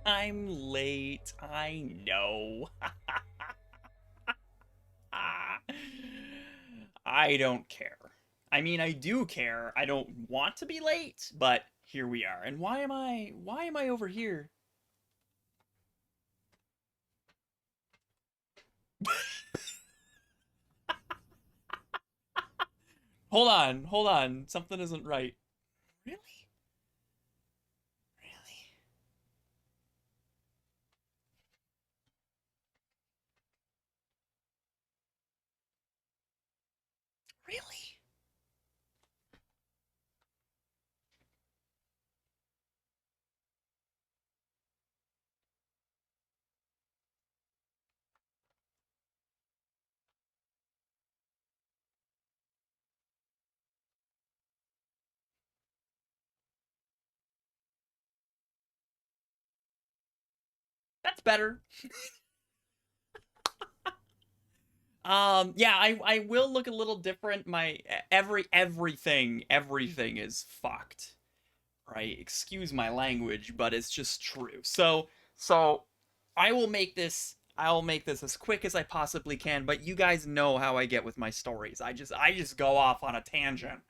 I'm late. I know. I don't care. I mean, I do care. I don't want to be late, but here we are. And why am I over here? Hold on. Something isn't right. Really? Really? Really? That's better. Yeah, I will look a little different. My everything is fucked. Right? Excuse my language, but it's just true. So I'll make this as quick as I possibly can, but you guys know how I get with my stories. I just go off on a tangent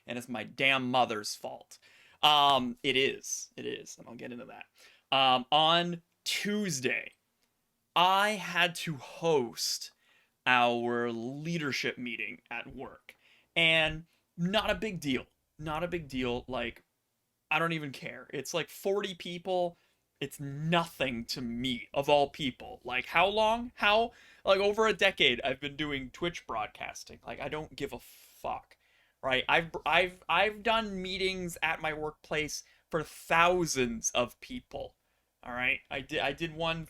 and it's my damn mother's fault. It is. It is, and I'll get into that. On Tuesday, I had to host our leadership meeting at work. And not a big deal. Not a big deal. Like, I don't even care. It's like 40 people. It's nothing to me, of all people. Like, how long? Like, over a decade, I've been doing Twitch broadcasting. Like, I don't give a fuck. Right? I've done meetings at my workplace for thousands of people. All right? I did one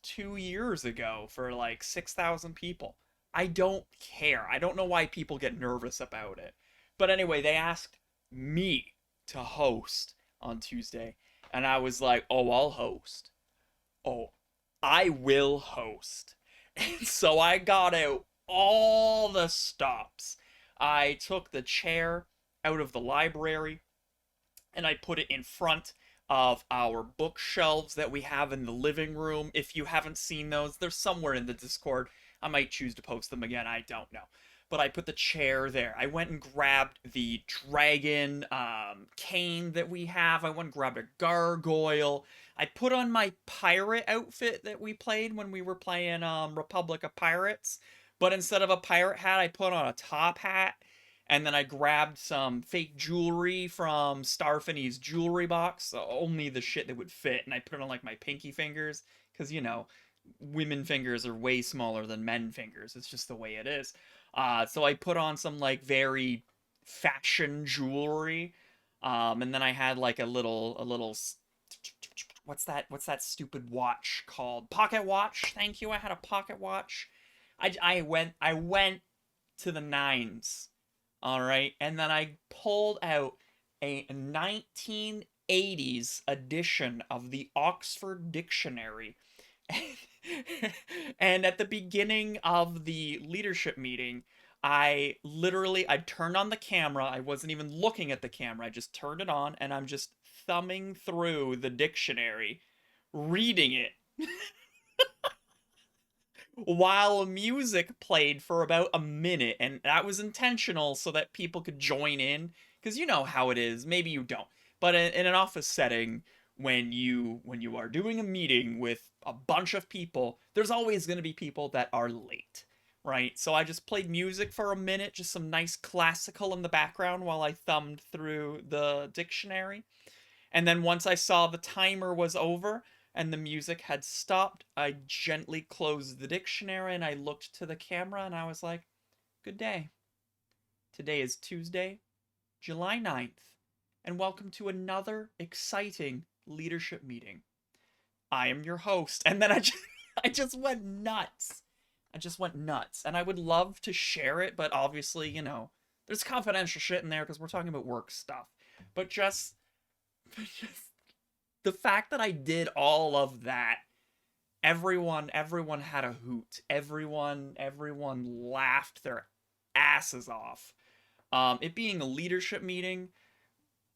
2 years ago for like 6,000 people. I don't care. I don't know why people get nervous about it. But anyway, they asked me to host on Tuesday, and I was like, "Oh, I'll host. Oh, I will host." And so I got out all the stops. I took the chair out of the library and I put it in front of our bookshelves that we have in the living room. If you haven't seen those, they're somewhere in the Discord. I might choose to post them again. I don't know. But I put the chair there. I went and grabbed the dragon cane that we have. I went and grabbed a gargoyle. I put on my pirate outfit that we played when we were playing Republic of Pirates. But instead of a pirate hat, I put on a top hat, and then I grabbed some fake jewelry from Starfiny's jewelry box, only the shit that would fit, and I put it on like my pinky fingers, because women fingers are way smaller than men fingers. It's just the way it is. So I put on some like very fashion jewelry, and then I had like a little. What's that stupid watch called? Pocket watch. Thank you. I had a pocket watch. I went to the nines. All right. And then I pulled out a 1980s edition of the Oxford Dictionary. And at the beginning of the leadership meeting, I turned on the camera. I wasn't even looking at the camera. I just turned it on and I'm just thumbing through the dictionary, reading it while music played for about a minute, and that was intentional so that people could join in, because you know how it is. Maybe you don't, but in an office setting, when you are doing a meeting with a bunch of people, there's always going to be people that are late, right? So I just played music for a minute, just some nice classical in the background while I thumbed through the dictionary. And then once I saw the timer was over and the music had stopped, I gently closed the dictionary and I looked to the camera and I was like, "Good day. Today is Tuesday, July 9th, and welcome to another exciting leadership meeting. I am your host." And then I just went nuts. I just went nuts. And I would love to share it, but obviously, there's confidential shit in there because we're talking about work stuff. But just the fact that I did all of that, everyone had a hoot. Everyone laughed their asses off. It being a leadership meeting,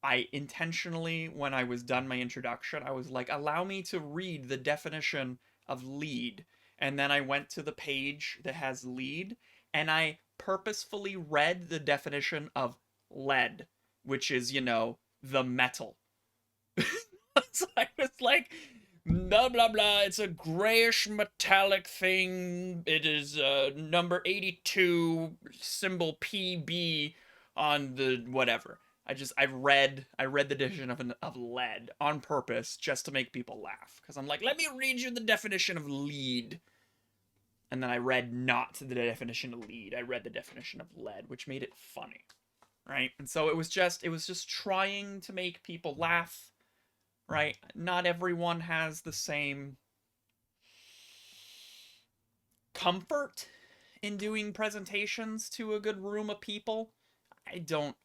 I intentionally, when I was done my introduction, I was like, allow me to read the definition of lead. And then I went to the page that has lead, and I purposefully read the definition of lead, which is, the metal. So I was like, blah blah blah. It's a grayish metallic thing. It is number 82, symbol PB on the whatever. I read the definition of lead on purpose just to make people laugh, because I'm like, let me read you the definition of lead. And then I read not the definition of lead. I read the definition of lead, which made it funny, right? And so it was just trying to make people laugh, right? Not everyone has the same comfort in doing presentations to a good room of people. I don't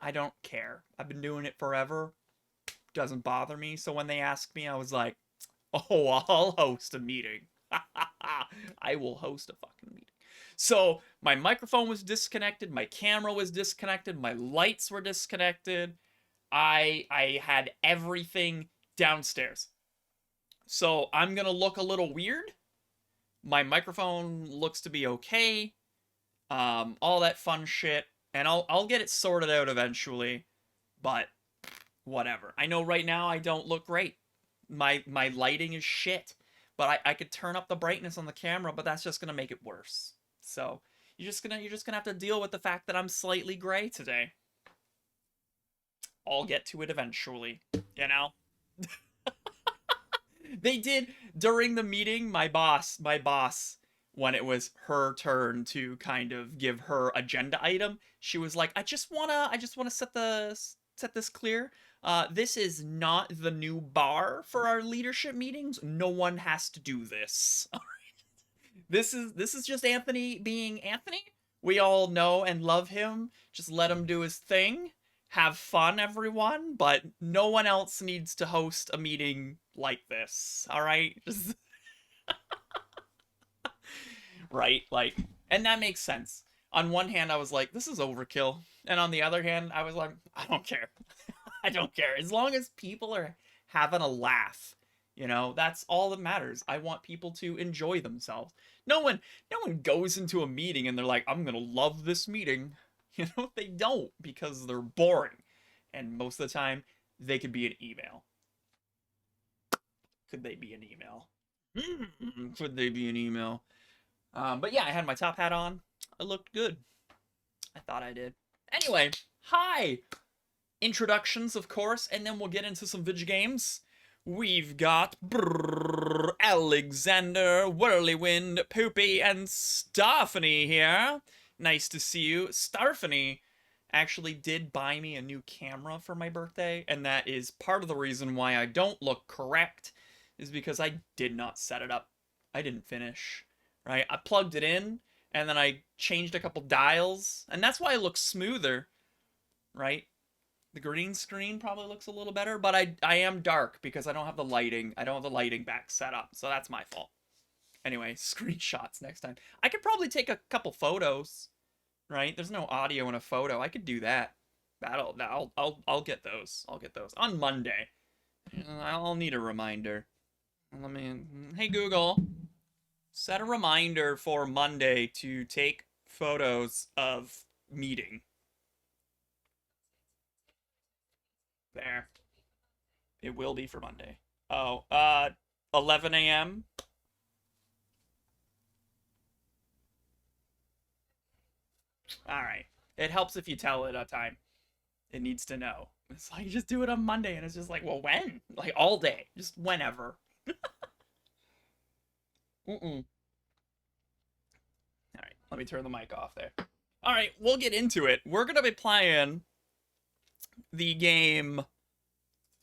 care. I've been doing it forever. Doesn't bother me. So when they asked me, I was like, "Oh, I'll host a meeting. I will host a fucking meeting." So my microphone was disconnected, my camera was disconnected, my lights were disconnected. I had everything downstairs. So I'm gonna look a little weird. My microphone looks to be okay. All that fun shit, and I'll get it sorted out eventually. But whatever. I know right now I don't look great. My lighting is shit. But I could turn up the brightness on the camera, but that's just gonna make it worse. So you're just gonna have to deal with the fact that I'm slightly gray today. I'll get to it eventually, you know? They did during the meeting, my boss, when it was her turn to kind of give her agenda item, she was like, I just wanna set this clear. This is not the new bar for our leadership meetings. No one has to do this. This is just Anthony being Anthony. We all know and love him. Just let him do his thing. Have fun, everyone, but no one else needs to host a meeting like this. All right? Right? Like, and that makes sense. On one hand, I was like, this is overkill. And on the other hand, I was like, I don't care. I don't care. As long as people are having a laugh, that's all that matters. I want people to enjoy themselves. No one goes into a meeting and they're like, I'm gonna love this meeting. They don't, because they're boring. And most of the time, they could be an email. Could they be an email? Could they be an email? But yeah, I had my top hat on. I looked good. I thought I did. Anyway, hi! Introductions, of course, and then we'll get into some video games. We've got Alexander, Whirlywind, Poopy, and Starfany here. Nice to see you. Starfany actually did buy me a new camera for my birthday, and that is part of the reason why I don't look correct, is because I did not set it up. I didn't finish, right? I plugged it in, and then I changed a couple dials, and that's why it looks smoother, right? The green screen probably looks a little better, but I am dark because I don't have the lighting. I don't have the lighting back set up, so that's my fault. Anyway, screenshots next time. I could probably take a couple photos, right? There's no audio in a photo. I could do that. I'll get those. I'll get those on Monday. I'll need a reminder. Hey Google, set a reminder for Monday to take photos of meeting. There. It will be for Monday. Oh, 11 a.m. Alright. It helps if you tell it a time. It needs to know. It's like, just do it on Monday, and it's just like, well, when? Like, all day. Just whenever. Mm-mm. Alright, let me turn the mic off there. Alright, we'll get into it. We're gonna be playing the game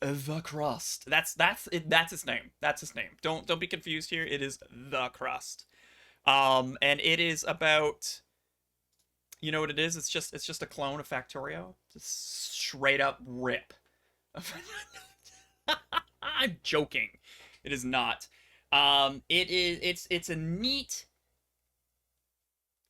The Crust. That's its name. That's its name. Don't be confused here. It is The Crust. And it is about, you know what it is? It's just a clone of Factorio. Just straight up rip. I'm joking. It is not. It's a neat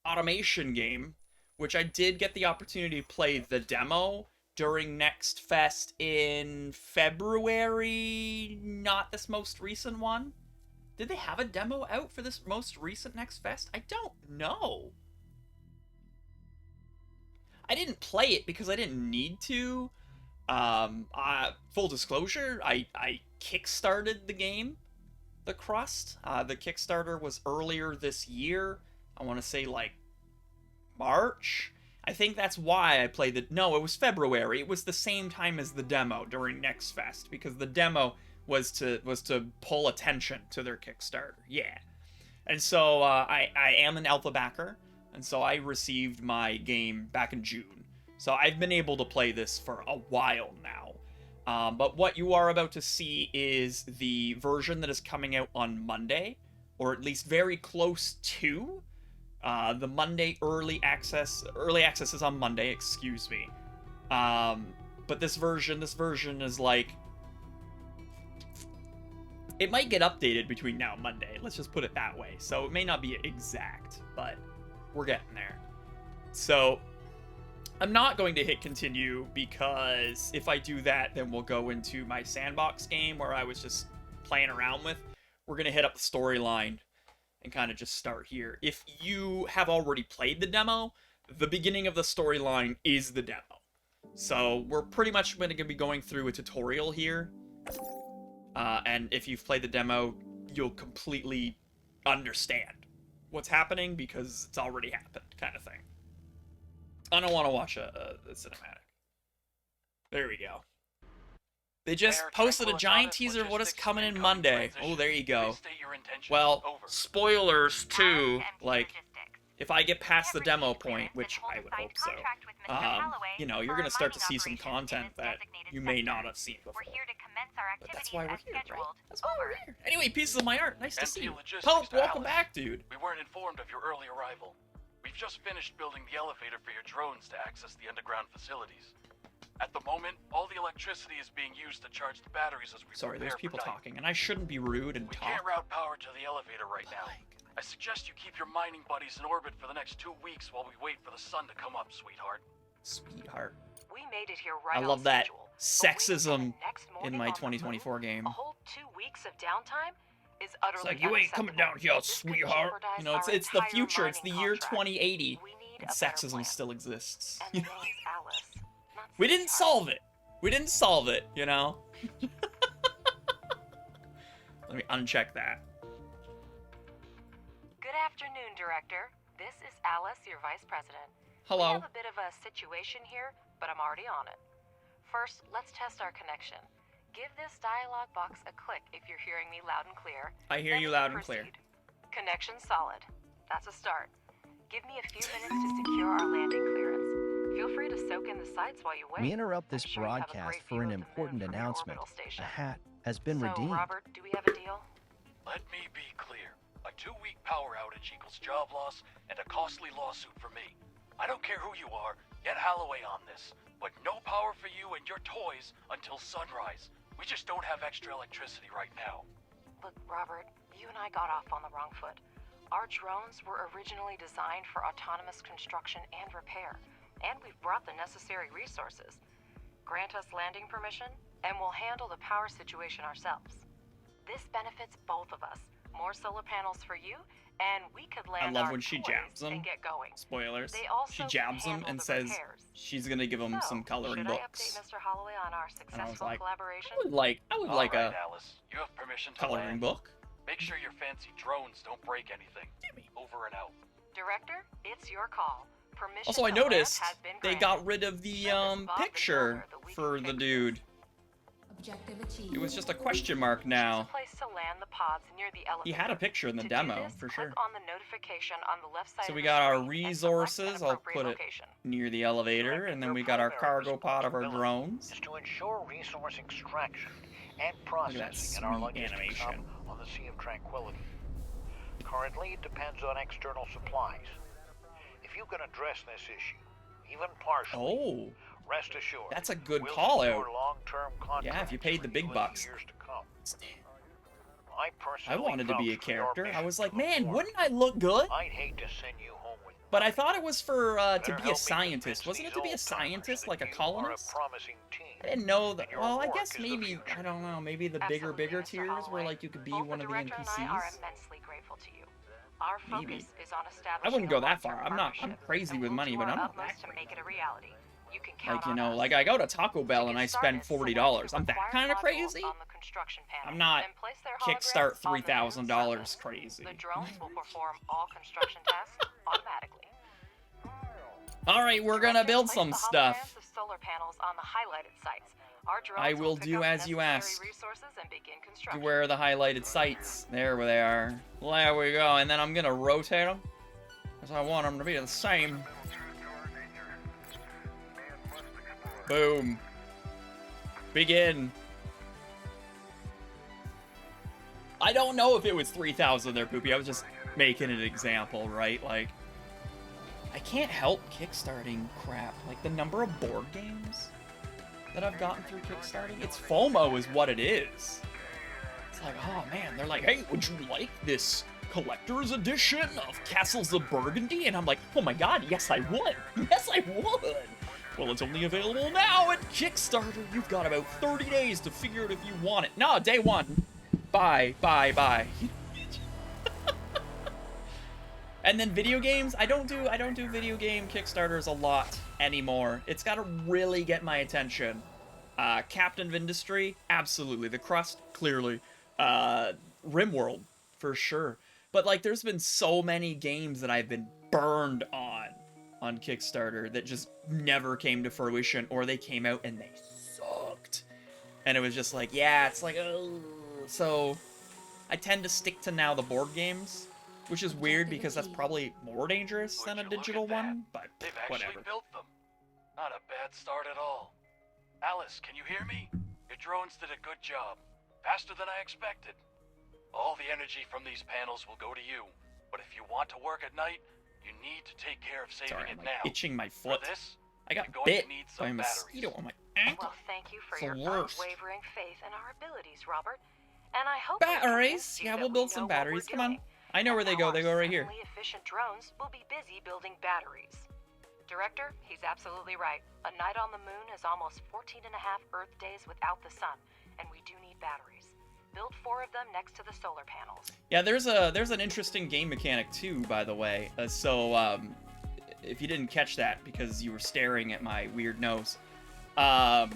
automation game, which I did get the opportunity to play the demo during Next Fest in February, not this most recent one. Did they have a demo out for this most recent Next Fest? I don't know. I didn't play it because I didn't need to. Full disclosure, I kickstarted the game, the Crust. The Kickstarter was earlier this year. I want to say like March. I think that's why I played the... No, it was February. It was the same time as the demo during Next Fest, because the demo was to pull attention to their Kickstarter. Yeah. And so I am an alpha backer, and so I received my game back in June. So I've been able to play this for a while now. But what you are about to see is the version that is coming out on Monday, or at least very close to. The Monday early access is on Monday, excuse me. But this version is like, it might get updated between now and Monday. Let's just put it that way. So it may not be exact, but we're getting there. So I'm not going to hit continue, because if I do that, then we'll go into my sandbox game where I was just playing around with. We're going to hit up the storyline and kind of just start here. If you have already played the demo, the beginning of the storyline is the demo. So we're pretty much going to be going through a tutorial here. And if you've played the demo, you'll completely understand what's happening because it's already happened, kind of thing. I don't want to watch a cinematic. There we go. They just posted a giant teaser of what is coming in Monday. Oh, there you go. Well, spoilers too. Like, if I get past the demo point, which I would hope so, you know, you're gonna start to see some content that you may not have seen before. But that's why we're here, right? That's why we're here. Anyway, pieces of my art. Nice to see you. Pope, welcome back, dude. We weren't informed of your early arrival. We've just finished building the elevator for your drones to access the underground facilities. At the moment, all the electricity is being used to charge the batteries as we Sorry, there's people talking, and I shouldn't be rude and talk. We can't route power to the elevator right now. I suggest you keep your mining buddies in orbit for the next 2 weeks while we wait for the sun to come up, sweetheart. Sweetheart. We made it here right I love on that schedule, sexism in my 2024 game. A whole 2 weeks of downtime is utterly It's like, you ain't coming down here, sweetheart. You know, it's the future. It's the year 2080. And sexism still exists. You know? We didn't solve it. We didn't solve it, you know? Let me uncheck that. Good afternoon, Director. This is Alice, your Vice President. Hello. We have a bit of a situation here, but I'm already on it. First, let's test our connection. Give this dialogue box a click if you're hearing me loud and clear. I hear you loud and clear. Connection solid. That's a start. Give me a few minutes to secure our landing clearance. Feel free to soak in the sights while you wait. We interrupt this broadcast for an important announcement. A hat has been redeemed. Robert, do we have a deal? Let me be clear. A 2-week power outage equals job loss and a costly lawsuit for me. I don't care who you are, get Holloway on this. But no power for you and your toys until sunrise. We just don't have extra electricity right now. Look, Robert, you and I got off on the wrong foot. Our drones were originally designed for autonomous construction and repair, and we've brought the necessary resources. Grant us landing permission, and we'll handle the power situation ourselves. This benefits both of us. More solar panels for you, and we could land I love our when she toys jabs them. and get going. Spoilers. They also She jabs them handle and the says repairs. she's gonna give him some coloring should books. I update Mr. Holloway on our successful like, collaboration? I would like All like right, a Alice. You have permission to coloring land. book. Make sure your fancy drones don't break anything. Over and out. Director, it's your call. Permission Also, I to land noticed has been they granted. got rid of the Send us Bob the picture builder, we for can the fix dude. this. Objective achieved. It was just a question mark Choose now. a place to land the pods near the elevator. He had a picture in the To demo, do this, for click sure. on the notification on the left side So of we the got our screen and select an resources. I'll appropriate put it location. near the elevator, and then we got our cargo pod of our drones. Is to ensure resource extraction and Look at that processing in our sweet logistics hub animation. on the Sea of Tranquility. Currently, it depends on external supplies. If you can address this issue, even partially, Oh, rest assured, that's a good we'll call secure out. long-term Yeah, if you contracts paid for the big you in bucks. years to come. I I personally wanted to be a vouch for your character. I mission was to like, the man, Forum. wouldn't I look good? I'd hate to send you home with But I nothing. thought it was for to Better be a help me scientist. convince Wasn't it these to be a old-timers scientist, that like a you are colonist? promising team, I didn't know that. and your Well, I work guess is the maybe, future. I don't know, maybe the bigger Absolutely, Mr. tiers where Holloway. like you could be Both one the of the director and I are NPCs. immensely grateful to you. Our Maybe. focus is on establishing I wouldn't go a that long-term far. I'm partnership, crazy and with we'll money, do but our I'm not utmost that to crazy. make it a reality. You can count Like, you on know, us. like I go to Taco To Bell get and I started, spend $40. select the I'm that required kind of modules crazy. on the construction panel, I'm not then place their Kickstart holograms on the moon's $3,000 surface. crazy. The drones will perform all construction tasks automatically. All right, we're gonna Director, build place some the stuff. holograms of solar panels on the highlighted sites. Our drones I will pick do up as you necessary ask. resources and begin construction. Where are the highlighted sites? There they are. There we go. And then I'm gonna rotate them, because I want them to be the same. Boom. Begin. I don't know if it was 3,000 there, Poopy. I was just making an example, right? Like, I can't help kickstarting crap. Like, the number of board games that I've gotten through kickstarting, it's FOMO is what it is. It's like, oh man, they're like, hey, would you like this collector's edition of Castles of Burgundy? And I'm like, oh my god, yes I would. Yes I would. Well, it's only available now at Kickstarter. You've got about 30 days to figure out if you want it. No, day one. Bye, bye, bye. And then video games, I don't do video game Kickstarters a lot anymore. It's got to really get my attention. Captain of Industry, absolutely. The Crust, clearly. RimWorld, for sure. But like, there's been so many games that I've been burned on Kickstarter that just never came to fruition, or they came out and they sucked. And it was just like, yeah, it's like, oh. So I tend to stick to now the board games, which is weird because that's probably more dangerous than a digital one, but They've actually whatever. built them. Not a bad start at all. Alice, can you hear me? Your drones did a good job. Faster than I expected. All the energy from these panels will go to you. But if you want to work at night, you need to take care of saving Sorry, it I'm now. like itching my For foot. this, I got you're going bit to need by a some mosquito batteries. on my ankle. Well, thank you for It's the your worst. unwavering faith in our abilities, Robert. And I hope we've Batteries? convinced you Yeah, that we'll we build know some what we're batteries. Come on. doing. I know where they And go. now They our go right here. exceedingly efficient drones will be busy building batteries. Director, he's absolutely right. A night on the moon is almost 14 and a half Earth days without the sun, and we do need batteries. Build 4 of them next to the solar panels. Yeah, there's an interesting game mechanic too, by the way. If you didn't catch that because you were staring at my weird nose, the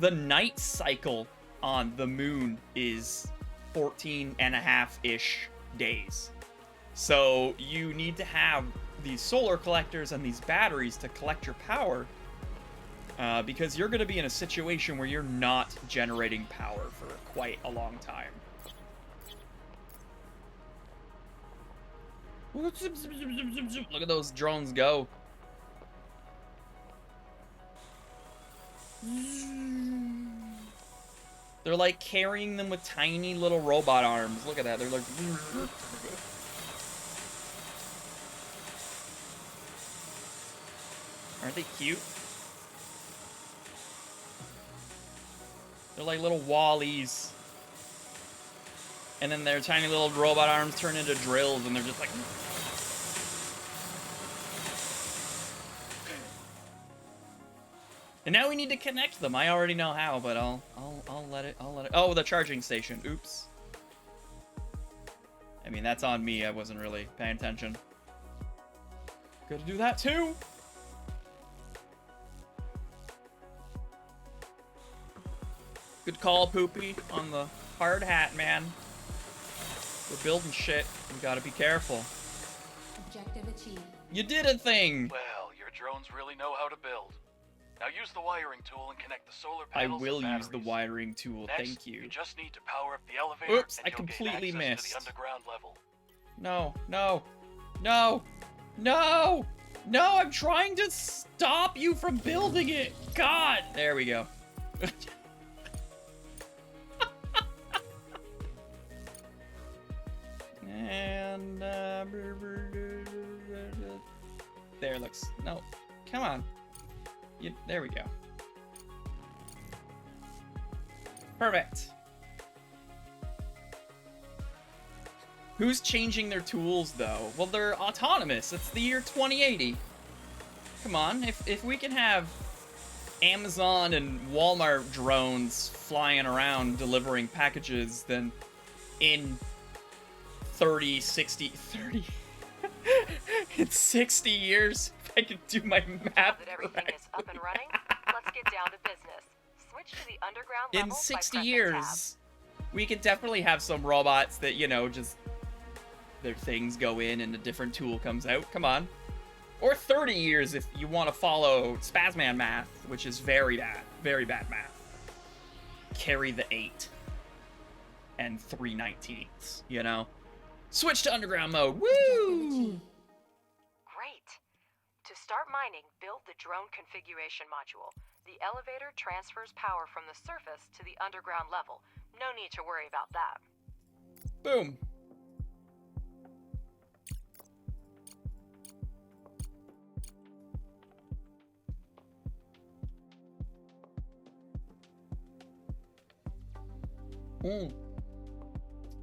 night cycle on the moon is 14 and a half-ish days. So you need to have these solar collectors and these batteries to collect your power, because you're going to be in a situation where you're not generating power for quite a long time. Look at those drones go. They're like carrying them with tiny little robot arms. Look at that. They're like... Aren't they cute? They're like little Wallies. And then their tiny little robot arms turn into drills, and they're just like... And now we need to connect them. I already know how, but I'll let it. Oh, the charging station. Oops. I mean, that's on me. I wasn't really paying attention. Gotta do that too. Good call, Poopy, on the hard hat, man. We're building shit. We gotta be careful. Objective achieved. You did a thing! Well, your drones really know how to build. Now use the wiring tool and connect the solar I panels will and use the batteries. wiring tool, Next, thank you. You just need to power up the elevator. Oops, and I you'll completely gain access missed. to the underground level. No, no, no, no, no, I'm trying to stop you from building it! God! There we go. And, there looks, no, come on. There we go. Who's changing their tools, though? Well, they're autonomous. It's the year 2080. Come on, if we can have Amazon and Walmart drones flying around delivering packages, then in 30, 60, 30... in 60 years, if I can do my math Now that everything correct. is up and running, let's get down to business. Switch to the underground level In by 60 pressing years, we could definitely have some robots that, you know, just their things go in and a different tool comes out. Come on. Or 30 years if you want to follow Spazman math, which is very bad math. Carry the 8 and 3/19ths, you know? Switch to underground mode. Objective Woo! achieved. Great. To start mining, build the drone configuration module. The elevator transfers power from the surface to the underground level. No need to worry about that. Boom.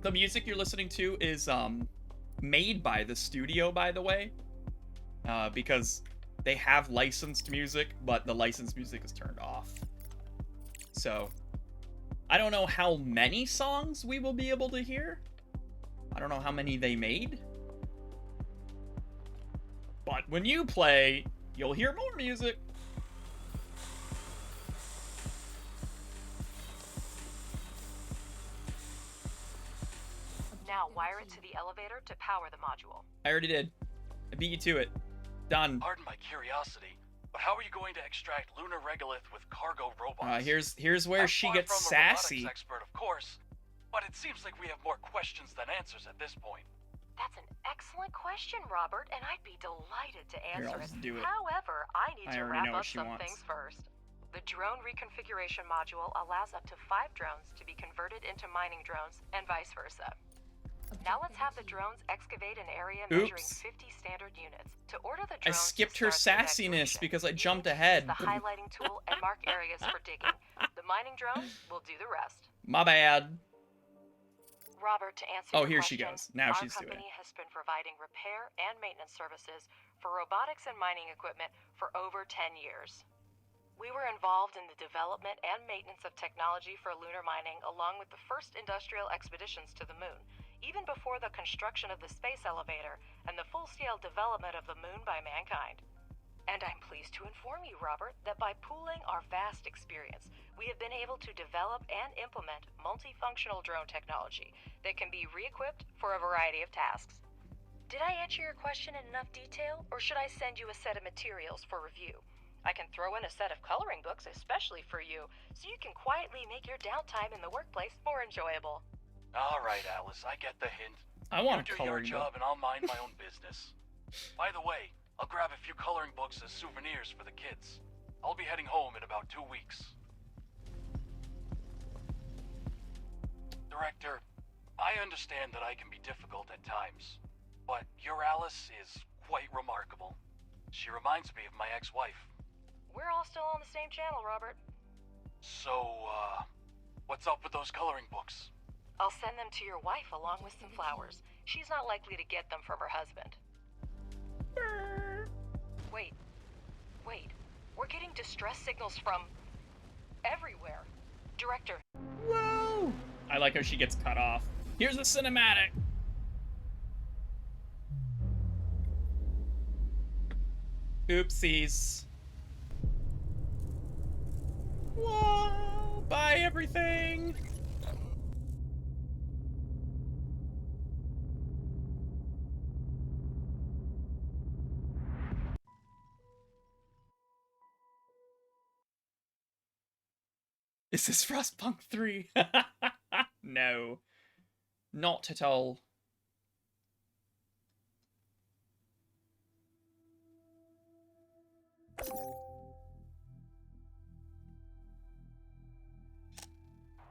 The music you're listening to is made by the studio, by the way, because they have licensed music, but the licensed music is turned off. So I don't know how many songs we will be able to hear. I don't know how many they made. But when you play, you'll hear more music. Now wire it to the elevator to power the module. I already did. I beat you to it. Done. Pardon my curiosity, but how are you going to extract lunar regolith with cargo robots? Here's where I'm she far gets from a sassy. robotics expert, of course, but it seems like we have more questions than answers at this point. That's an excellent question, Robert, and I'd be delighted to Here, answer I'll it. just do it. However, I need I to already wrap know what up she some wants. things first. The drone reconfiguration module allows up to 5 drones to be converted into mining drones and vice versa. Now let's have the drones excavate an area measuring Oops. 50 standard units. To order the I drones to skipped her start the sassiness excavation, because I you jumped need to ahead. use the highlighting tool and mark areas for digging. The mining drones will do the rest. My bad. Robert, to answer Oh, your here she question, goes. Now our she's doing company it. has been providing repair and maintenance services for robotics and mining equipment for over 10 years. We were involved in the development and maintenance of technology for lunar mining along with the first industrial expeditions to the moon, even before the construction of the space elevator and the full-scale development of the moon by mankind. And I'm pleased to inform you, Robert, that by pooling our vast experience, we have been able to develop and implement multifunctional drone technology that can be re-equipped for a variety of tasks. Did I answer your question in enough detail, or should I send you a set of materials for review? I can throw in a set of coloring books especially for you, so you can quietly make your downtime in the workplace more enjoyable. All right, Alice, I get the hint. I want a You do your coloring job book. and I'll mind my own business. By the way, I'll grab a few coloring books as souvenirs for the kids. I'll be heading home in about 2 weeks. Director, I understand that I can be difficult at times, but your Alice is quite remarkable. She reminds me of my ex-wife. We're all still on the same channel, Robert. So, what's up with those coloring books? I'll send them to your wife along with some flowers. She's not likely to get them from her husband. Wait. We're getting distress signals from everywhere. Director. Whoa! I like how she gets cut off. Here's the cinematic. Oopsies. Whoa! Bye, everything! Is this Frostpunk 3? No. Not at all.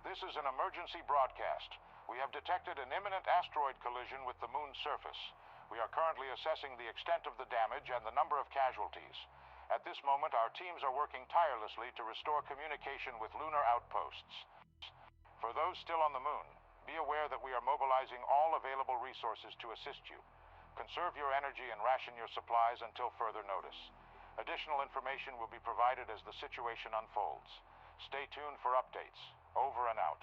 This is an emergency broadcast. We have detected an imminent asteroid collision with the moon's surface. We are currently assessing the extent of the damage and the number of casualties. At this moment, our teams are working tirelessly to restore communication with lunar outposts. For those still on the moon, Be aware that we are mobilizing all available resources to assist you. Conserve your energy and ration your supplies until further notice. Additional information will be provided as the situation unfolds. Stay tuned for updates. Over and out.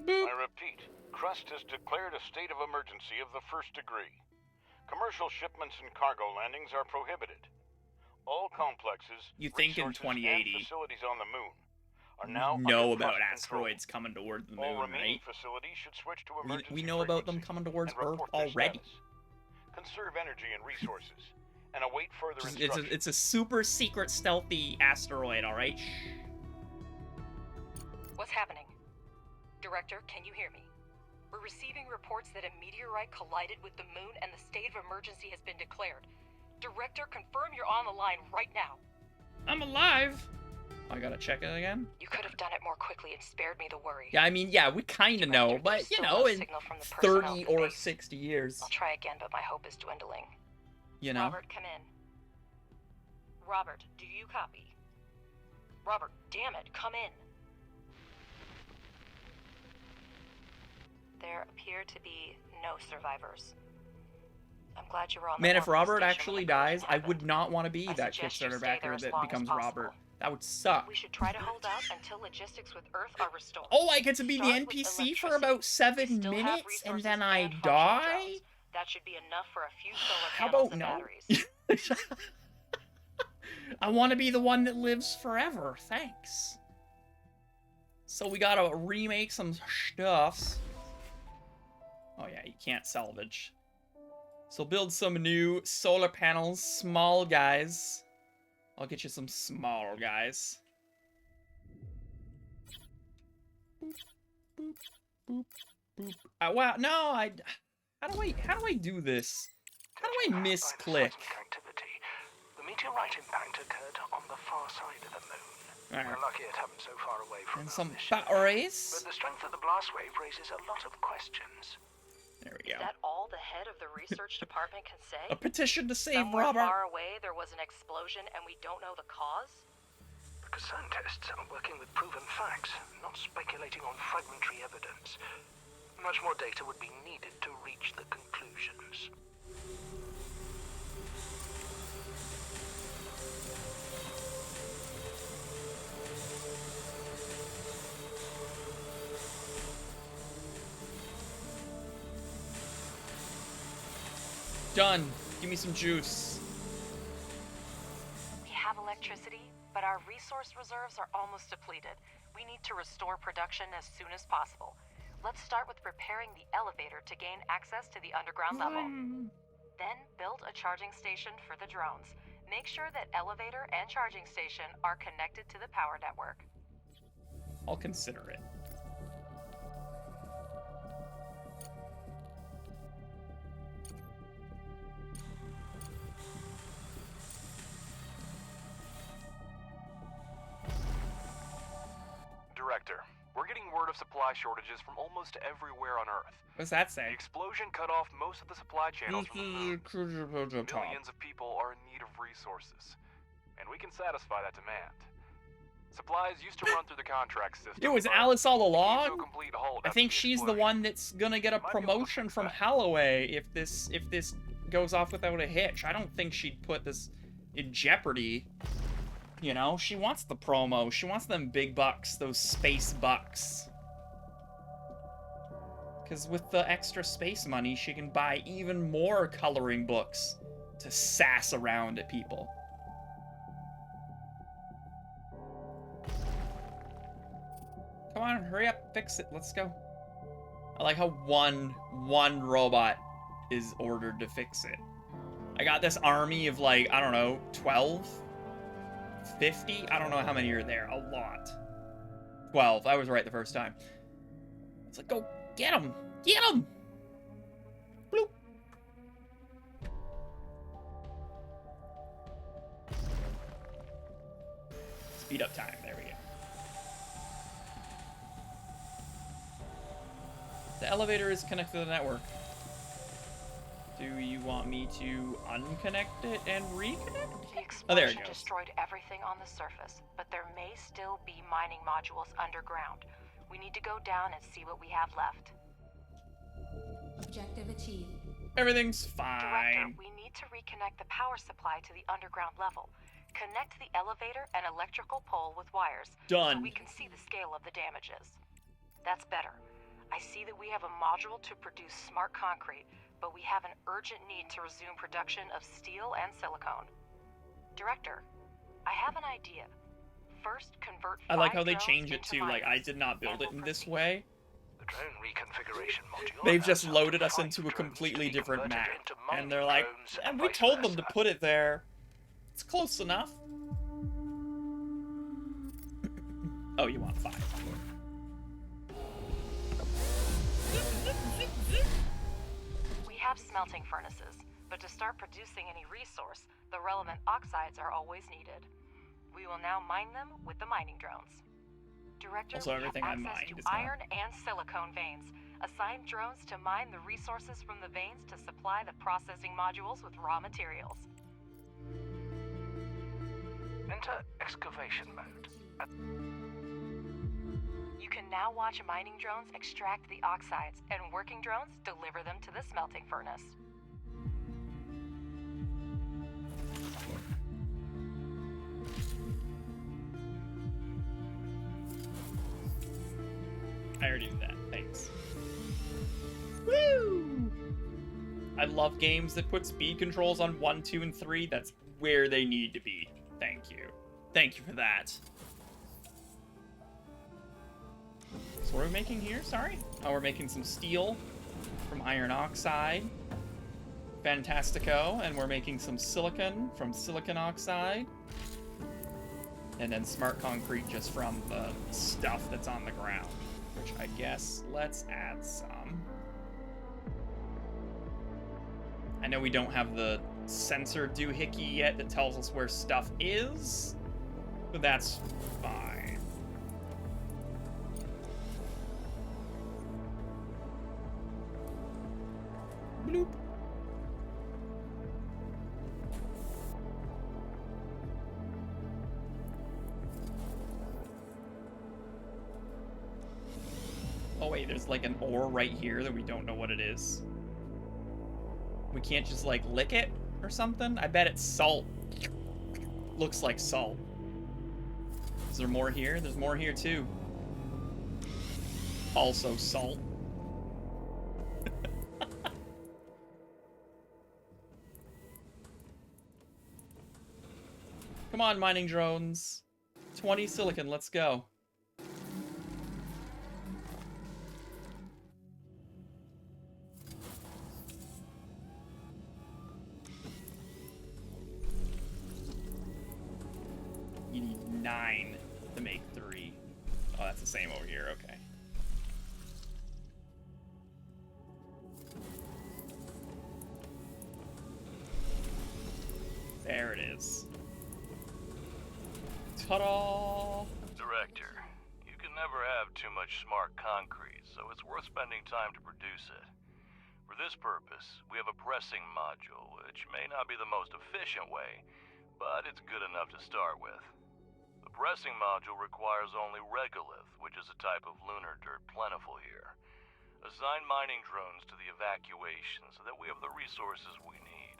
I repeat, Crust has declared a state of emergency of the first degree. Commercial shipments and cargo landings are prohibited. All complexes, You think in resources, 2080 and facilities on the moon are now know under about Crust asteroids control. coming towards the All moon, remaining right? facilities should switch to emergency We know about them frequency coming towards and Earth report their already. status. Conserve energy and resources, and await further It's instructions. it's a super secret stealthy asteroid, all right? What's happening? Director, can you hear me? We're receiving reports that a meteorite collided with the moon and the state of emergency has been declared. Director, confirm you're on the line right now. I'm alive. I gotta check it again. You could have done it more quickly and spared me the worry. Yeah, I mean, yeah, we kind of know, Director, but there's you still know, no in signal from the personnel 30 in or base. 60 years, I'll try again, but my hope is dwindling. you know. Robert, come in. Robert, do you copy? Robert, damn it, come in. There appear to be no survivors. I'm glad you were on the Man, if warfare Robert station actually when the collision dies, I would happened. not want to be I that suggest you Kickstarter stay backer there as that long as becomes possible. Robert. That would suck. We should try to hold out until logistics with Earth are restored. Oh, I get to be the Start with NPC for electricity. about We 7 still have minutes, and resources then I and functional die? drones. That should be enough for a few solar How panels about and no? batteries. I want to be the one that lives forever. Thanks. So we gotta remake some stuffs. Oh yeah, you can't salvage. So build some new solar panels, small guys. I'll get you some small guys. Boop, boop, boop, boop. Wow, no, how do I do this? How do I misclick? Activity. The meteorite impact occurred on the far side of the moon. Alright. We're lucky it happened so far away from And our some mission. batteries. But the strength of the blast wave raises a lot of questions. There we Is go. that all the head of the research department can say? A petition to save Somewhere Robert. far away, there was an explosion and we don't know the cause? Because scientists are working with proven facts, not speculating on fragmentary evidence. Much more data would be needed to reach the conclusions. Done. Give me some juice. We have electricity, but our resource reserves are almost depleted. We need to restore production as soon as possible. Let's start with repairing the elevator to gain access to the underground level. Then build a charging station for the drones. Make sure that elevator and charging station are connected to the power network. I'll consider it. Director, we're getting word of supply shortages from almost everywhere on Earth. What's that The say? explosion cut off most of the supply channels from the moon. Millions. Millions of people are in need of resources, and we can satisfy that demand. Supplies used to run through the contract system. It was but Alice all came to a along. complete halt I after think the she's the explosion. one that's gonna get a Might be able to promotion fix from that. Holloway if this goes off without a hitch. I don't think she'd put this in jeopardy. You know, she wants the promo. She wants them big bucks, those space bucks. Because with the extra space money, she can buy even more coloring books to sass around at people. Come on, hurry up, fix it, let's go. I like how one robot is ordered to fix it. I got this army of like, I don't know, 12? 50? I don't know how many are there, a lot. 12, I was right the first time. It's like, go get him! Get him! Bloop. Speed up time, there we go. The elevator is connected to the network. Do you want me to unconnect it and reconnect? The Oh, there it explosion goes. destroyed everything on the surface, but there may still be mining modules underground. We need to go down and see what we have left. Objective achieved. Everything's Director, fine. we need to reconnect the power supply to the underground level. Connect the elevator and electrical pole with wires. Done. So we can see the scale of the damages. That's better. I see that we have a module to produce smart concrete, but we have an urgent need to resume production of steel and silicone. Director, I have an idea. First, convert I like 5 how they drones change it into too. Like, I miners, did not build and it we'll in this proceed. way. The drone reconfiguration module They've allows just up to loaded us 5 into a drones completely to be different converted map. into And mining they're like, drones and and we vice told them to versa. put it there. It's close enough. Oh, you want 5. We have smelting furnaces, but to start producing any resource, the relevant oxides are always needed. We will now mine them with the mining drones. Director, Also, we everything I have access mined to is not- iron and silicone veins. Assign drones to mine the resources from the veins to supply the processing modules with raw materials. Enter excavation mode. You can now watch mining drones extract the oxides, and working drones deliver them to the smelting furnace. I already did that. Thanks. Woo! I love games that put speed controls on 1, 2, and 3. That's where they need to be. Thank you. Thank you for that. So what are we making here? Sorry? Oh, we're making some steel from iron oxide. Fantastico. And we're making some silicon from silicon oxide. And then smart concrete just from the stuff that's on the ground. Which I guess let's add some. I know we don't have the sensor doohickey yet that tells us where stuff is, but that's fine. Bloop. Oh wait, there's like an ore right here that we don't know what it is. We can't just like lick it or something? I bet it's salt. Looks like salt. Is there more here? There's more here too. Also salt. Come on, mining drones. 20 silicon, let's go. You need 9 to make 3. Oh, that's the same over here, okay. There it is. Ta-da! Director, you can never have too much smart concrete, so it's worth spending time to produce it. For this purpose, we have a pressing module, which may not be the most efficient way, but it's good enough to start with. The pressing module requires only regolith, which is a type of lunar dirt plentiful here. Assign mining drones to the evacuation so that we have the resources we need.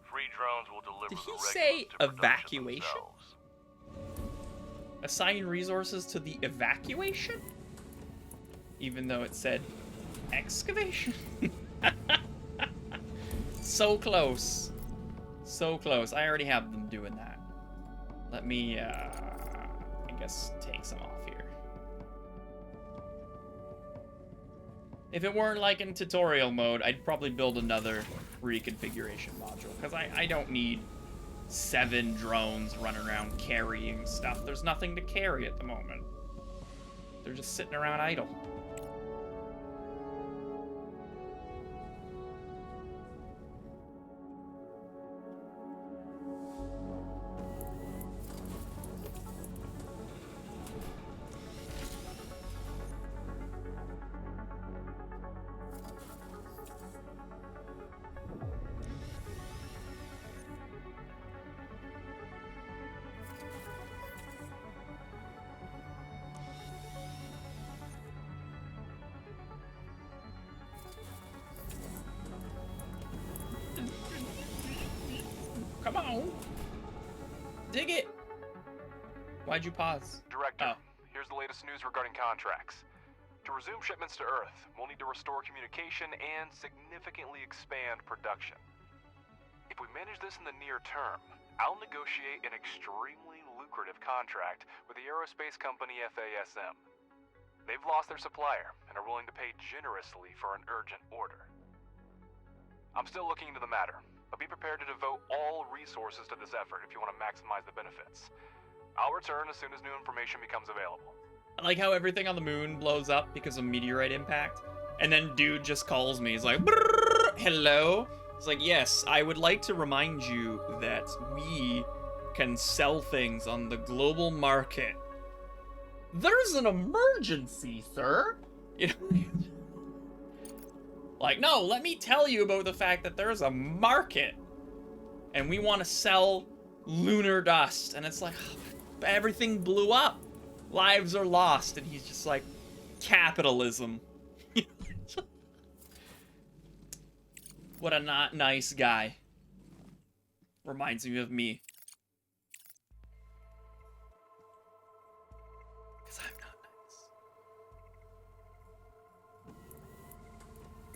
Free drones will deliver Did he the say regolith to production evacuation? themselves. Assign resources to the evacuation? Even though it said excavation? So close. So close. I already have them doing that. Let me, I guess, take some off here. If it weren't like in tutorial mode, I'd probably build another reconfiguration module. Because I don't need 7 drones running around carrying stuff. There's nothing to carry at the moment. They're just sitting around idle. Come on. Dig it. Why'd you pause? Director, Oh. here's the latest news regarding contracts. To resume shipments to Earth, we'll need to restore communication and significantly expand production. If we manage this in the near term, I'll negotiate an extremely lucrative contract with the aerospace company FASM. They've lost their supplier and are willing to pay generously for an urgent order. I'm still looking into the matter, but be prepared to devote all resources to this effort if you want to maximize the benefits. I'll return as soon as new information becomes available. I like how everything on the moon blows up because of meteorite impact. And then dude just calls me. He's like, hello? It's like, yes, I would like to remind you that we can sell things on the global market. There's an emergency, sir. You know? Like, no, let me tell you about the fact that there's a market. And we want to sell lunar dust. And it's like, everything blew up. Lives are lost. And he's just like, capitalism. What a not nice guy. Reminds me of me. Because I'm not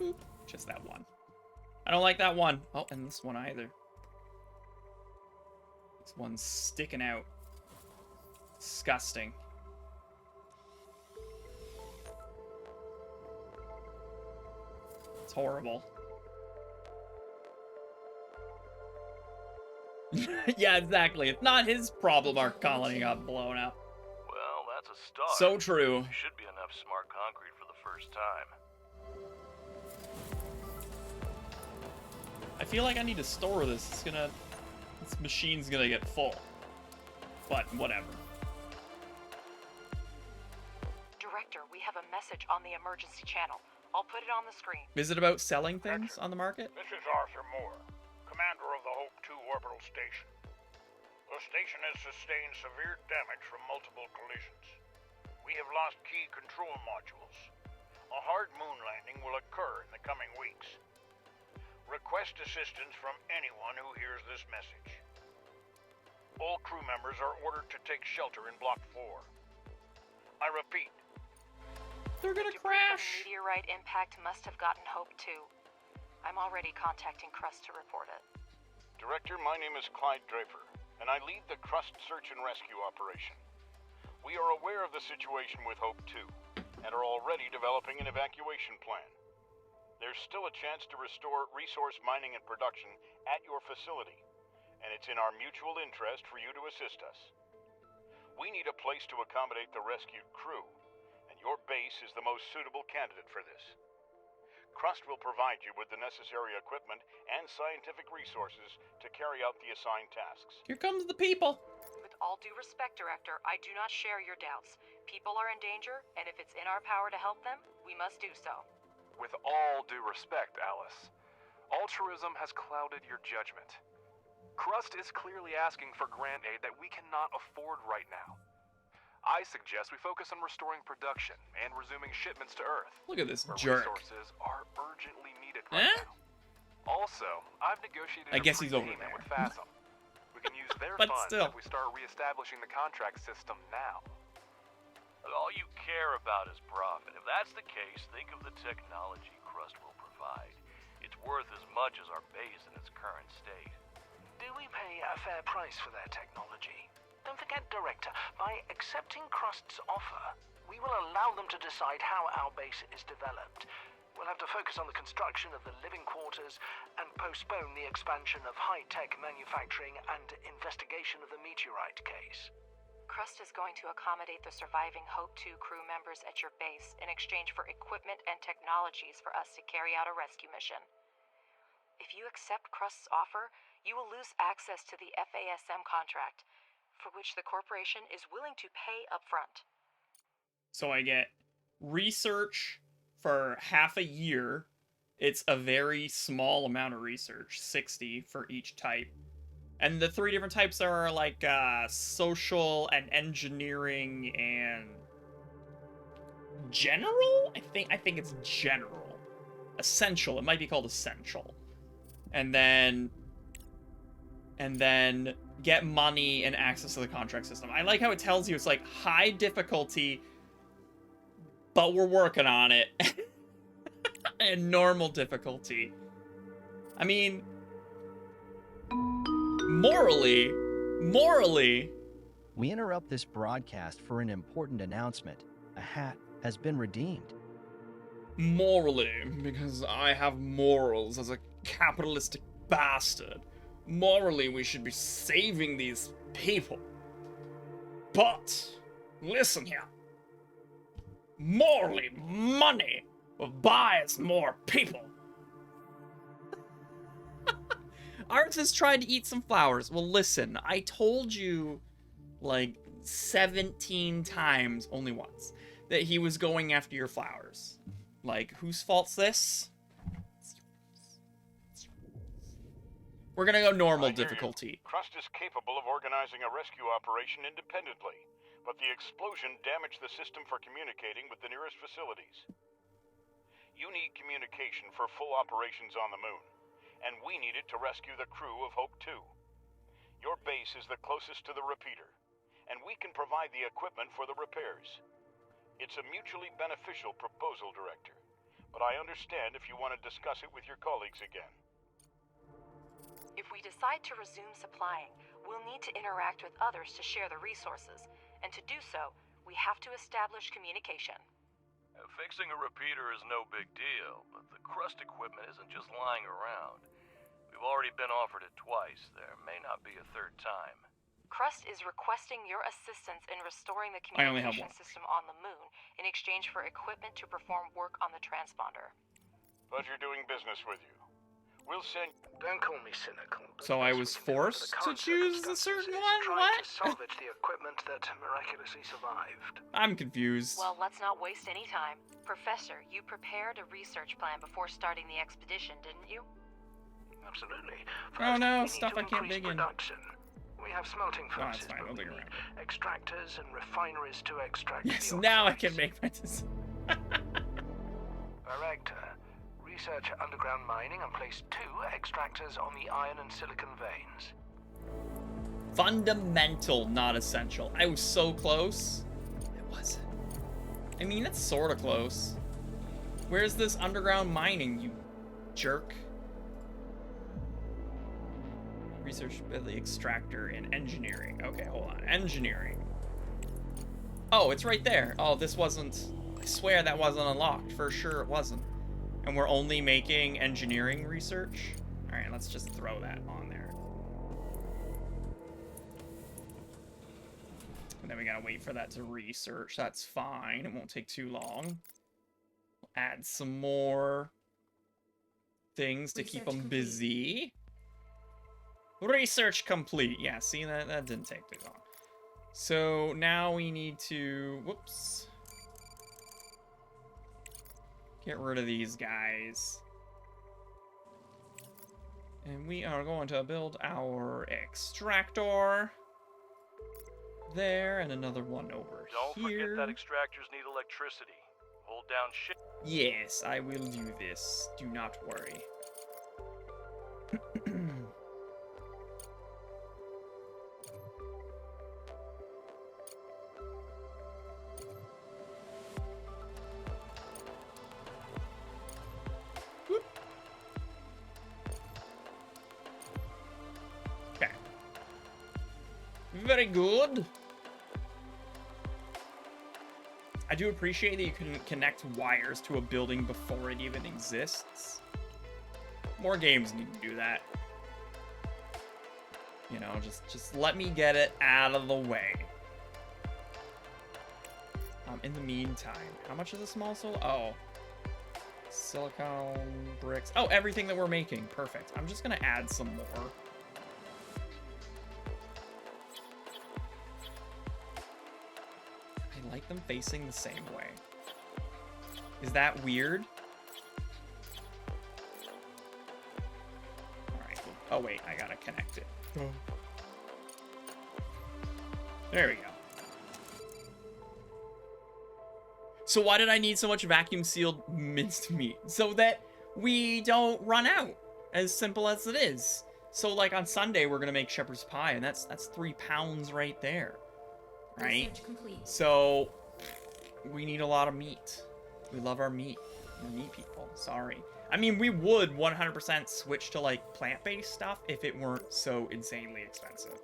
nice. Boop. Just that one. I don't like that one. Oh, and this one either. This one's sticking out. Disgusting. It's horrible. Yeah, exactly. It's not his problem our colony got blown up. Well, that's a start. So true. Should be enough smart concrete for the first time. I feel like I need to store this. This machine's gonna get full. But whatever. Director, we have a message on the emergency channel. I'll put it on the screen. Is it about selling things on the market? This is Arthur Moore, commander of the Hope 2 orbital station. The station has sustained severe damage from multiple collisions. We have lost key control modules. A hard moon landing will occur in the coming weeks. Request assistance from anyone who hears this message. All crew members are ordered to take shelter in Block 4. I repeat, They're gonna Debris from crash. meteorite impact must have gotten Hope 2. I'm already contacting Crust to report it. Director, my name is Clyde Draper, and I lead the Crust search and rescue operation. We are aware of the situation with Hope 2, and are already developing an evacuation plan. There's still a chance to restore resource mining and production at your facility, and it's in our mutual interest for you to assist us. We need a place to accommodate the rescued crew, and your base is the most suitable candidate for this. Crust will provide you with the necessary equipment and scientific resources to carry out the assigned tasks. Here comes the people. With all due respect, Director, I do not share your doubts. People are in danger, and if it's in our power to help them, we must do so. With all due respect, Alice, altruism has clouded your judgment. Crust is clearly asking for grant aid that we cannot afford right now. I suggest we focus on restoring production and resuming shipments to Earth, Look at this where jerk. resources are urgently needed right now. Also, I've negotiated I guess he's over prepayment there. with FASM. We can use their But funds still. if we start reestablishing the contract system now. But all you care about is profit. If that's the case, think of the technology Crust will provide. It's worth as much as our base in its current state. Do we pay a fair price for their technology? Don't forget, Director, by accepting Crust's offer, we will allow them to decide how our base is developed. We'll have to focus on the construction of the living quarters and postpone the expansion of high-tech manufacturing and investigation of the meteorite case. Crust is going to accommodate the surviving Hope 2 crew members at your base in exchange for equipment and technologies for us to carry out a rescue mission. If you accept Crust's offer, you will lose access to the FASM contract, for which the corporation is willing to pay upfront. So I get research for half a year. It's a very small amount of research, 60 for each type. And the 3 different types are like social and engineering and general? I think it's general. Essential. It might be called essential. And then and then get money and access to the contract system. I like how it tells you it's like high difficulty, but we're working on it. And normal difficulty. I mean, morally, We interrupt this broadcast for an important announcement. A hat has been redeemed. morally, because I have morals as a capitalistic bastard. Morally, we should be saving these people. But, listen here. Morally, money will buy us more people. Arthas tried to eat some flowers. Well, listen, I told you like 17 times, only once, that he was going after your flowers. Like, whose fault's this? We're gonna go normal difficulty. Crust is capable of organizing a rescue operation independently, but the explosion damaged the system for communicating with the nearest facilities. You need communication for full operations on the moon, and we need it to rescue the crew of Hope 2. Your base is the closest to the repeater, and we can provide the equipment for the repairs. It's a mutually beneficial proposal, Director, but I understand if you want to discuss it with your colleagues again. If we decide to resume supplying, we'll need to interact with others to share the resources. And to do so, we have to establish communication. Fixing a repeater is no big deal, but the Crust equipment isn't just lying around. We've already been offered it twice. There may not be a third time. Crust is requesting your assistance in restoring the I only have communication one. system on the moon in exchange for equipment to perform work on the transponder. Pleasure doing business with you. We'll send... Don't call me cynical. but So the I best was we can do under forced the to current choose a circumstances certain is one? try What? to salvage the equipment that miraculously survived. I'm confused. Well, let's not waste any time. Professor, you prepared a research plan before starting the expedition, didn't you? Absolutely. Oh no, we need stuff to I can't increase dig in. production. We have smelting Oh, that's furnaces, fine, I'll but we dig need around. extractors and refineries to extract Yes, the now I oxides. can make my decision. Director, research underground mining and place 2 extractors on the iron and silicon veins. Fundamental, not essential. I was so close. It wasn't. I mean, it's sort of close. Where's this underground mining, you jerk? Research the extractor in engineering. Okay, hold on. Engineering. Oh, it's right there. Oh, this wasn't... I swear that wasn't unlocked. For sure it wasn't. And we're only making engineering research? Alright, let's just throw that on there. And then we gotta wait for that to research. That's fine. It won't take too long. Add some more things to keep Research them complete. busy. Research complete. Yeah, see, that didn't take too long. So now we need to... Whoops. Get rid of these guys. And we are going to build our extractor. There, and another one over Don't here. forget that extractors need electricity. Hold down shit. Yes, I will do this. Do not worry. Whoop. Okay. Very good. I do appreciate that you can connect wires to a building before it even exists. More games need to do that. You know, just let me get it out of the way. In the meantime, how much is a small solar? Oh. Silicone bricks. Oh, everything that we're making. Perfect. I'm just gonna add some more. I like them facing the same way. Is that weird? Alright. Oh wait, I gotta connect it. There we go. So why did I need so much vacuum sealed minced meat? So that we don't run out. As simple as it is. So like on Sunday we're gonna make shepherd's pie, and that's 3 pounds right there, right? Research complete. So we need a lot of meat. We love our meat. We're meat people. Sorry. I mean, we would 100% switch to like plant-based stuff if it weren't so insanely expensive.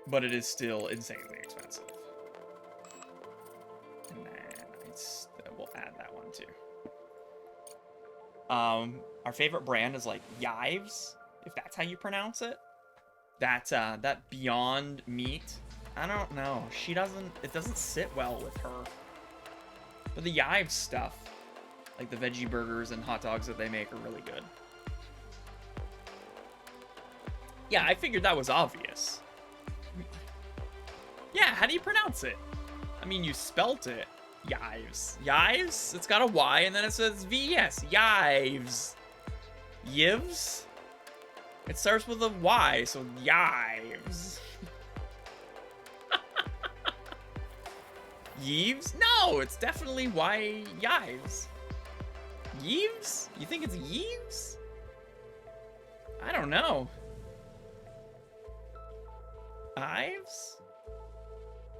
But it is still insanely expensive. And then we'll add that one too. Our favorite brand is like Yives, if that's how you pronounce it. That Beyond Meat. I don't know. It doesn't sit well with her. But the Yives stuff, like the veggie burgers and hot dogs that they make, are really good. Yeah, I figured that was obvious. Yeah, how do you pronounce it? I mean, you spelt it. Yives. Yives? It's got a Y and then it says VS. Yives. Yivs? It starts with a Y, so Yives. Yeeves? No, it's definitely Yives. Yeeves? You think it's Yeeves? I don't know. Ives?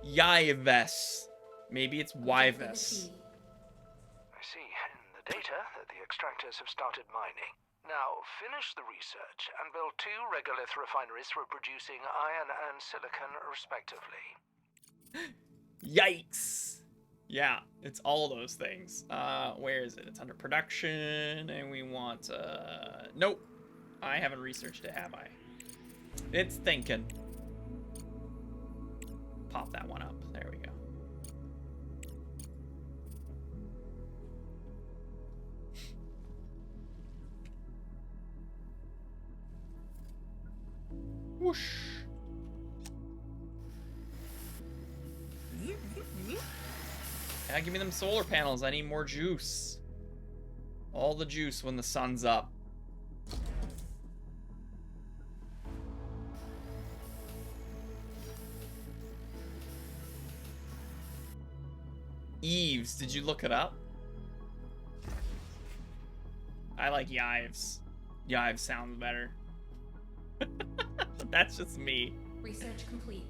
Yives. Maybe it's Yives. I see in the data that the extractors have started mining. Now, finish the research and build 2 regolith refineries for producing iron and silicon, respectively. Yikes. Yeah, it's all those things. Where is it? It's under production, and we want, nope. I haven't researched it, have I? It's thinking. Pop that one up. There we go. Whoosh. Yeah, give me them solar panels. I need more juice. All the juice when the sun's up. Eves, did you look it up? I like Yives. Yives sounds better. That's just me. Research complete.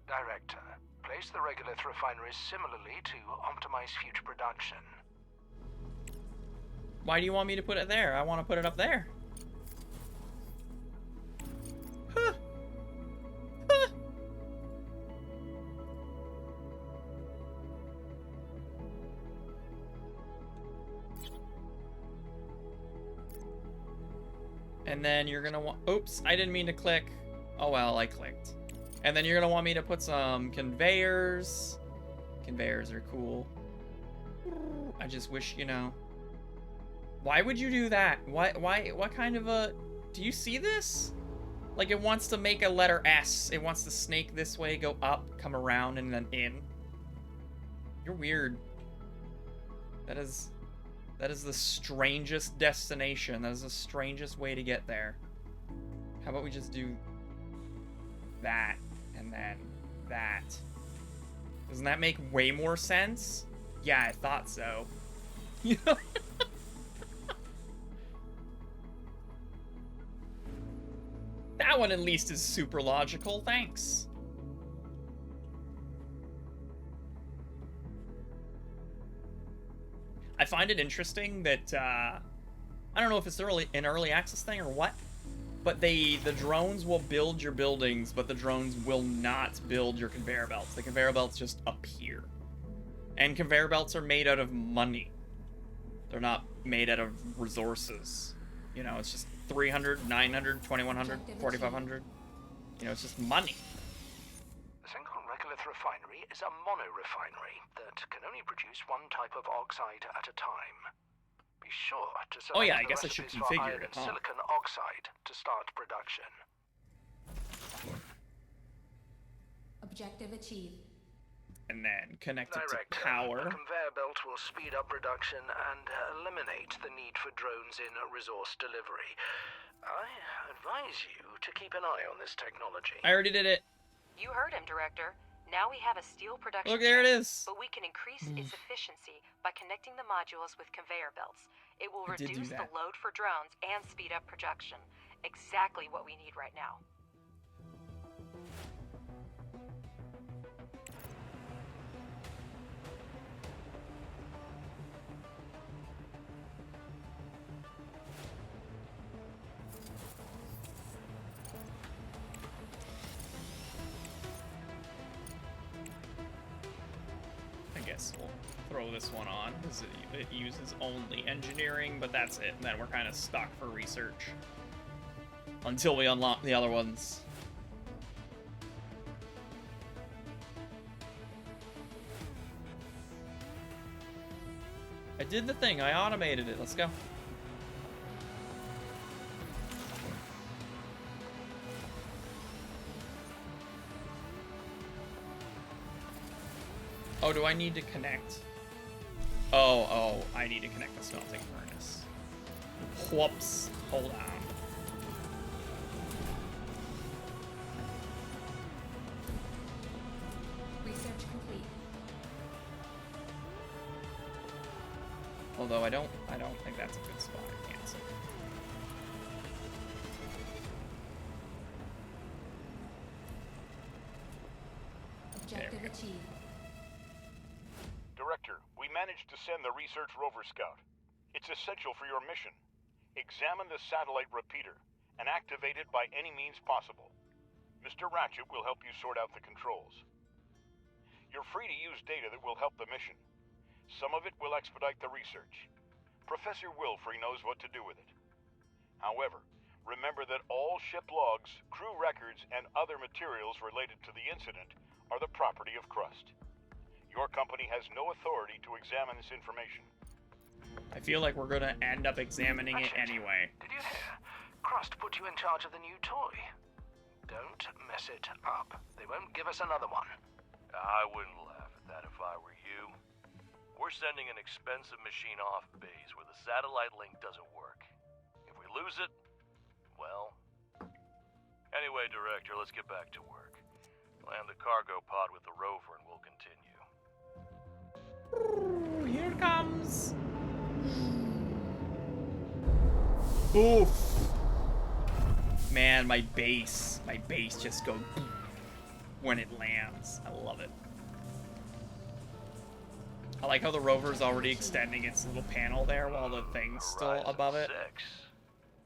Director, place the regolith refineries similarly to optimize future production. Why do you want me to put it there? I want to put it up there. Huh. Huh. And then you're gonna want, oops, I didn't mean to click. Oh well, I clicked. And then you're gonna want me to put some conveyors. Conveyors are cool. I just wish, you know. Why would you do that? What kind of a, do you see this? Like it wants to make a letter S. It wants to snake this way, go up, come around, and then in. You're weird. That is the strangest destination. That is the strangest way to get there. How about we just do that and then that? Doesn't that make way more sense? Yeah, I thought so. You know? That one at least is super logical, thanks. I find it interesting that, I don't know if it's an early access thing or what, but the drones will build your buildings, but the drones will not build your conveyor belts. The conveyor belts just appear. And conveyor belts are made out of money. They're not made out of resources. You know, it's just 300, 900, 2100, 4500. You know, it's just money. The single regolith refinery is a mono-refinery that can only produce one type of oxide at a time. Be sure to select Oh yeah, I the guess I should recipes for configure iron it, and huh? silicon oxide to start production. Objective achieved. And then connect it to Director, power. a conveyor belt will speed up production and eliminate the need for drones in resource delivery. I advise you to keep an eye on this technology. I already did it. You heard him, Director. Now we have a steel production Look, there it chain, is. but we can increase its efficiency by connecting the modules with conveyor belts. It will I did do reduce the that. load for drones and speed up production. Exactly what we need right now. I guess we'll throw this one on, because it uses only engineering, but that's it. And then we're kind of stuck for research until we unlock the other ones. I did the thing. I automated it. Let's go. Oh, do I need to connect? Oh, I need to connect the smelting furnace. Whoops. Hold on. Research complete. Although I don't think that's a good spot. Cancel. Objective achieved. Director, we managed to send the research rover scout. It's essential for your mission. Examine the satellite repeater and activate it by any means possible. Mr. Ratchet will help you sort out the controls. You're free to use data that will help the mission. Some of it will expedite the research. Professor Wilfrey knows what to do with it. However, remember that all ship logs, crew records, and other materials related to the incident are the property of Crust. Your company has no authority to examine this information. I feel like we're gonna end up examining it Ratchet, anyway. Did you hear? Crust put you in charge of the new toy. Don't mess it up. They won't give us another one. I wouldn't laugh at that if I were you. We're sending an expensive machine off base where the satellite link doesn't work. If we lose it, well... Anyway, Director, let's get back to work. Land the cargo pod with the rover and we'll continue. Ooh, here it comes. Oof. Man, my base just goes when it lands. I love it. I like how the rover's already extending its little panel there while the thing's still Horizon above it. 6.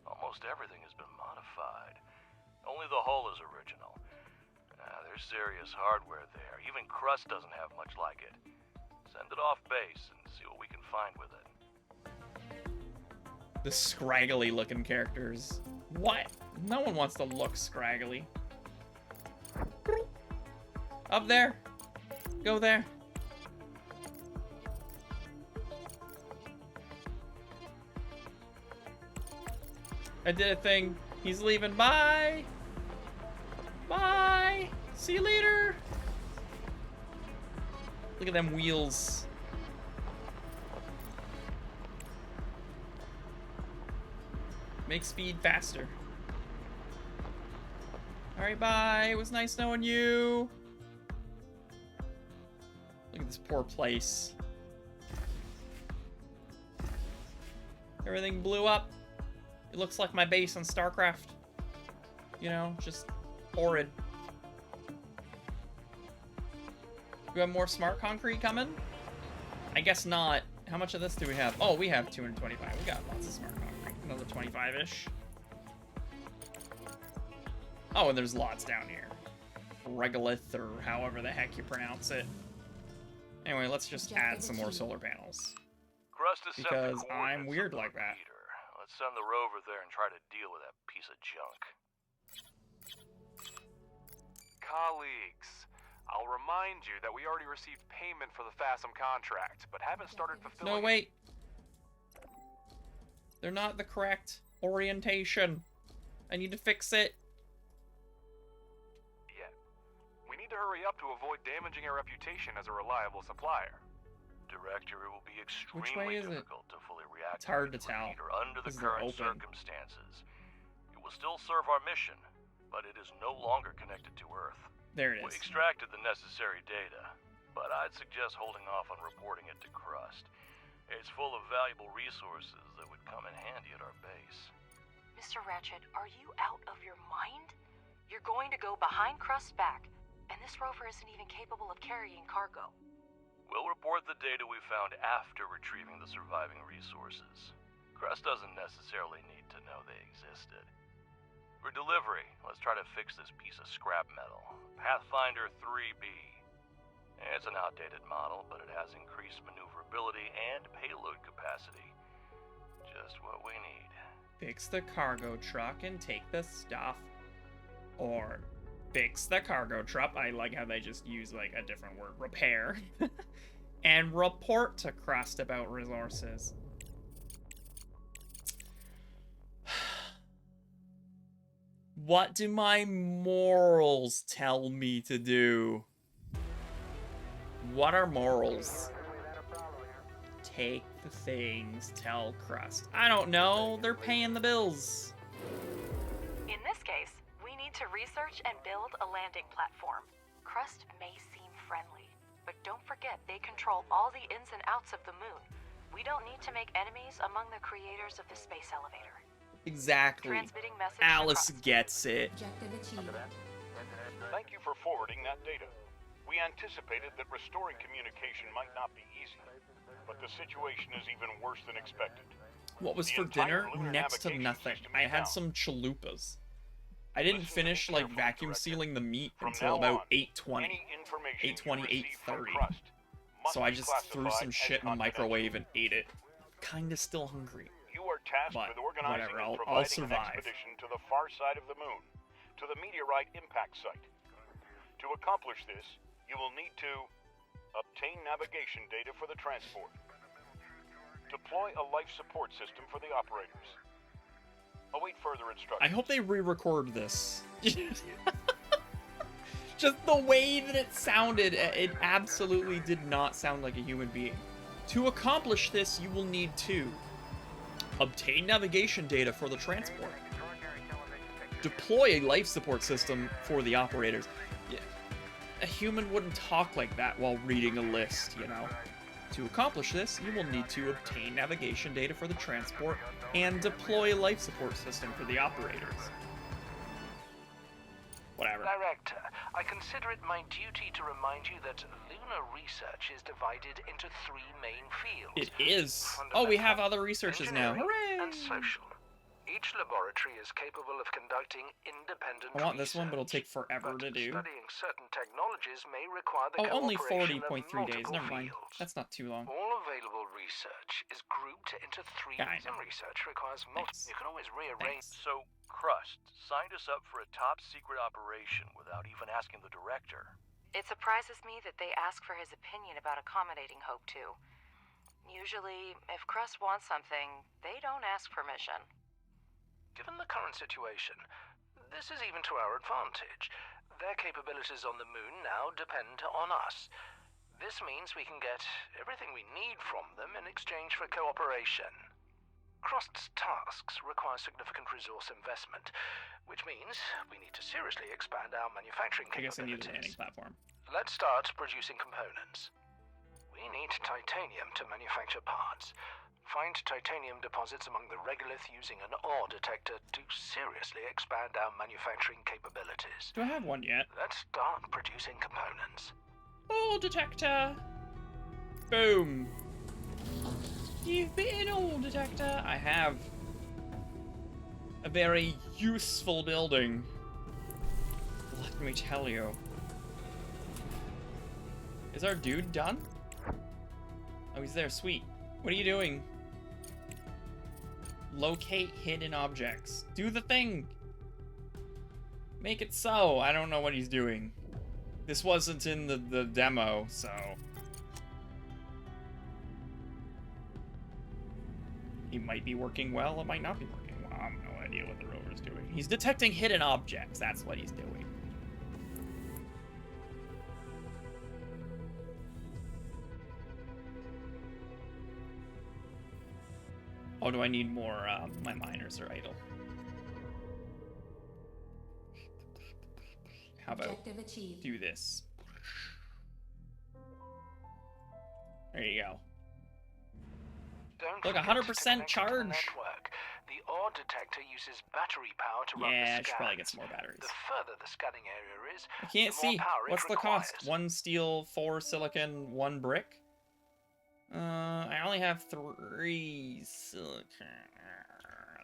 Almost everything has been modified. Only the hull is original. There's serious hardware there. Even Crust doesn't have much like it. Send it off base and see what we can find with it. The scraggly looking characters. What? No one wants to look scraggly. Up there. Go there. I did a thing. He's leaving. Bye. Bye. See you later. Look at them wheels. Make speed faster. Alright, bye. It was nice knowing you. Look at this poor place. Everything blew up. It looks like my base on StarCraft. You know, just horrid. Do we have more smart concrete coming? I guess not. How much of this do we have? Oh, we have 225. We got lots of smart concrete. Another 25-ish. Oh, and there's lots down here. Regolith, or however the heck you pronounce it. Anyway, let's just add some more solar panels. Crust is sent the Because I'm coordinates weird of the like that. repeater. Let's send the rover there and try to deal with that piece of junk. Colleagues, I'll remind you that we already received payment for the FASM contract, but haven't started fulfilling... No, wait. They're not the correct orientation. I need to fix it. Yeah. We need to hurry up to avoid damaging our reputation as a reliable supplier. Director, it will be Which way extremely is it? difficult to fully reactivate It's hard to the tell. repeater under the Because they're current open. circumstances. It will still serve our mission, but it is no longer connected to Earth. There it We is. extracted the necessary data, but I'd suggest holding off on reporting it to Crust. It's full of valuable resources that would come in handy at our base. Mr. Ratchet, are you out of your mind? You're going to go behind Crust's back, and this rover isn't even capable of carrying cargo. We'll report the data we found after retrieving the surviving resources. Crust doesn't necessarily need to know they existed. For delivery, let's try to fix this piece of scrap metal. Pathfinder 3B. It's an outdated model, but it has increased maneuverability and payload capacity. Just what we need. Fix the cargo truck and take the stuff. Or fix the cargo truck. I like how they just use like a different word. Repair. And report to Crust about resources. What do my morals tell me to do? What are morals? Take the things, tell Crust. I don't know, they're paying the bills. In this case, we need to research and build a landing platform. Crust may seem friendly, but don't forget they control all the ins and outs of the moon. We don't need to make enemies among the creators of the space elevator. Exactly. Transmitting message Alice to Crust. gets it. Objective achieved. Thank you for forwarding that data. We anticipated that restoring communication might not be easy, but the situation is even worse than expected. What was The for entire dinner? lunar Next to navigation nothing. system I is had down. some chalupas. I didn't Listen to me finish like carefully, vacuum Director. sealing the meat From until now about on, 8:20. Any information 8:20, you receive from 8:30. Crust must So I be just threw classified some as shit in the confidential. microwave and ate it. Kinda still hungry. You are tasked But with organizing whatever, and I'll providing an survive. expedition to the far side of the moon, to the meteorite impact site. To accomplish this, you will need to obtain navigation data for the transport, deploy a life support system for the operators, await further instructions. I hope they re-record this. Just the way that it sounded, it absolutely did not sound like a human being. To accomplish this, you will need to obtain navigation data for the transport, deploy a life support system for the operators. Yeah. A human wouldn't talk like that while reading a list, you know? To accomplish this, you will need to obtain navigation data for the transport and deploy a life support system for the operators. Whatever. Director, I consider it my duty to remind you that lunar research is divided into three main fields. It is. Oh, we have other researchers now. engineering, Hooray! and social. Each laboratory is capable of conducting independent I want this one, but it'll take research. forever But to do. studying certain technologies may require the Oh, only cooperation 40.3 of days. multiple Never mind. fields. That's not too long. All available research is grouped into three Yeah, I and know. research requires Thanks. You can always rearrange. Thanks. So, Crust signed us up for a top secret operation without even asking the director. It surprises me that they ask for his opinion about accommodating Hope 2. Usually, if Crust wants something, they don't ask permission. Given the current situation, this is even to our advantage. Their capabilities on the moon now depend on us. This means we can get everything we need from them in exchange for cooperation. Crust's tasks require significant resource investment, which means we need to seriously expand our manufacturing I guess I need a landing capabilities. platform. Let's start producing components. We need titanium to manufacture parts. Find titanium deposits among the regolith using an ore detector to seriously expand our manufacturing capabilities. Do I have one yet? Let's start producing components. Ore detector! Boom! You've been an ore detector! I have a very useful building. Let me tell you. Is our dude done? Oh, he's there. Sweet. What are you doing? Locate hidden objects. Do the thing! Make it so. I don't know what he's doing. This wasn't in the demo, so... He might be working well, it might not be working well. I have no idea what the rover's doing. He's detecting hidden objects, that's what he's doing. Oh, do I need more, my miners are idle. How about Objective achieved. do this? There you go. Don't Look, forget 100% to connect to the charge. network. The ore detector uses battery power to run the Yeah, I scans. should probably get some more batteries. The further the scanning area is, I can't the more see. power it What's the requires. cost? 1 steel, 4 silicon, 1 brick? I only have 3 silicon.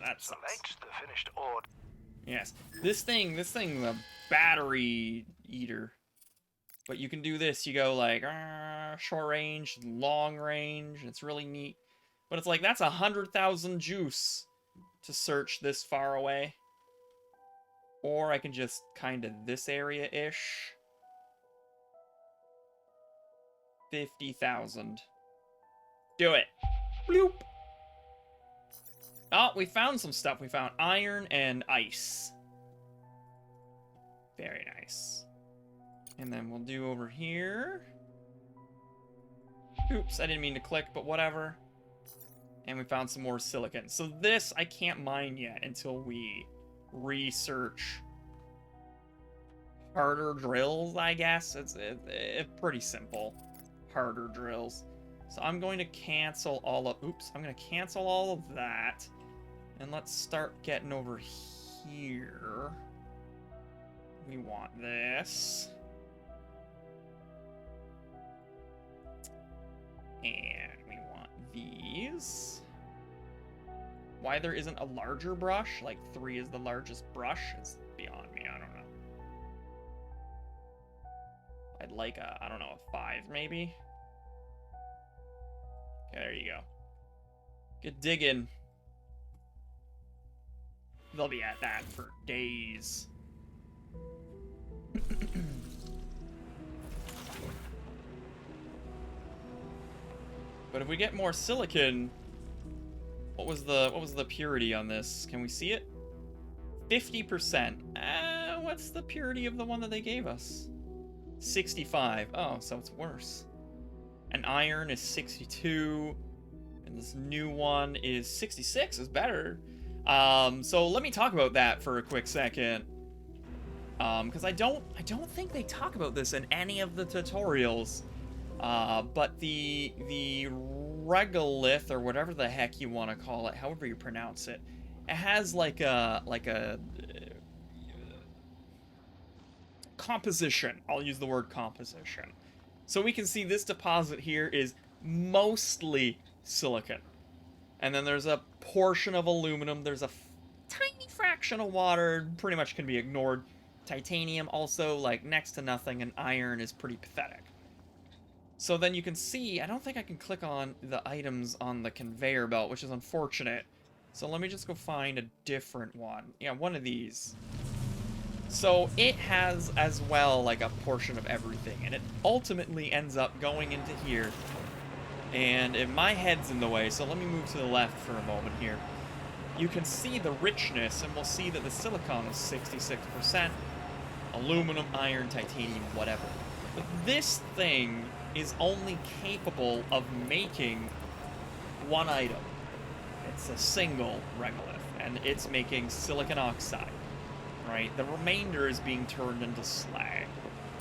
That sucks. Select the finished ore. Yes. This thing's a battery eater. But you can do this. You go like short range, long range. It's really neat. But it's like that's 100,000 juice to search this far away. Or I can just kind of this area-ish. 50,000. Do it. Bloop. Oh, we found some stuff. We found iron and ice. Very nice. And then we'll do over here. Oops, I didn't mean to click, but whatever. And we found some more silicon. So this I can't mine yet until we research harder drills, I guess. It's pretty simple. Harder drills. So I'm going to cancel all of... Oops, I'm going to cancel all of that. And let's start getting over here. We want this. And we want these. Why there isn't a larger brush? Like 3 is the largest brush? It's beyond me, I don't know. I'd like a, I don't know, a 5 maybe? Okay, there you go. Get digging. They'll be at that for days. But if we get more silicon, what was the purity on this? Can we see it? 50%. What's the purity of the one that they gave us? 65. Oh, so it's worse. And iron is 62, and this new one is 66. Is better. So let me talk about that for a quick second. Because I don't think they talk about this in any of the tutorials. But the regolith, or whatever the heck you want to call it, however you pronounce it, it has like a composition. I'll use the word composition. So we can see this deposit here is mostly silicon. And then there's a portion of aluminum. There's a tiny fraction of water, pretty much can be ignored. Titanium also, like, next to nothing, and iron is pretty pathetic. So then you can see, I don't think I can click on the items on the conveyor belt, which is unfortunate. So let me just go find a different one. Yeah, one of these. So it has as well like a portion of everything, and it ultimately ends up going into here. And my head's in the way, so let me move to the left for a moment here. You can see the richness, and we'll see that the silicon is 66%. Aluminum, iron, titanium, whatever. But this thing is only capable of making one item. It's a single regolith, and it's making silicon oxide, right? The remainder is being turned into slag.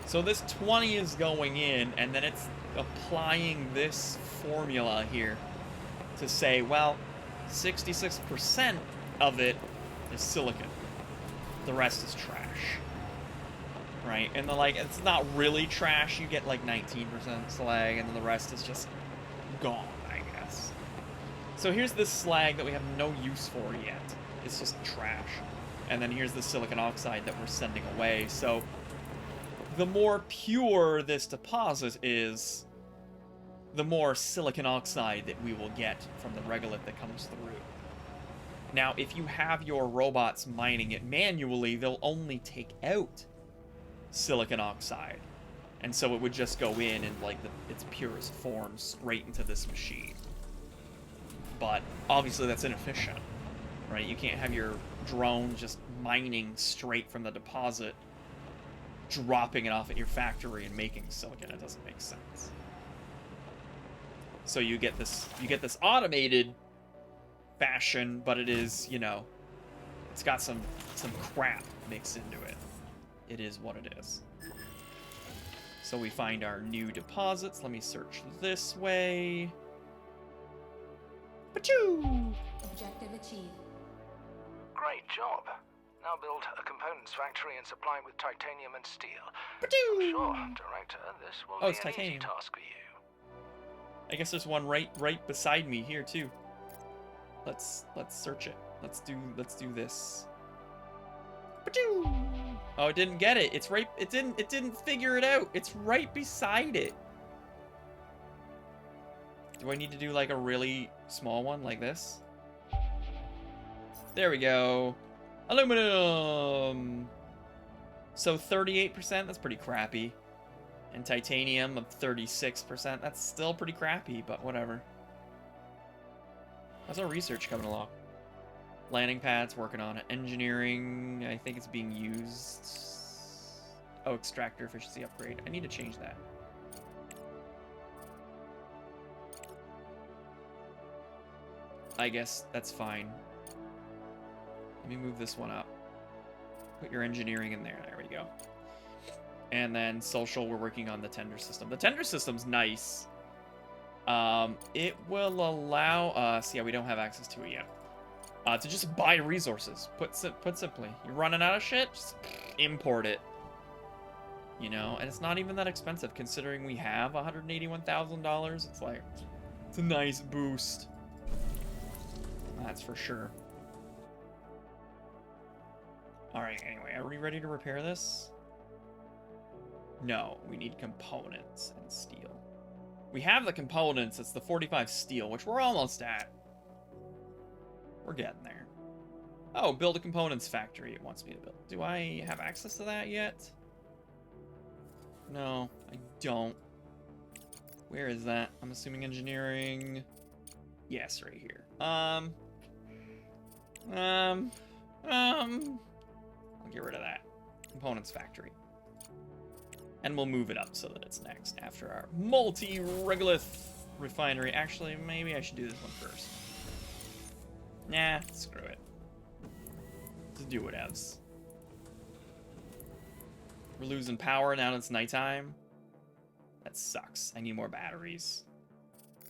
So this 20 is going in, and then it's applying this formula here to say, well, 66% of it is silicon. The rest is trash. Right? And it's not really trash. You get like 19% slag, and then the rest is just gone, I guess. So here's this slag that we have no use for yet. It's just trash. And then here's the silicon oxide that we're sending away. So the more pure this deposit is, the more silicon oxide that we will get from the regolith that comes through. Now, if you have your robots mining it manually, they'll only take out silicon oxide. And so it would just go in like its purest form straight into this machine. But obviously that's inefficient, right? You can't have your drone just mining straight from the deposit, dropping it off at your factory and making silicon. It doesn't make sense. So you get this automated fashion, but it is, it's got some crap mixed into it. It is what it is. So we find our new deposits. Let me search this way. Pachoo! Objective achieved. Great job. Now build a components factory and supply it with titanium and steel. Ba-doo! Sure, Director, this will Oh, be it's an easy titanium. task for you. I guess there's one right beside me here too. Let's search it. Let's do this. Ba-doo! Oh, it didn't get it. It's right. It didn't figure it out. It's right beside it. Do I need to do like a really small one like this? There we go. Aluminum. So 38%, that's pretty crappy. And titanium of 36%, that's still pretty crappy, but whatever. How's our research coming along? Landing pads, working on it. Engineering, I think it's being used. Oh, extractor efficiency upgrade. I need to change that. I guess that's fine. Let me move this one up. Put your engineering in there. There we go. And then social, we're working on the tender system. The tender system's nice. It will allow us, yeah, we don't have access to it yet, to just buy resources. Put simply, you're running out of shit, just import it. You know, and it's not even that expensive considering we have $181,000. It's like, it's a nice boost. That's for sure. Alright, anyway, are we ready to repair this? No, we need components and steel. We have the components, it's the 45 steel, which we're almost at. We're getting there. Oh, build a components factory it wants me to build. Do I have access to that yet? No, I don't. Where is that? I'm assuming engineering. Yes, right here. I'll get rid of that. Components factory. And we'll move it up so that it's next after our multi-regolith refinery. Actually, maybe I should do this one first. Nah, screw it. Just do whatevs. We're losing power now that it's nighttime. That sucks. I need more batteries.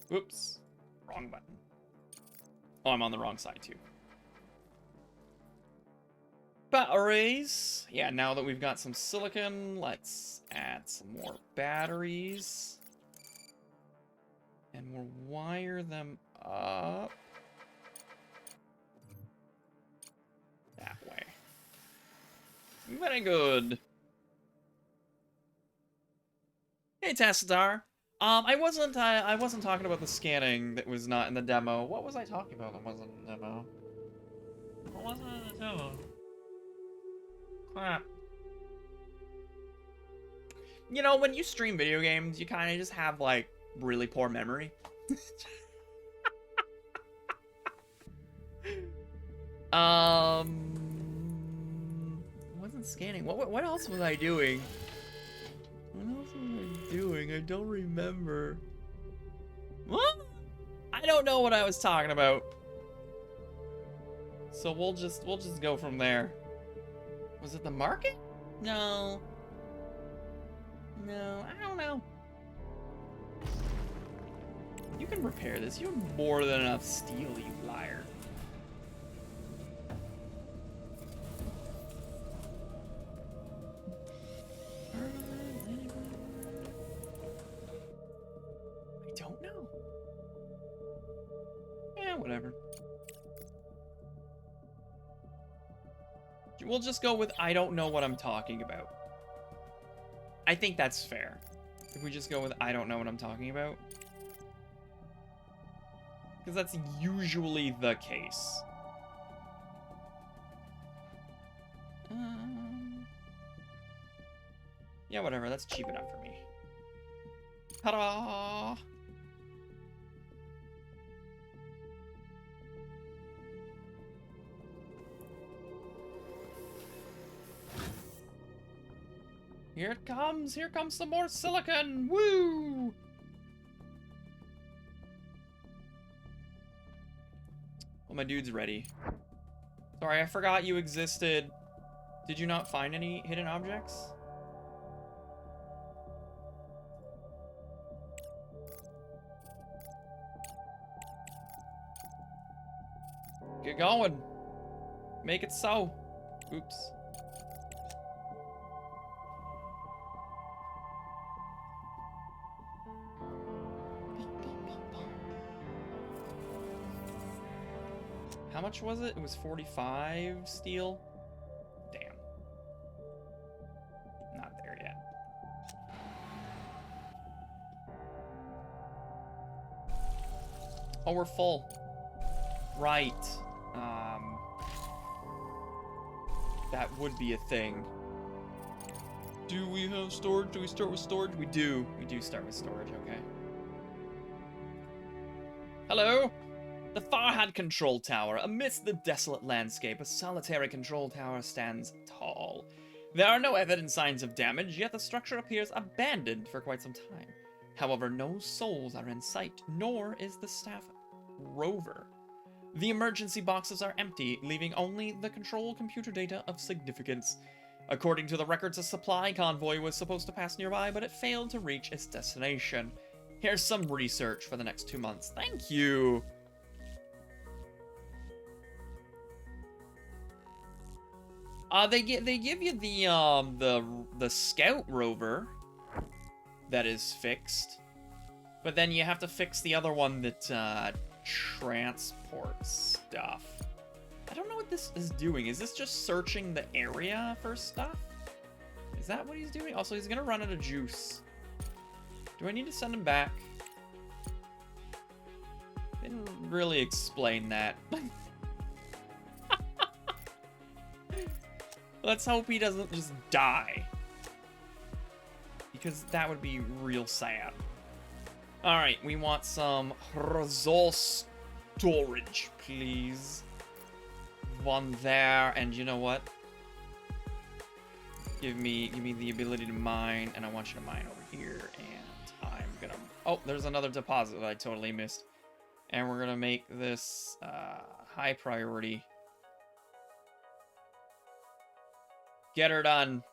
Whoops. Wrong button. Oh, I'm on the wrong side too. Batteries. Yeah, now that we've got some silicon, let's add some more batteries. And we'll wire them up. That way. Very good. Hey, Tassadar. I wasn't talking about the scanning that was not in the demo. What was I talking about that wasn't in the demo? What wasn't in the demo? Crap. You know, when you stream video games, you kind of just have, like, really poor memory. Wasn't scanning. What else was I doing? What else was I doing? I don't remember. What? I don't know what I was talking about. So we'll just go from there. Was it the market? No. No, I don't know. You can repair this. You have more than enough steel, you liar. I don't know. Yeah, whatever. We'll just go with I don't know what I'm talking about. I think that's fair. If we just go with I don't know what I'm talking about. Because that's usually the case. Yeah, whatever. That's cheap enough for me. Ta-da! Here it comes! Here comes some more silicon! Woo! Well, my dude's ready. Sorry, I forgot you existed. Did you not find any hidden objects? Get going! Make it so. Oops. How much was it? It was 45 steel? Damn. Not there yet. Oh, we're full. Right. That would be a thing. Do we have storage? Do we start with storage? We do. We do start with storage, okay. Hello? The Farhad control tower. Amidst the desolate landscape, a solitary control tower stands tall. There are no evident signs of damage, yet the structure appears abandoned for quite some time. However, no souls are in sight, nor is the staff rover. The emergency boxes are empty, leaving only the control computer data of significance. According to the records, a supply convoy was supposed to pass nearby, but it failed to reach its destination. Here's some research for the next 2 months. Thank you! They give you the scout rover that is fixed, but then you have to fix the other one that transports stuff. I don't know what this is doing. Is this just searching the area for stuff? Is that what he's doing? Also, he's gonna run out of juice. Do I need to send him back? Didn't really explain that. Let's hope he doesn't just die, because that would be real sad. Alright, we want some resource storage, please. One there, and you know what? Give me the ability to mine, and I want you to mine over here, and I'm gonna... Oh, there's another deposit that I totally missed. And we're gonna make this high priority. Get her done.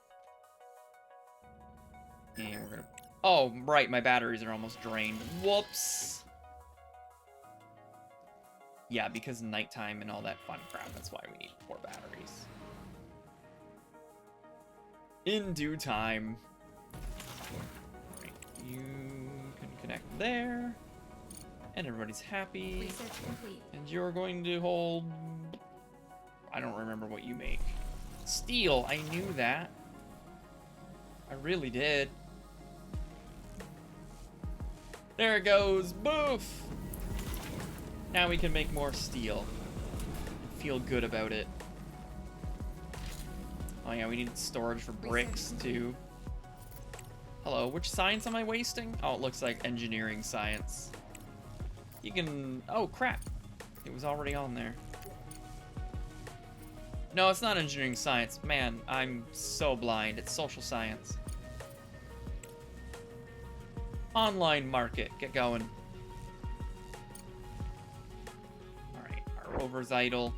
And we're gonna... Oh, right, my batteries are almost drained. Whoops. Yeah, because nighttime and all that fun crap, that's why we need more batteries. In due time. Right, you can connect there. And everybody's happy. Research complete. And you're going to hold... I don't remember what you make. Steel, I knew that. I really did. There it goes. Boof! Now we can make more steel. Feel good about it. Oh yeah, we need storage for bricks too. Hello, which science am I wasting? Oh, it looks like engineering science. You can... Oh, crap. It was already on there. No, it's not engineering science. Man, I'm so blind. It's social science. Online market. Get going. Alright, our rover's idle.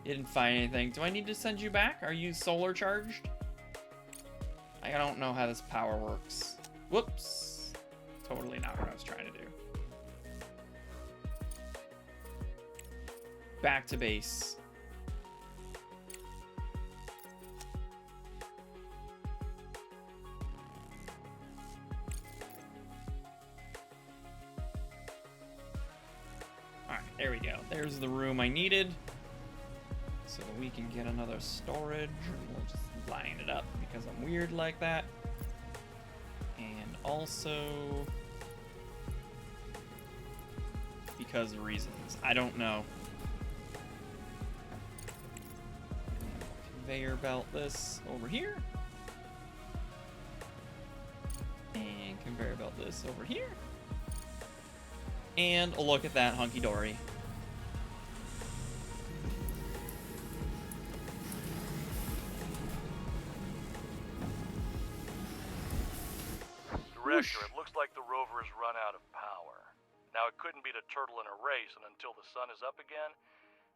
Didn't find anything. Do I need to send you back? Are you solar charged? I don't know how this power works. Whoops. Totally not what I was trying to do. Back to base. Alright, there we go. There's the room I needed. So that we can get another storage. And we'll just line it up because I'm weird like that. And also... because of reasons. I don't know. Conveyor belt this over here. And conveyor belt this over here. And look at that hunky-dory. Director, it looks like the rover has run out of power. Now, it couldn't beat a turtle in a race, and until the sun is up again,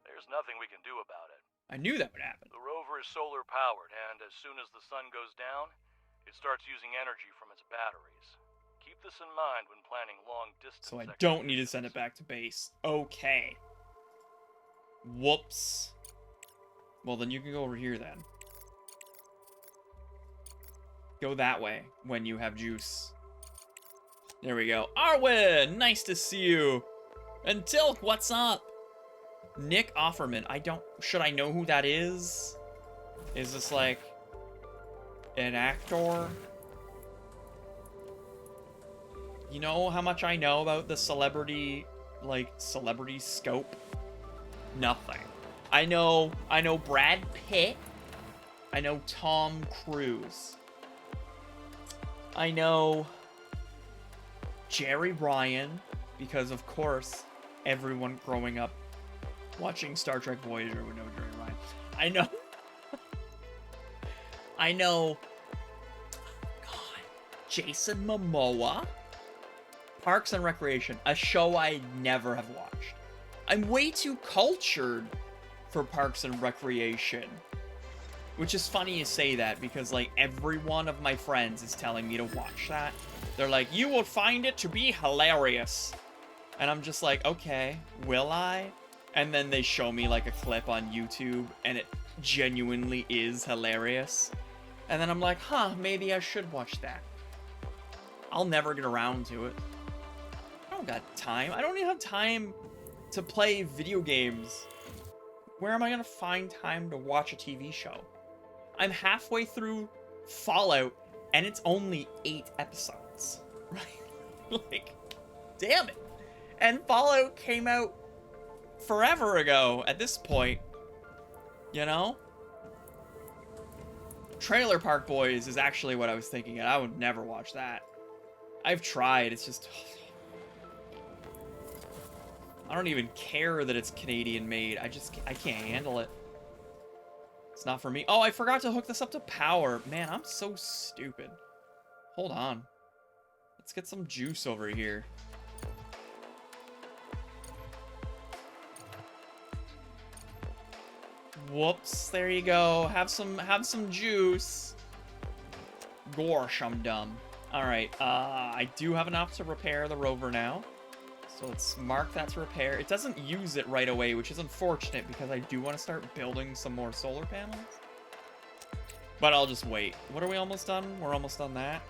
there's nothing we can do about it. I knew that would happen. The rover is solar powered, and as soon as the sun goes down, it starts using energy from its batteries. Keep this in mind when planning long distance. So I don't need to send it back to base. Okay. Whoops. Well, then you can go over here then. Go that way when you have juice. There we go. Arwen, nice to see you. And Tilk, what's up? Nick Offerman, should I know who that is? Is this like an actor? You know how much I know about the celebrity scope? Nothing. I know Brad Pitt. I know Tom Cruise. I know Jerry Ryan, because of course everyone growing up watching Star Trek Voyager would know Jerry Ryan. I know Jason Momoa. Parks and Recreation, a show I never have watched. I'm way too cultured for Parks and Recreation. Which is funny you say that, because like every one of my friends is telling me to watch that. They're like, you will find it to be hilarious. And I'm just like, okay, will I? And then they show me like a clip on YouTube and it genuinely is hilarious. And then I'm like, huh, maybe I should watch that. I'll never get around to it. I don't got time. I don't even have time to play video games. Where am I gonna find time to watch a TV show? I'm halfway through Fallout, and it's only 8 episodes, right? Like, damn it. And Fallout came out forever ago at this point, you know? Trailer Park Boys is actually what I was thinking, and I would never watch that. I've tried, it's just... I don't even care that it's Canadian made. I can't handle it. It's not for me. Oh, I forgot to hook this up to power. Man, I'm so stupid. Hold on. Let's get some juice over here. Whoops, there you go. Have some juice. Gosh, I'm dumb. Alright, I do have enough to repair the rover now. So let's mark that to repair. It doesn't use it right away, which is unfortunate because I do want to start building some more solar panels. But I'll just wait. What are we almost done? We're almost done that.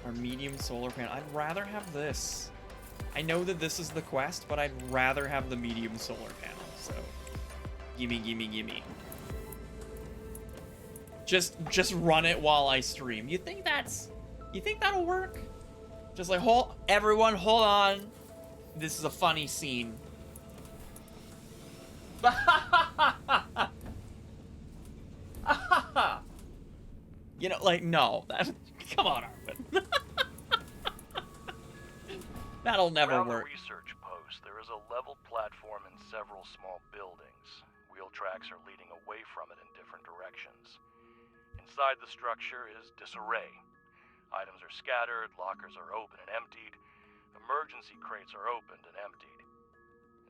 Our medium solar panel. I'd rather have this. I know that this is the quest, but I'd rather have the medium solar panel. So, gimme, gimme, gimme. Just run it while I stream. You think that'll work? Just like, everyone, hold on. This is a funny scene. You know, like, no. Come on, Arvin. That'll never Around work. the research post, there is a level platform and several small buildings. Wheel tracks are leading away from it in different directions. Inside the structure is disarray. Items are scattered, lockers are open and emptied, emergency crates are opened and emptied.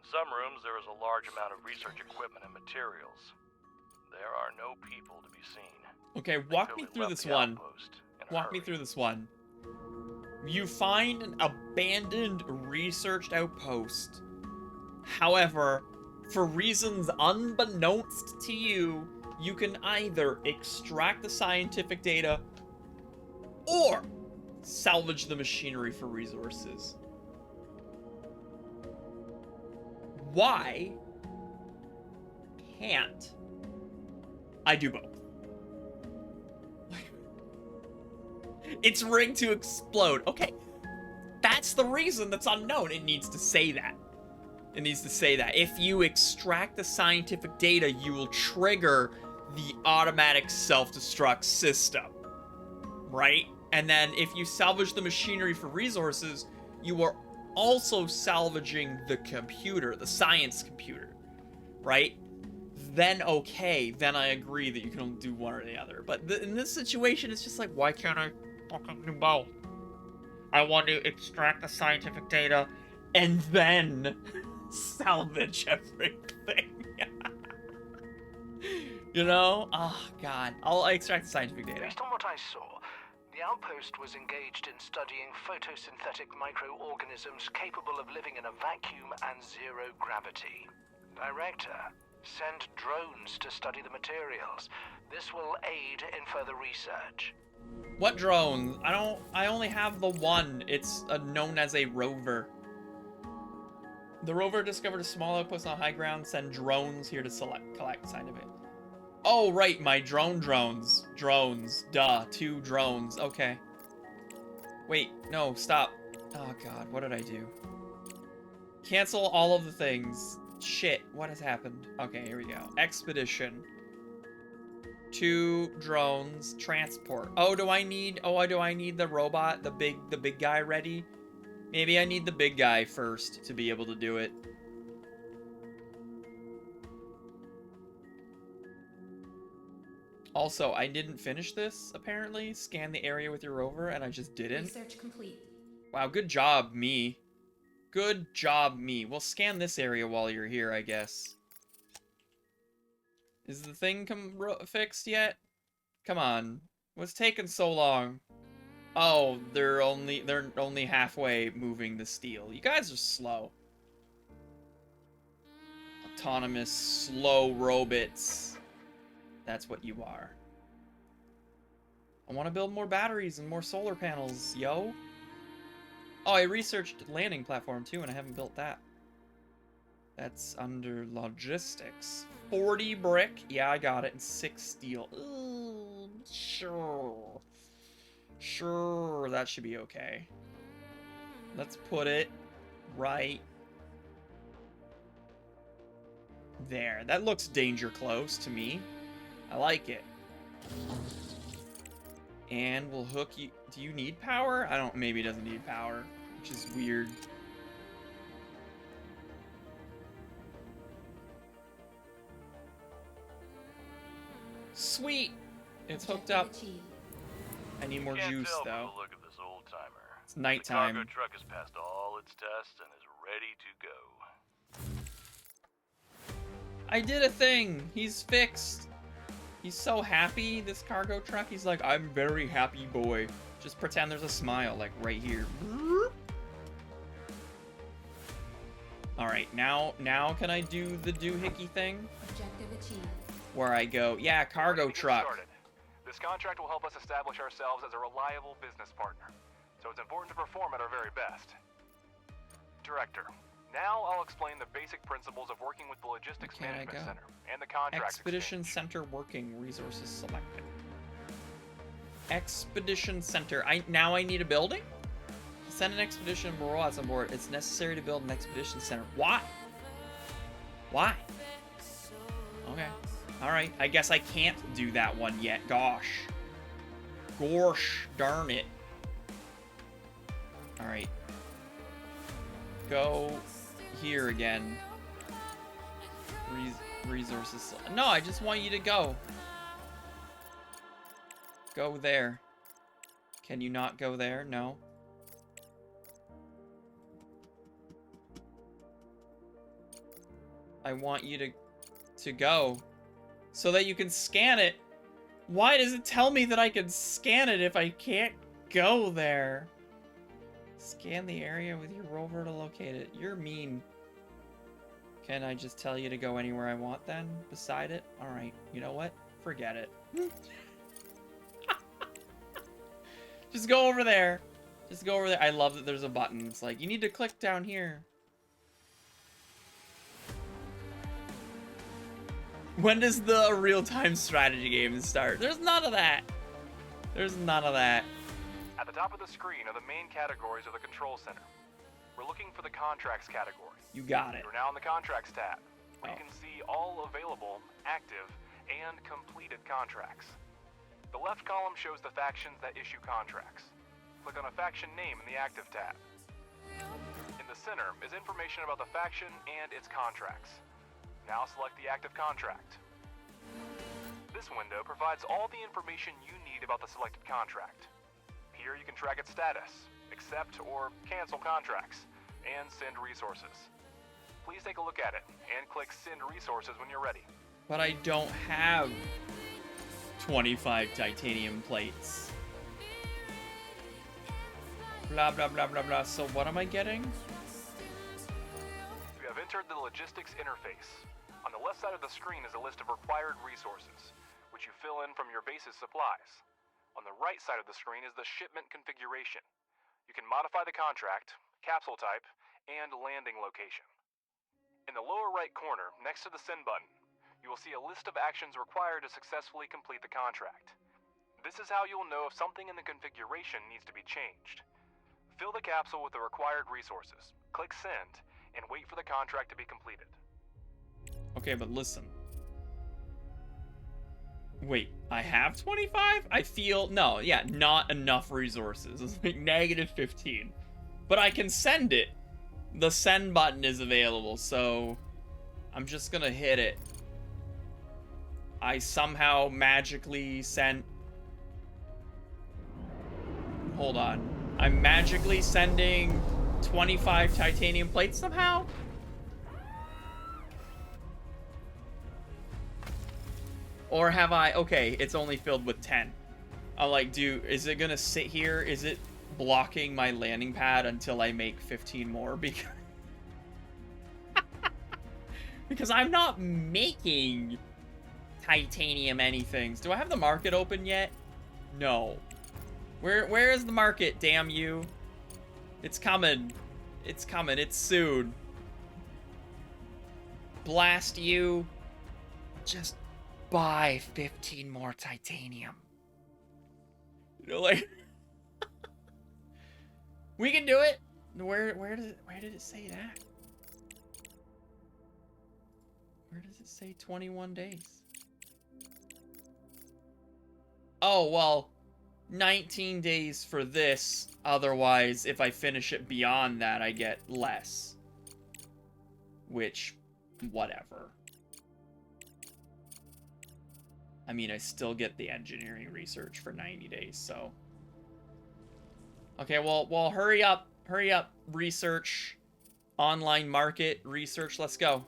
In some rooms, there is a large amount of research equipment and materials. There are no people to be seen. Okay, walk me through this one. Walk me through this one. You find an abandoned research outpost. However, for reasons unbeknownst to you, you can either extract the scientific data or salvage the machinery for resources. Why can't I do both? It's rigged to explode. Okay, that's the reason that's unknown. It needs to say that. It needs to say that. If you extract the scientific data, you will trigger the automatic self-destruct system. Right? And then if you salvage the machinery for resources, you are also salvaging the computer, the science computer. Right? Then okay, then I agree that you can only do one or the other. But in this situation, it's just like, why can't I fucking do both? I want to extract the scientific data and then salvage everything. You know? Oh, God. I'll extract the scientific data. Based on what I saw, the outpost was engaged in studying photosynthetic microorganisms capable of living in a vacuum and zero gravity. Director, Send drones to study the materials. This will aid in further research. What drones? I only have the one. It's known as a rover. The rover discovered a small outpost on high ground. Send drones here to collect sign of it. Oh, right, my drones. Drones, duh, 2 drones, okay. Wait, no, stop. Oh god, what did I do? Cancel all of the things. Shit, what has happened? Okay, here we go. Expedition. 2 drones, transport. Oh, do I need the robot, the big guy ready? Maybe I need the big guy first to be able to do it. Also, I didn't finish this, apparently. Scan the area with your rover, and I just didn't. Research complete. Wow, good job, me. Good job, me. We'll scan this area while you're here, I guess. Is the thing fixed yet? Come on. What's taking so long? Oh, they're only halfway moving the steel. You guys are slow. Autonomous, slow robots. That's what you are. I want to build more batteries and more solar panels, yo. Oh, I researched landing platform too, and I haven't built that. That's under logistics. 40 brick. Yeah, I got it. And 6 steel. Ooh, sure. Sure, that should be okay. Let's put it right there. That looks danger close to me. I like it. And we'll hook you. Do you need power? I don't. Maybe it doesn't need power, which is weird. Sweet. It's hooked up. I need more juice though. Look at this old timer. It's nighttime. The cargo truck has passed all its tests and is ready to go. I did a thing. He's fixed. He's so happy, this cargo truck. He's like, I'm very happy boy. Just pretend there's a smile, like right here. Alright, now can I do the doohickey thing? Objective achieved. Where I go, yeah, cargo truck. This contract will help us establish ourselves as a reliable business partner, so it's important to perform at our very best. Director, now I'll explain the basic principles of working with the Logistics Management Center and the contract Expedition exchange. Center working. Resources selected. Expedition Center. Now I need a building? Send an expedition robots on board. It's necessary to build an expedition center. Why? Why? Okay. Alright. I guess I can't do that one yet. Gosh. Gosh darn it. Alright. Go here again. Resources. No, I just want you to go. Go there. Can you not go there? No. I want you to go so that you can scan it. Why does it tell me that I can scan it if I can't go there? Scan the area with your rover to locate it. You're mean. Can I just tell you to go anywhere I want then? Beside it? Alright, you know what? Forget it. Just go over there. Just go over there. I love that there's a button. It's like, you need to click down here. When does the real-time strategy game start? There's none of that. There's none of that. At the top of the screen are the main categories of the control center. We're looking for the contracts category. You got it. We're now in the contracts tab, where Oh. you can see all available, active, and completed contracts. The left column shows the factions that issue contracts. Click on a faction name in the active tab. In the center is information about the faction and its contracts. Now select the active contract. This window provides all the information you need about the selected contract. Here you can track its status, accept or cancel contracts, and send resources. Please take a look at it and click Send Resources when you're ready. But I don't have 25 titanium plates. Blah, blah, blah, blah, blah. So what am I getting? You have entered the logistics interface. On the the left side of the screen is a list of required resources, which you fill in from your base's supplies. On the right side of the screen is the shipment configuration. You can modify the contract, capsule type, and landing location. In the lower right corner, next to the send button, you will see a list of actions required to successfully complete the contract. This is how you'll know if something in the configuration needs to be changed. Fill the capsule with the required resources, click send, and wait for the contract to be completed. Okay, but listen. Wait, I have 25? I feel, no, yeah, not enough resources. It's like -15. But I can send it. The send button is available, so I'm just gonna hit it. I somehow magically sent... Hold on. I'm magically sending 25 titanium plates somehow? Or have I... Okay, it's only filled with 10. I'm like, dude, is it gonna sit here? Is it blocking my landing pad until I make 15 more? Because I'm not making titanium anythings. Do I have the market open yet? No. Where is the market, damn you? It's coming. It's coming. It's soon. Blast you. Just buy 15 more titanium. You know, like... We can do it. Where did it say that? Where does it say 21 days? Oh, well, 19 days for this. Otherwise, if I finish it beyond that, I get less. Which, whatever. I mean, I still get the engineering research for 90 days, so... Okay, well, hurry up, research, online market, research, let's go.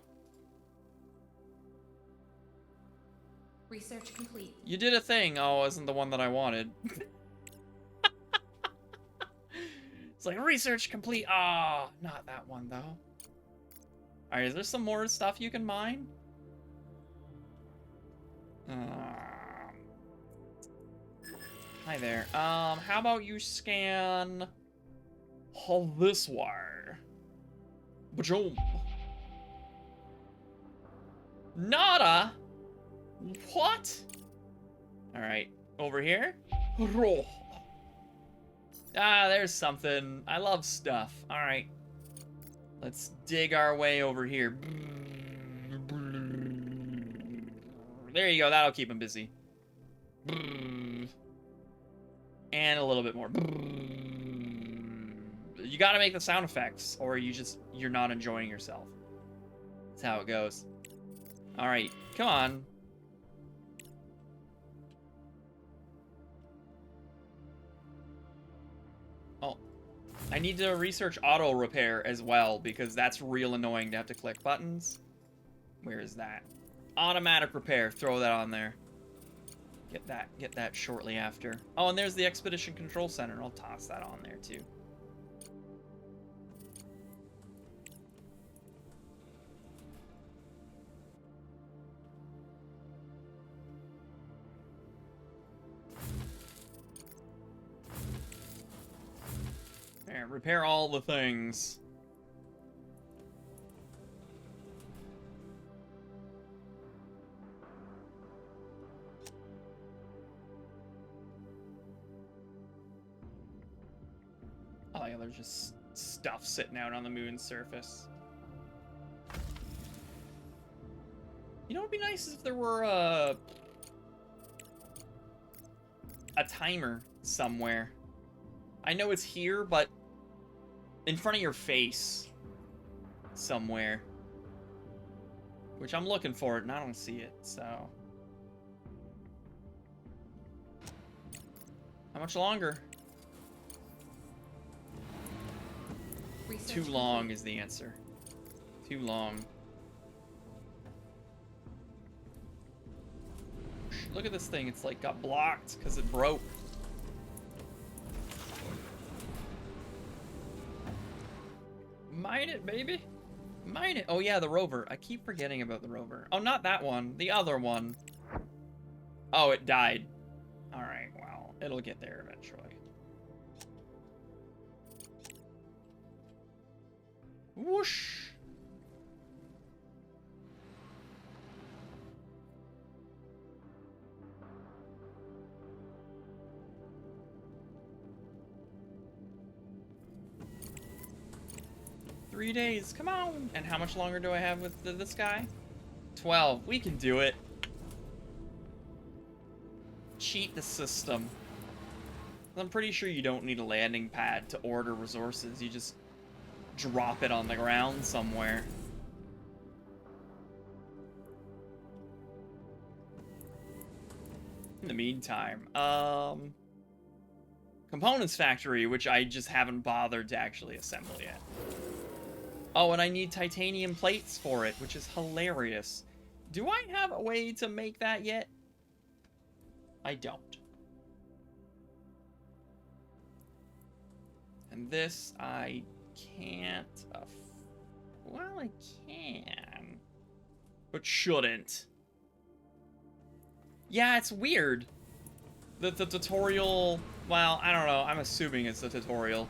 Research complete. You did a thing. Oh, isn't the one that I wanted. It's like, research complete. Ah, oh, not that one, though. Alright, is there some more stuff you can mine? Hi there. How about you scan all this way? Bajoom. Nada? What? Alright, over here. Ah, there's something. I love stuff. Alright. Let's dig our way over here. There you go, that'll keep him busy. And a little bit more. You gotta make the sound effects, or you're not enjoying yourself. That's how it goes. Alright, come on. Oh. I need to research auto repair as well, because that's real annoying to have to click buttons. Where is that? Automatic repair, throw that on there. Get that shortly after. Oh, and there's the Expedition Control Center. I'll toss that on there too. There, repair all the things. Oh yeah, there's just stuff sitting out on the moon's surface. You know what would be nice is if there were a timer somewhere. I know it's here, but in front of your face somewhere. Which I'm looking for it and I don't see it, so. How much longer? Too long is the answer. Too long. Look at this thing. It's like got blocked because it broke. Mine it, baby. Mine. Oh yeah, the rover. I keep forgetting about the rover. Oh, not that one. The other one. Oh, it died. All right. Well, it'll get there eventually. Whoosh. Three days, come on! And how much longer do I have with this guy? 12. We can do it. Cheat the system. I'm pretty sure you don't need a landing pad to order resources. You just drop it on the ground somewhere. In the meantime, components factory, which I just haven't bothered to actually assemble yet. Oh, and I need titanium plates for it, which is hilarious. Do I have a way to make that yet? I don't. And this, I can't... well, I can. But shouldn't. Yeah, it's weird. The tutorial... well, I don't know. I'm assuming it's the tutorial.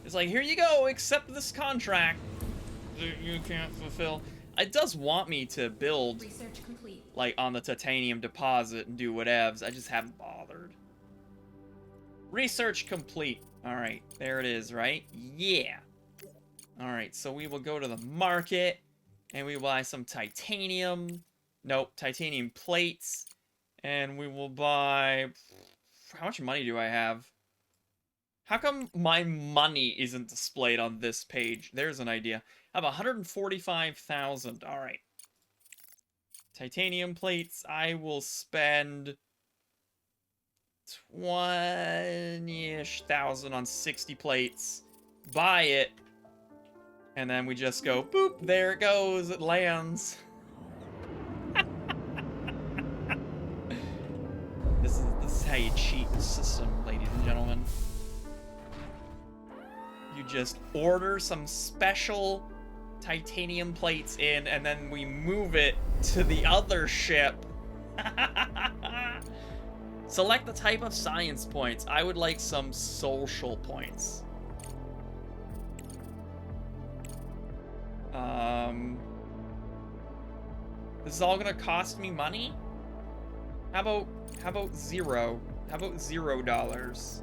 It's like, here you go, accept this contract. You can't fulfill. It does want me to build, Research complete. like, on the titanium deposit and do whatevs. I just haven't bothered. Research complete. Alright, there it is, right? Yeah. Alright, so we will go to the market, and we will buy some titanium. Nope, titanium plates. And we will buy... how much money do I have? How come my money isn't displayed on this page? There's an idea. I have 145,000. All right. Titanium plates. I will spend 20-ish thousand on 60 plates. Buy it. And then we just go, boop, there it goes. It lands. This is how you cheat the system, ladies and gentlemen. You just order some special titanium plates in, and then we move it to the other ship. Select the type of science points. I would like some social points. This is all gonna cost me money? How about zero? How about $0?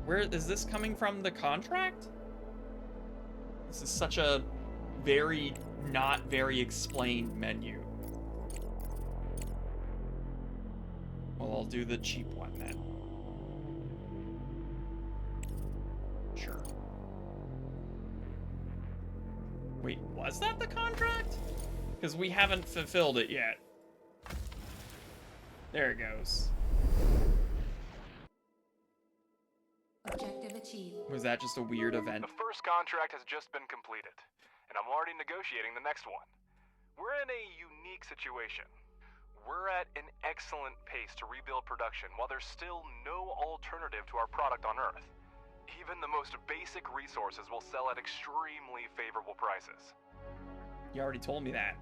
Where is this coming from? The contract? This is such a not very explained menu. Well, I'll do the cheap one then. Sure. Wait, was that the contract? Because we haven't fulfilled it yet. There it goes. Objective achieved. Was that just a weird event? The first contract has just been completed, and I'm already negotiating the next one. We're in a unique situation. We're at an excellent pace to rebuild production while there's still no alternative to our product on Earth. Even the most basic resources will sell at extremely favorable prices. You already told me that,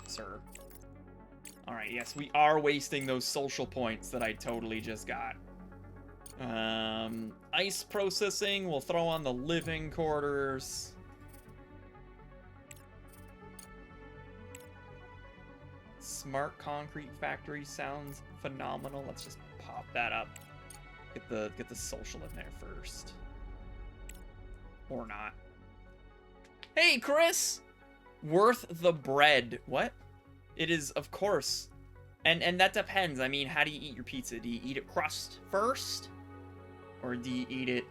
sir. Alright, yes, we are wasting those social points that I totally just got. Ice processing, we'll throw on the living quarters. Smart concrete factory sounds phenomenal. Let's just pop that up. Get the social in there first. Or not. Hey, Chris! Worth the bread. What? It is, of course. And that depends. I mean, how do you eat your pizza? Do you eat it crust first? Or do you eat it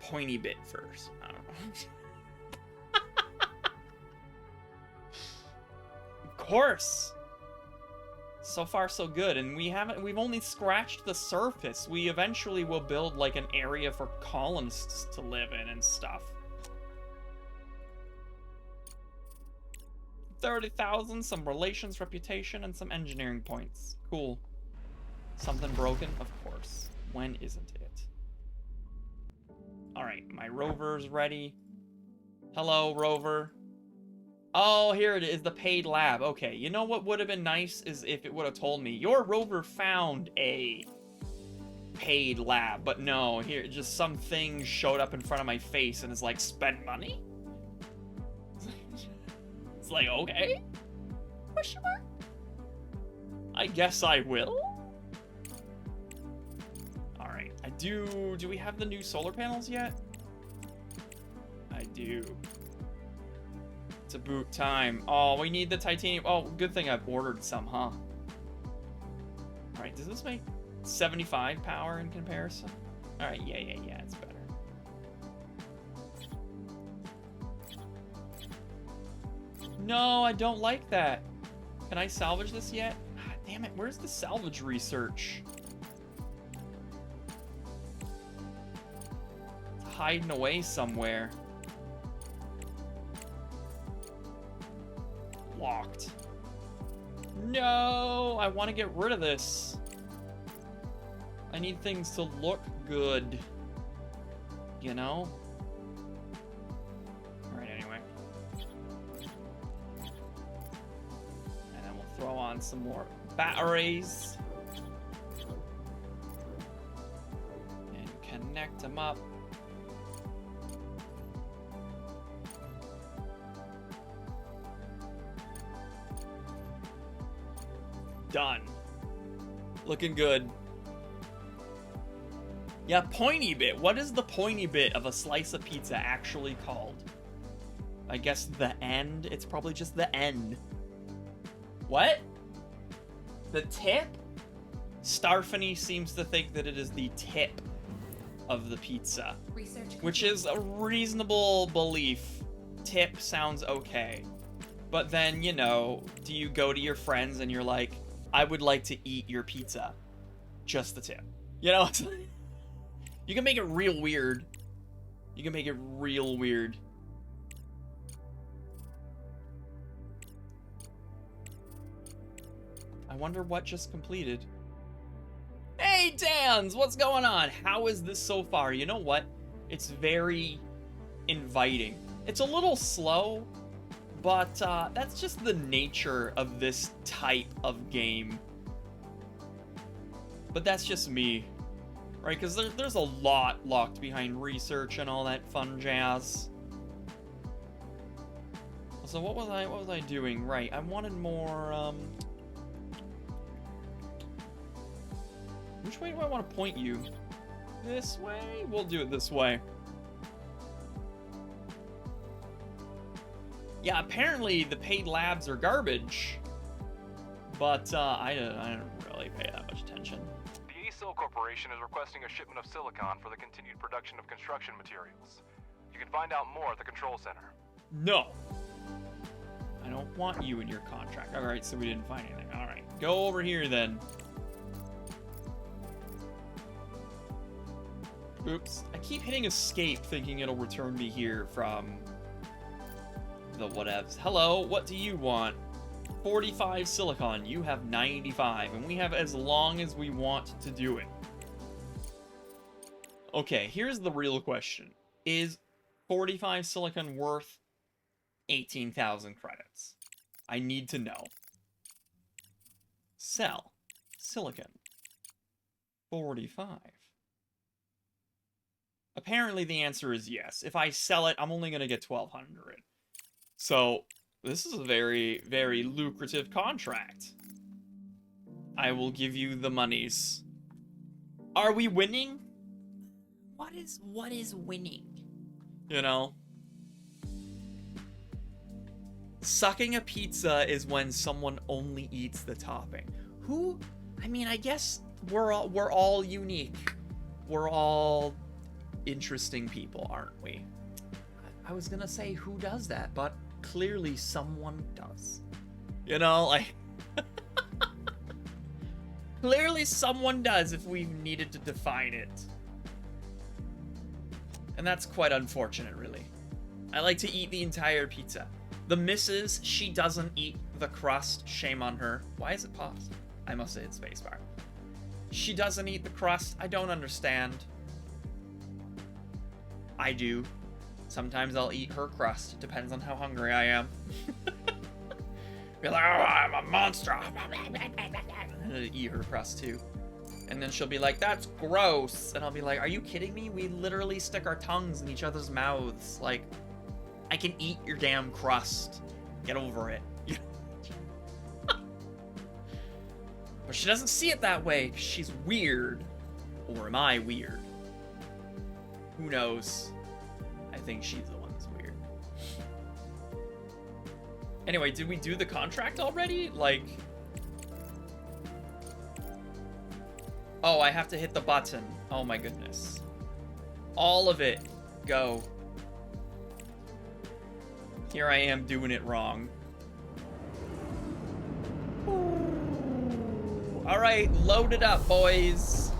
pointy bit first? I don't know. Of course. So far, so good. And we've only scratched the surface. We eventually will build like an area for colonists to live in and stuff. 30,000, some relations, reputation, and some engineering points. Cool. Something broken? Of course. When isn't it? Alright, my rover's ready. Hello, Rover. Oh, here it is, the paid lab. Okay, you know what would have been nice is if it would have told me, your Rover found a paid lab, but no, here, just some thing showed up in front of my face and is like, spend money? It's like, okay? Question mark? I guess I will? Alright, do we have the new solar panels yet? I do. It's about time. Oh, we need the titanium. Oh, good thing I've ordered some, huh? Alright, does this make 75 power in comparison? Alright, yeah, it's better. No, I don't like that. Can I salvage this yet? Ah, damn it, where's the salvage research? It's hiding away somewhere. Locked. No, I want to get rid of this. I need things to look good. You know? Alright, anyway. And then we'll throw on some more batteries. And connect them up. Done. Looking good. Yeah, pointy bit. What is the pointy bit of a slice of pizza actually called? I guess the end? It's probably just the end. What? The tip? Starfany seems to think that it is the tip of the pizza. Which is a reasonable belief. Tip sounds okay. But then, you know, do you go to your friends and you're like, I would like to eat your pizza. Just the tip. You know, it's like, you can make it real weird. You can make it real weird. I wonder what just completed. Hey, Dans! What's going on? How is this so far? You know what? It's very inviting. It's a little slow, but that's just the nature of this type of game. But that's just me. Right, because there's a lot locked behind research and all that fun jazz. So what was I doing? Right, I wanted more, which way do I want to point you? This way? We'll do it this way. Yeah, apparently the paid labs are garbage. But, I don't really pay that much attention. The ASIL Corporation is requesting a shipment of silicon for the continued production of construction materials. You can find out more at the control center. No. I don't want you in your contract. Alright, so we didn't find anything. Alright, go over here then. Oops. I keep hitting escape thinking it'll return me here from the whatevs. Hello, what do you want? 45 silicon. You have 95, and we have as long as we want to do it. Okay, here's the real question. Is 45 silicon worth 18,000 credits? I need to know. Sell silicon. 45. Apparently the answer is yes. If I sell it, I'm only going to get 1,200. So, this is a very, very lucrative contract. I will give you the monies. Are we winning? What is winning? You know? Sucking a pizza is when someone only eats the topping. Who? I mean, I guess we're all unique. We're all interesting people, aren't we? I was gonna say who does that, but clearly someone does. You know, like... clearly someone does if we needed to define it. And that's quite unfortunate, really. I like to eat the entire pizza. The missus, she doesn't eat the crust. Shame on her. Why is it paused? I must have hit spacebar. She doesn't eat the crust. I don't understand. I do. Sometimes I'll eat her crust. It depends on how hungry I am. Be like, oh, I'm a monster. And I'll eat her crust too. And then she'll be like, that's gross. And I'll be like, are you kidding me? We literally stick our tongues in each other's mouths. Like, I can eat your damn crust. Get over it. But she doesn't see it that way, 'cause she's weird. Or am I weird? Who knows? I think she's the one that's weird. Anyway, did we do the contract already? Like... Oh, I have to hit the button. Oh my goodness. All of it. Go. Here I am doing it wrong. Alright, load it up, boys.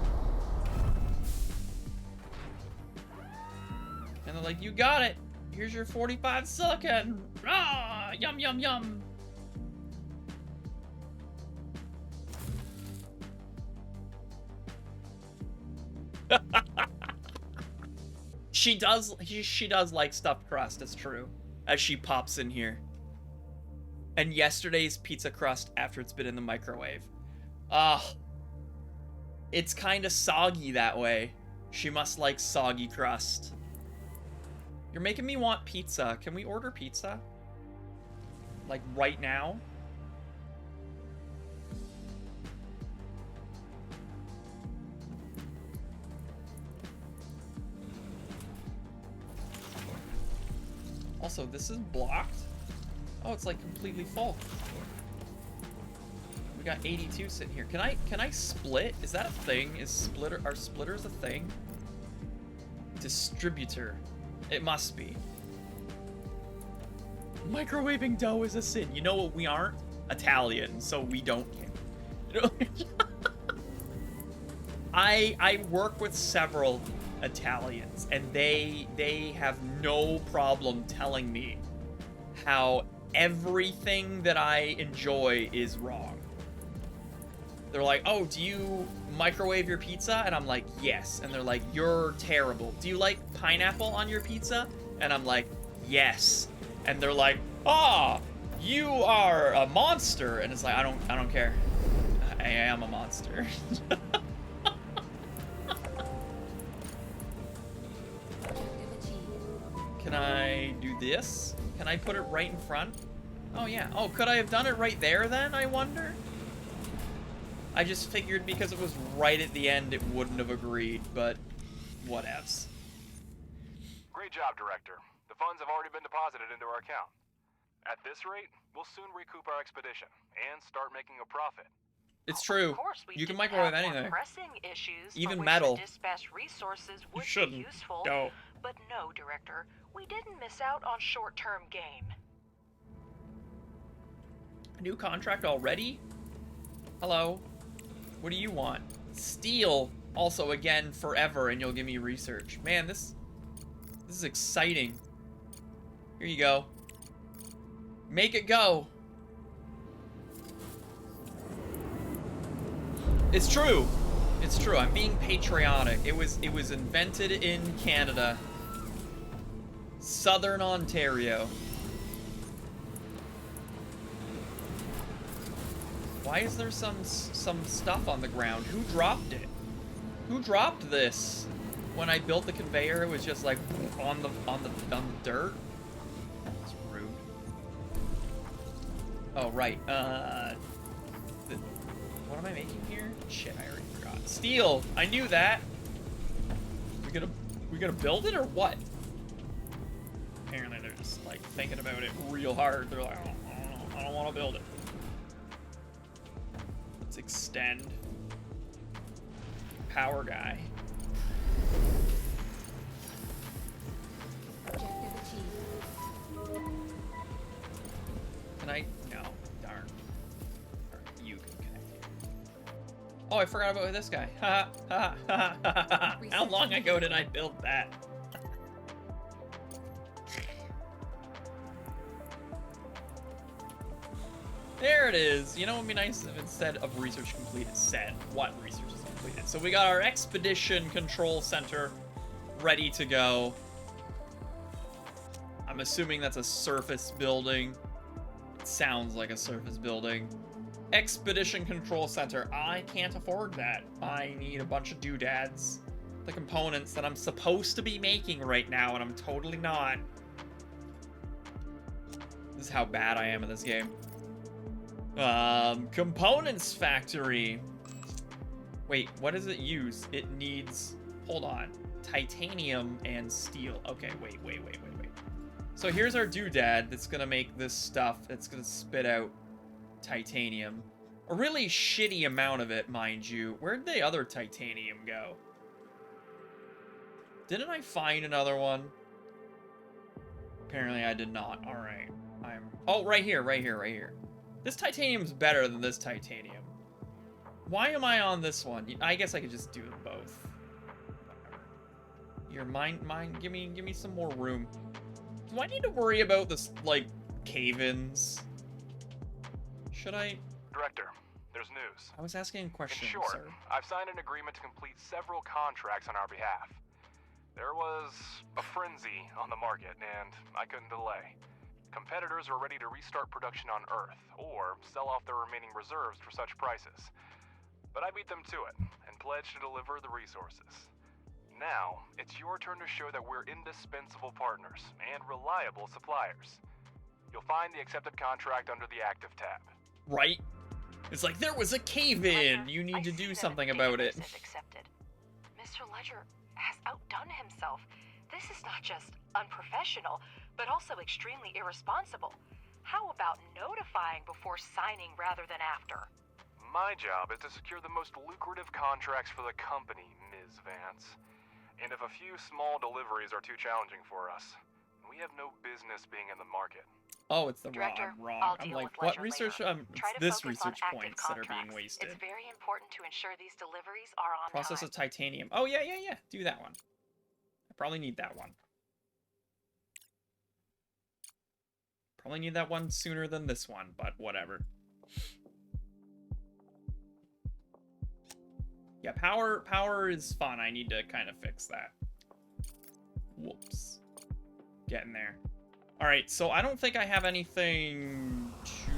And they're like, you got it. Here's your 45 silicon. Ah, yum, yum, yum. She does like stuffed crust, it's true. As she pops in here. And yesterday's pizza crust after it's been in the microwave. It's kind of soggy that way. She must like soggy crust. You're making me want pizza. Can we order pizza? Like right now? Also, this is blocked. Oh, it's like completely full. We got 82 sitting here. Can I split? Is that a thing? Are splitters a thing? Distributor. It must be. Microwaving dough is a sin. You know what we aren't? Italian, so we don't care. You know? I work with several Italians, and they have no problem telling me how everything that I enjoy is wrong. They're like, oh, do you microwave your pizza? And I'm like, yes. And they're like, you're terrible. Do you like pineapple on your pizza? And I'm like, yes. And they're like, ah, you are a monster. And it's like, I don't care. I am a monster. Can I do this? Can I put it right in front? Oh, yeah. Oh, could I have done it right there then, I wonder? I just figured because it was right at the end, it wouldn't have agreed, but whatevs. Great job, Director. The funds have already been deposited into our account. At this rate, we'll soon recoup our expedition and start making a profit. It's true. Of course, we You can didn't microwave have more anything. pressing issues Even for which metal. the dispatched resources You would shouldn't. be useful. No. But no, Director, we didn't miss out on short-term gain. A new contract already? Hello? What do you want? Steel. Also, again, forever, and you'll give me research. Man, this is exciting. Here you go. Make it go. It's true. It's true. I'm being patriotic. It was invented in Canada. Southern Ontario. Why is there some stuff on the ground? Who dropped it? Who dropped this? When I built the conveyor, it was just like on the dirt. It's rude. Oh right. What am I making here? Shit, I already forgot. Steel. I knew that. We gonna build it or what? Apparently they're just like thinking about it real hard. They're like, I don't want to build it. Let's extend. Power guy. Objective achieved. Can I? No. Darn. Alright, you can connect here. Oh, I forgot about this guy. Ha ha ha ha ha. How long ago did I build that? There it is. You know what would be nice if instead of research completed said what research is completed. So we got our expedition control center ready to go. I'm assuming that's a surface building. It sounds like a surface building. Expedition Control Center. I can't afford that. I need a bunch of doodads. The components that I'm supposed to be making right now, and I'm totally not. This is how bad I am in this game. Components factory. Wait, what does it use? It needs, hold on, titanium and steel. Okay, wait. So here's our doodad that's gonna make this stuff that's gonna spit out titanium. A really shitty amount of it, mind you. Where'd the other titanium go? Didn't I find another one? Apparently I did not. Alright. Oh, right here. This titanium's better than this titanium. Why am I on this one? I guess I could just do them both. Whatever. Here, mine, give me some more room. Do I need to worry about this, like, cave-ins? Should I? Director, there's news. I was asking a question, In short, sir. I've signed an agreement to complete several contracts on our behalf. There was a frenzy on the market, and I couldn't delay. Competitors were ready to restart production on Earth, or sell off their remaining reserves for such prices. But I beat them to it, and pledged to deliver the resources. Now, it's your turn to show that we're indispensable partners, and reliable suppliers. You'll find the accepted contract under the Active tab. Right? It's like, there was a cave-in! You need to do something about it. Accepted. Mr. Ledger has outdone himself. This is not just unprofessional, but also extremely irresponsible. How about notifying before signing rather than after? My job is to secure the most lucrative contracts for the company, Ms. Vance. And if a few small deliveries are too challenging for us, we have no business being in the market. Oh, it's the Director, wrong. I'll I'm deal like, with what Ledger research? later. Try to This focus on research active points that are being contracts. wasted. It's very important to ensure these deliveries are on Process time. of titanium. Oh, yeah. Do that one. I probably need that one. Probably need that one sooner than this one, but whatever. Yeah, power is fun. I need to kind of fix that. Whoops. Getting there. Alright, so I don't think I have anything to...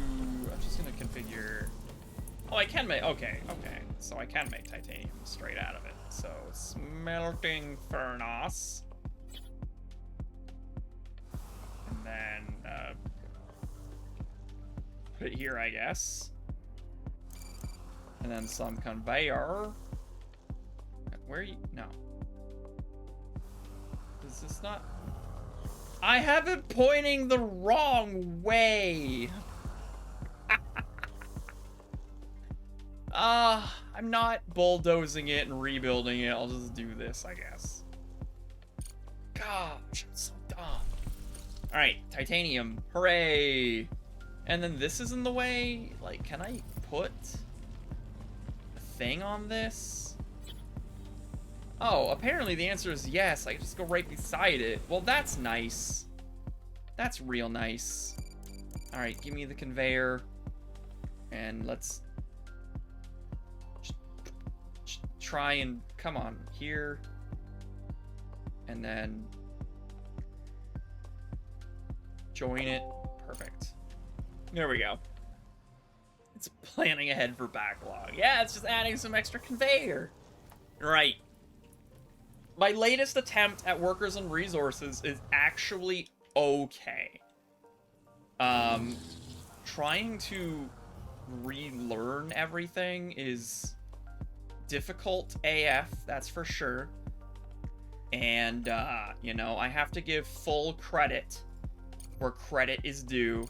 I'm just gonna configure... Oh, I can make... Okay. So I can make titanium straight out of it. So, smelting furnace. And then, put it here, I guess. And then some conveyor. Where are you? No. Is this not... I have it pointing the wrong way. I'm not bulldozing it and rebuilding it. I'll just do this, I guess. Gosh, I'm so dumb. Alright, titanium. Hooray! And then this is in the way. Like, can I put a thing on this? Oh, apparently the answer is yes. I can just go right beside it. Well, that's nice. That's real nice. Alright, give me the conveyor. And let's try and... Come on, here. And then join it. Perfect. There we go. It's planning ahead for backlog. Yeah, it's just adding some extra conveyor. Right. My latest attempt at workers and resources is actually okay. Trying to relearn everything is difficult AF, that's for sure. And, you know, I have to give full credit where credit is due.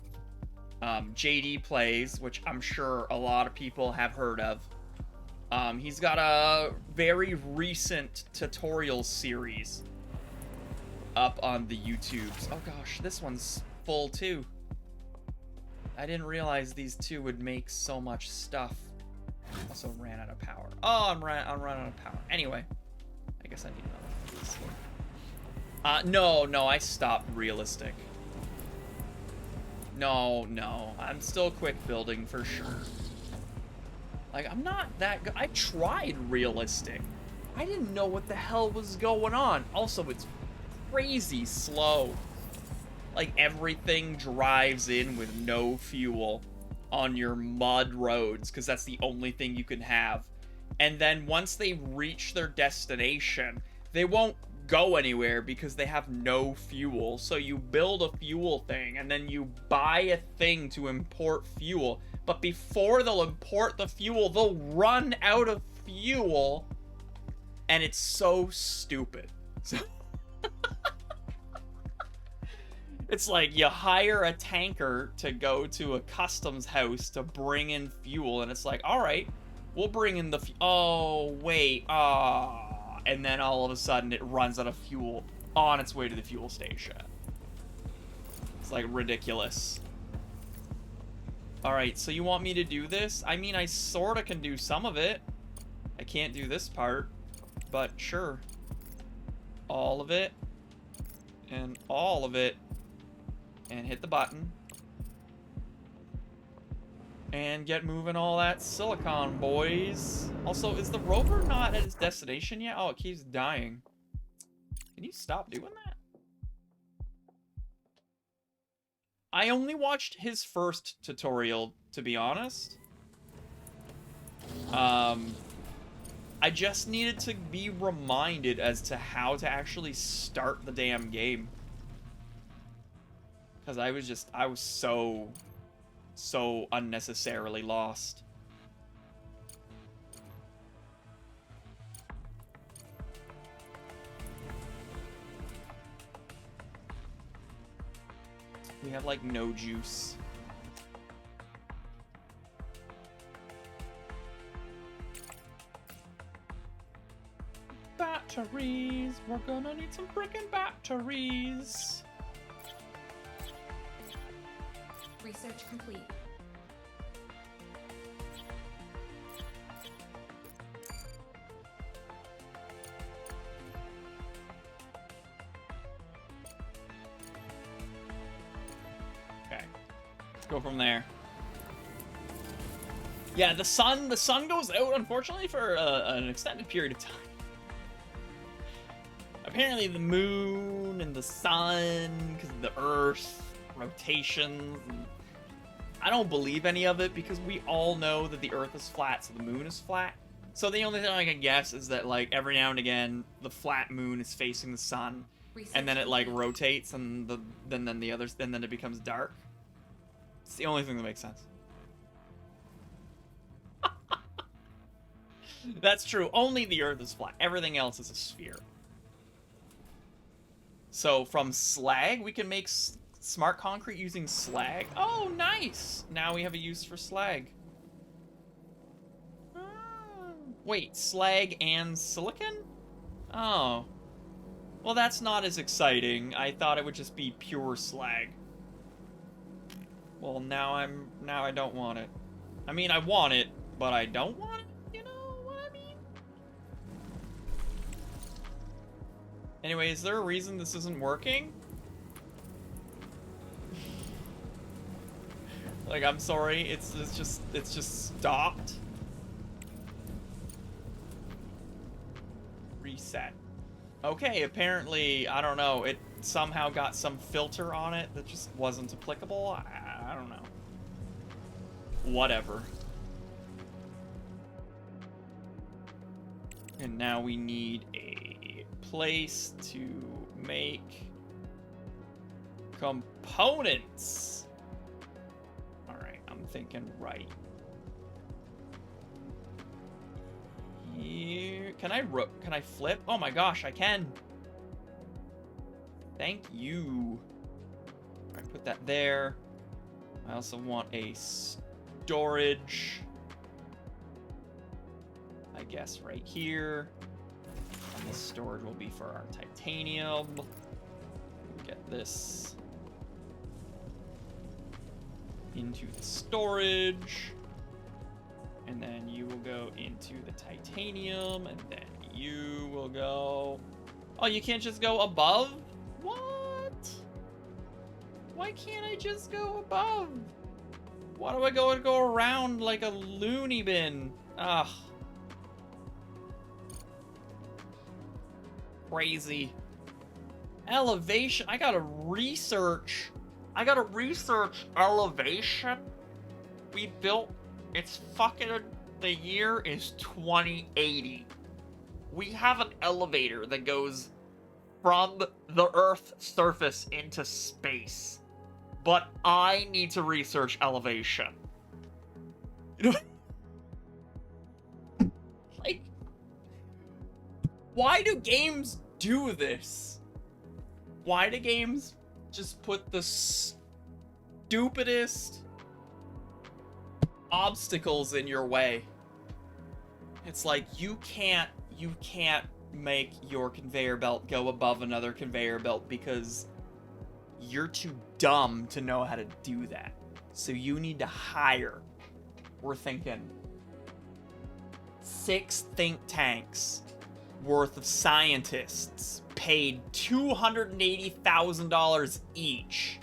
JD Plays, which I'm sure a lot of people have heard of. He's got a very recent tutorial series up on the YouTubes. Oh gosh, this one's full too. I didn't realize these two would make so much stuff. Also ran out of power. Oh, I'm running out of power. Anyway, I guess I need another one. No, I stopped realistic. No, I'm still quick building for sure. Like, I'm not that good. I tried realistic. I didn't know what the hell was going on. Also, it's crazy slow. like everything drives in with no fuel on your mud roads because that's the only thing you can have. And then once they reach their destination, they won't go anywhere because they have no fuel. So you build a fuel thing and then you buy a thing to import fuel. But before they'll import the fuel, they'll run out of fuel. And it's so stupid. So it's like you hire a tanker to go to a customs house to bring in fuel, and it's like, all right, we'll bring in the oh wait, and then all of a sudden it runs out of fuel on its way to the fuel station. It's like ridiculous. All right, so you want me to do this? I mean, I sort of can do some of it. I can't do this part, but sure. All of it and all of it. And hit the button. And get moving all that silicon, boys. Also, is the rover not at its destination yet? Oh, it keeps dying. Can you stop doing that? I only watched his first tutorial, to be honest. I just needed to be reminded as to how to actually start the damn game. Because I was so unnecessarily lost. We have like no juice. Batteries, we're gonna need some freaking batteries. Research complete. Okay, let's go from there. Yeah, the sun goes out, unfortunately, for an extended period of time. Apparently the moon and the sun, because of the earth, rotations, and I don't believe any of it because we all know that the earth is flat, so the moon is flat. So the only thing I can guess is that, like, every now and again, the flat moon is facing the sun, and then it, like, rotates, and then it becomes dark. It's the only thing that makes sense. That's true. Only the earth is flat. Everything else is a sphere. So from slag, we can make smart concrete using slag. Oh, nice! Now we have a use for slag. Wait, slag and silicon? Oh. Well, that's not as exciting. I thought it would just be pure slag. Well, now I don't want it. I mean, I want it, but I don't want it? You know what I mean? Anyway, is there a reason this isn't working? Like, I'm sorry, it's just stopped. Reset. Okay, apparently, I don't know, it somehow got some filter on it that just wasn't applicable. I don't know. Whatever. And now we need a place to make components. Alright, I'm thinking right. Here. Can I flip? Oh my gosh, I can. Thank you. Alright, put that there. I also want a storage. I guess right here. And the storage will be for our titanium. Get this into the storage. And then you will go into the titanium. And then you will go... Oh, you can't just go above? What? Why can't I just go above? Why do I go around like a loony bin? Ugh. Crazy. Elevation. I gotta research elevation. We built. It's fucking. The year is 2080. We have an elevator that goes from the Earth's surface into space. But I need to research elevation. You know, like, why do games do this? Why do games just put the stupidest obstacles in your way? It's like, you can't make your conveyor belt go above another conveyor belt because you're too dumb to know how to do that. So you need to hire, we're thinking, 6 think tanks worth of scientists paid $280,000 each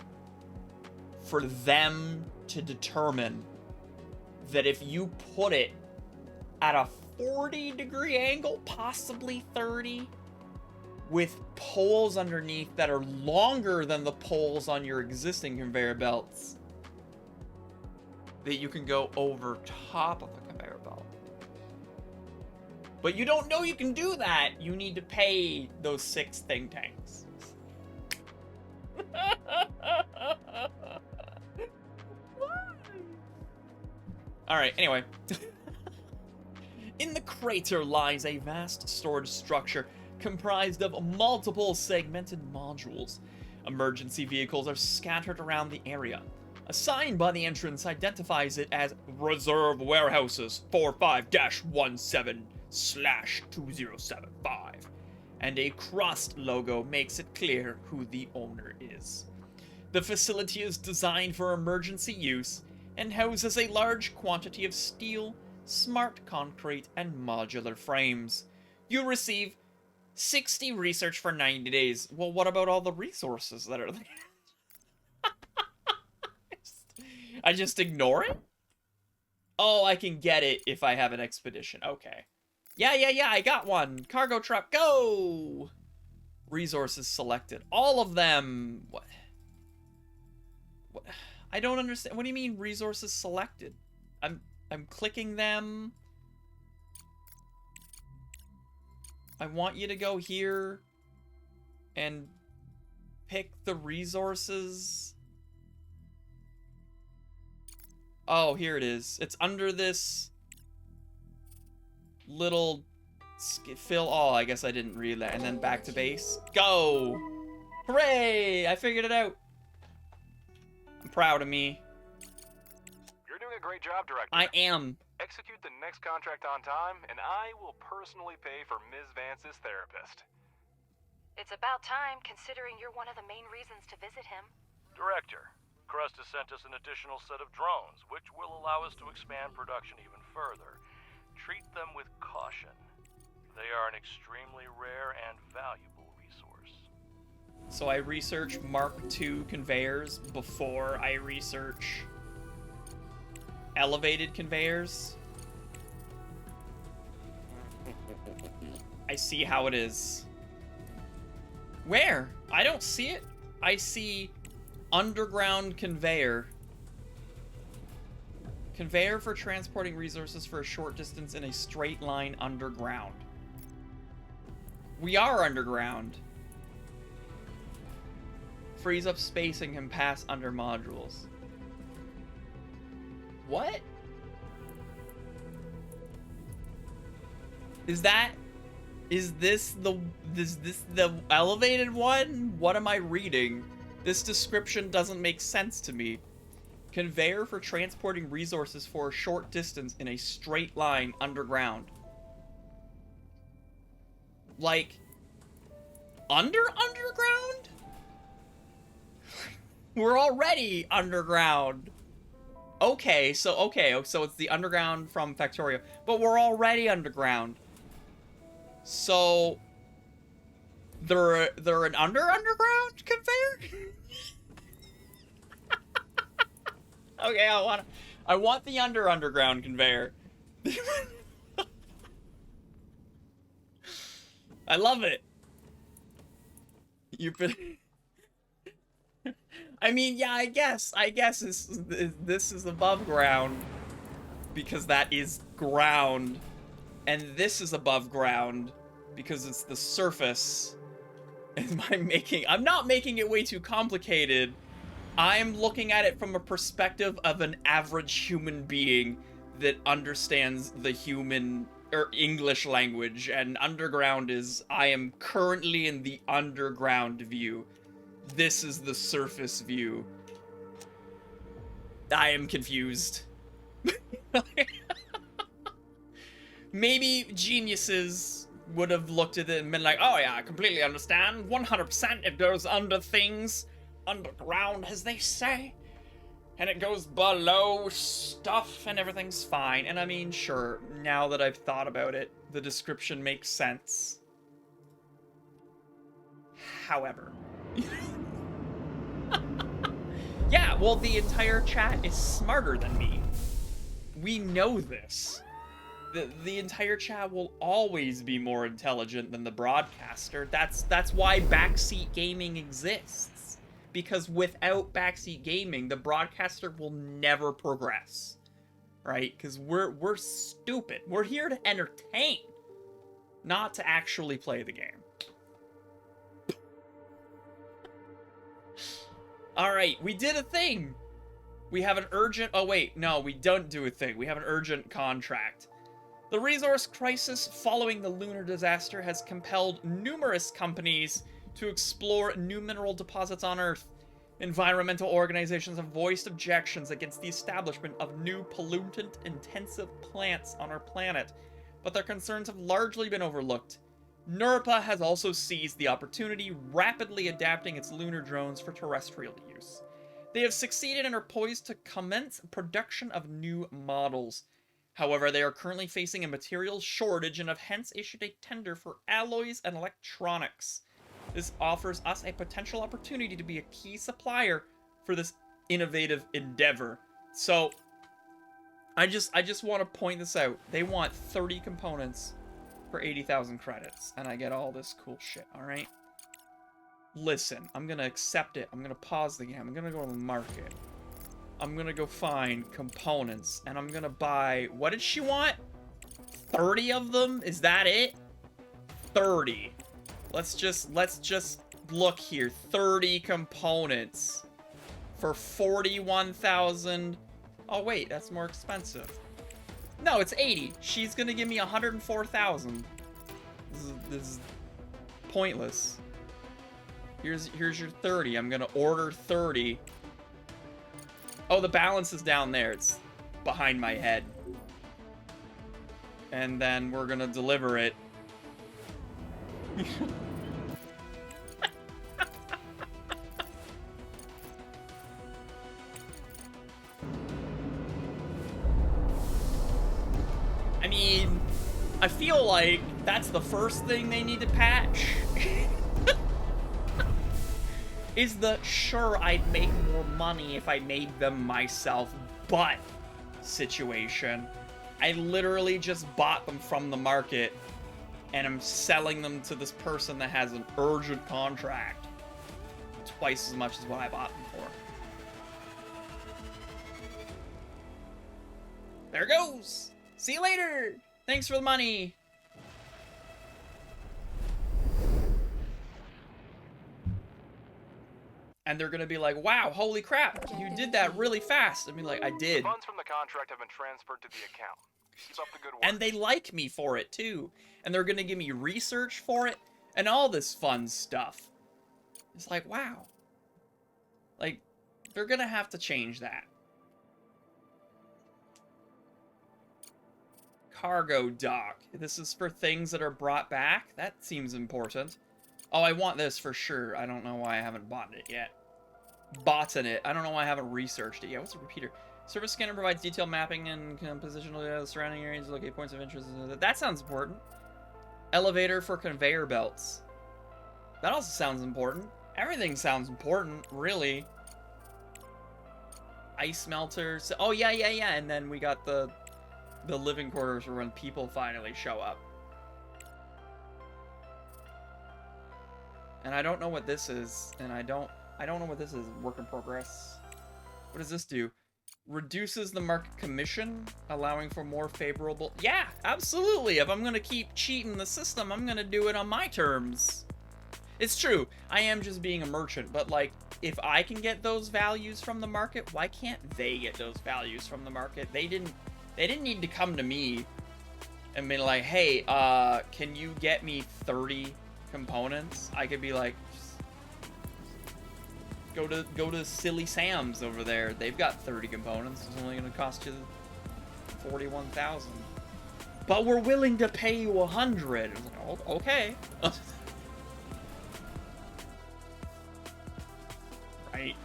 for them to determine that if you put it at a 40-degree angle, possibly 30, with poles underneath that are longer than the poles on your existing conveyor belts, that you can go over top of the conveyor belt. But you don't know you can do that. You need to pay those 6 think tanks. Alright, anyway. In the crater lies a vast storage structure comprised of multiple segmented modules. Emergency vehicles are scattered around the area. A sign by the entrance identifies it as Reserve Warehouses 45-17/2075, and a Crust logo makes it clear who the owner is. The facility is designed for emergency use and houses a large quantity of steel, smart concrete, and modular frames. You receive 60 research for 90 days. Well, what about all the resources that are there? I just ignore it? Oh, I can get it if I have an expedition. Okay. Yeah, I got one. Cargo truck, go! Resources selected. All of them. What? I don't understand. What do you mean resources selected? I'm clicking them. I want you to go here and pick the resources. Oh, here it is. It's under this little fill. Oh, I guess I didn't read that. And then back to base. Go! Hooray! I figured it out. I'm proud of me. You're doing a great job, Director. I am. Execute the next contract on time, and I will personally pay for Ms. Vance's therapist. It's about time, considering you're one of the main reasons to visit him. Director, Crust has sent us an additional set of drones, which will allow us to expand production even further. Treat them with caution. They are an extremely rare and valuable resource. So I research Mark II conveyors before I research elevated conveyors. I see how it is. Where? I don't see it. I see underground conveyor. Conveyor for transporting resources for a short distance in a straight line underground. We are underground. Frees up space and can pass under modules. What? Is this the elevated one? What am I reading? This description doesn't make sense to me. Conveyor for transporting resources for a short distance in a straight line underground. Like, underground? We're already underground. Okay, so it's the underground from Factorio, but we're already underground. So they're an underground conveyor? Okay, I want the underground conveyor. I love it. You've been... I mean, yeah, I guess this is above ground. Because that is ground. And this is above ground. Because it's the surface. I'm not making it way too complicated. I'm looking at it from a perspective of an average human being that understands the human or English language, and underground is, I am currently in the underground view. This is the surface view. I am confused. Maybe geniuses would have looked at it and been like, oh yeah, I completely understand. 100% it goes under things. Underground, as they say. And it goes below stuff and everything's fine. And I mean, sure, now that I've thought about it, the description makes sense. However. Yeah, well, the entire chat is smarter than me. We know this. The entire chat will always be more intelligent than the broadcaster. That's why backseat gaming exists. Because without backseat gaming, the broadcaster will never progress. Right? Because we're stupid. We're here to entertain, not to actually play the game. Alright, we did a thing! We have an urgent... Oh wait, no, we don't do a thing. We have an urgent contract. The resource crisis following the lunar disaster has compelled numerous companies to explore new mineral deposits on Earth. Environmental organizations have voiced objections against the establishment of new pollutant-intensive plants on our planet, but their concerns have largely been overlooked. NERPA has also seized the opportunity, rapidly adapting its lunar drones for terrestrial use. They have succeeded and are poised to commence production of new models. However, they are currently facing a materials shortage and have hence issued a tender for alloys and electronics. This offers us a potential opportunity to be a key supplier for this innovative endeavor. So, I just want to point this out. They want 30 components for 80,000 credits, and I get all this cool shit, alright? Listen, I'm gonna accept it. I'm gonna pause the game. I'm gonna go to the market. I'm gonna go find components, and I'm gonna buy... What did she want? 30 of them? Is that it? 30. Let's just look here. 30 components for 41,000. Oh wait, that's more expensive. No, it's 80. She's gonna give me 104,000. This is pointless. Here's your 30. I'm gonna order 30. Oh, the balance is down there. It's behind my head. And then we're gonna deliver it. I mean, I feel like that's the first thing they need to patch. Is the, sure, I'd make more money if I made them myself, but situation. I literally just bought them from the market, and I'm selling them to this person that has an urgent contract. Twice as much as what I bought them for. There it goes! See you later! Thanks for the money! And they're gonna be like, wow, holy crap, you did that really fast. I mean, like, I did. Funds from the contract have been transferred to the account. Keep up the good work. And they like me for it, too. And they're gonna give me research for it, and all this fun stuff. It's like, wow. Like, they're gonna have to change that. Cargo dock. This is for things that are brought back? That seems important. Oh, I want this for sure. I don't know why I haven't bought it yet. Bought it. I don't know why I haven't researched it yet. What's a repeater? Surface scanner provides detailed mapping and compositional data of the surrounding areas to locate points of interest. That sounds important. Elevator for conveyor belts. That also sounds important. Everything sounds important, really. Ice melters. Oh, yeah. And then we got the living quarters for when people finally show up. And I don't know what this is, and I don't know what this is. Work in progress. What does this do? Reduces the market commission, allowing for more favorable... Yeah, absolutely! If I'm gonna keep cheating the system, I'm gonna do it on my terms. It's true, I am just being a merchant, but like, if I can get those values from the market, why can't they get those values from the market? They didn't need to come to me and be like, hey, can you get me 30 components? I could be like, go to Silly Sam's over there. They've got 30 components. It's only gonna cost you 41,000. But we're willing to pay you 100. I was like, oh, okay. Right.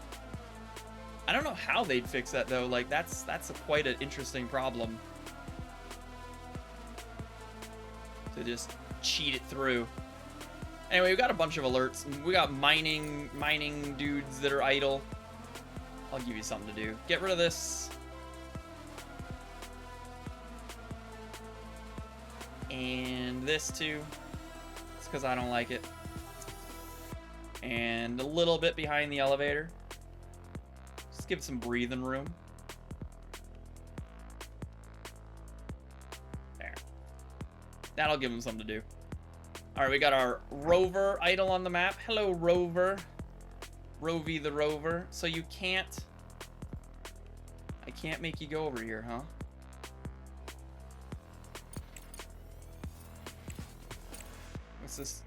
I don't know how they'd fix that though. Like that's quite an interesting problem. To just cheat it through. Anyway, we got a bunch of alerts. We got mining dudes that are idle. I'll give you something to do. Get rid of this. And this too. It's because I don't like it. And a little bit behind the elevator. Just give it some breathing room. There. That'll give them something to do. Alright, we got our rover idle on the map. Hello, rover. Rovy the rover. So you can't... I can't make you go over here, huh? What's this?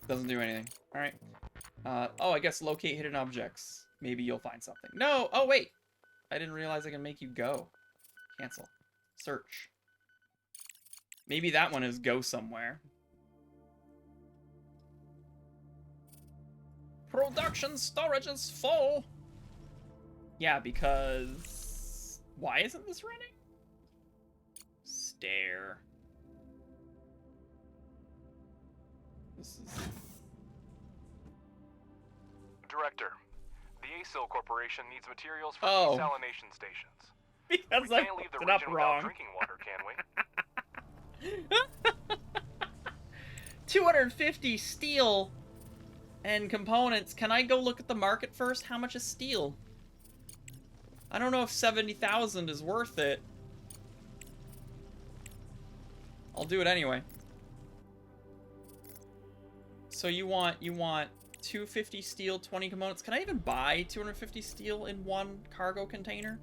Doesn't do anything. Alright. Oh, I guess locate hidden objects. Maybe you'll find something. No! Oh, wait! I didn't realize I can make you go. Cancel. Search. Maybe that one is go somewhere. Production storage is full! Yeah, because... Why isn't this running? Stare. This is... Director, the ASIL Corporation needs materials for Oh. desalination stations. Because We I can't leave the fucked it up region without wrong. drinking water, can we? 250 steel and components. Can I go look at the market first? How much is steel? I don't know if 70,000 is worth it. I'll do it anyway. So you want 250 steel, 20 components. Can I even buy 250 steel in one cargo container?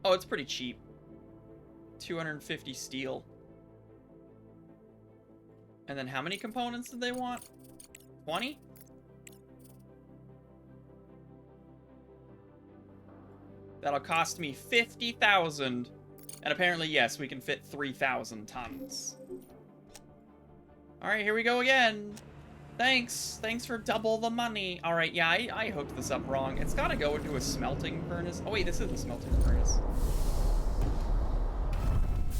Oh, it's pretty cheap. 250 steel. And then how many components did they want? 20? That'll cost me 50,000. And apparently, yes, we can fit 3,000 tons. Alright, here we go again. Thanks. Thanks for double the money. Alright, yeah, I hooked this up wrong. It's gotta go into a smelting furnace. Oh, wait, this is a smelting furnace.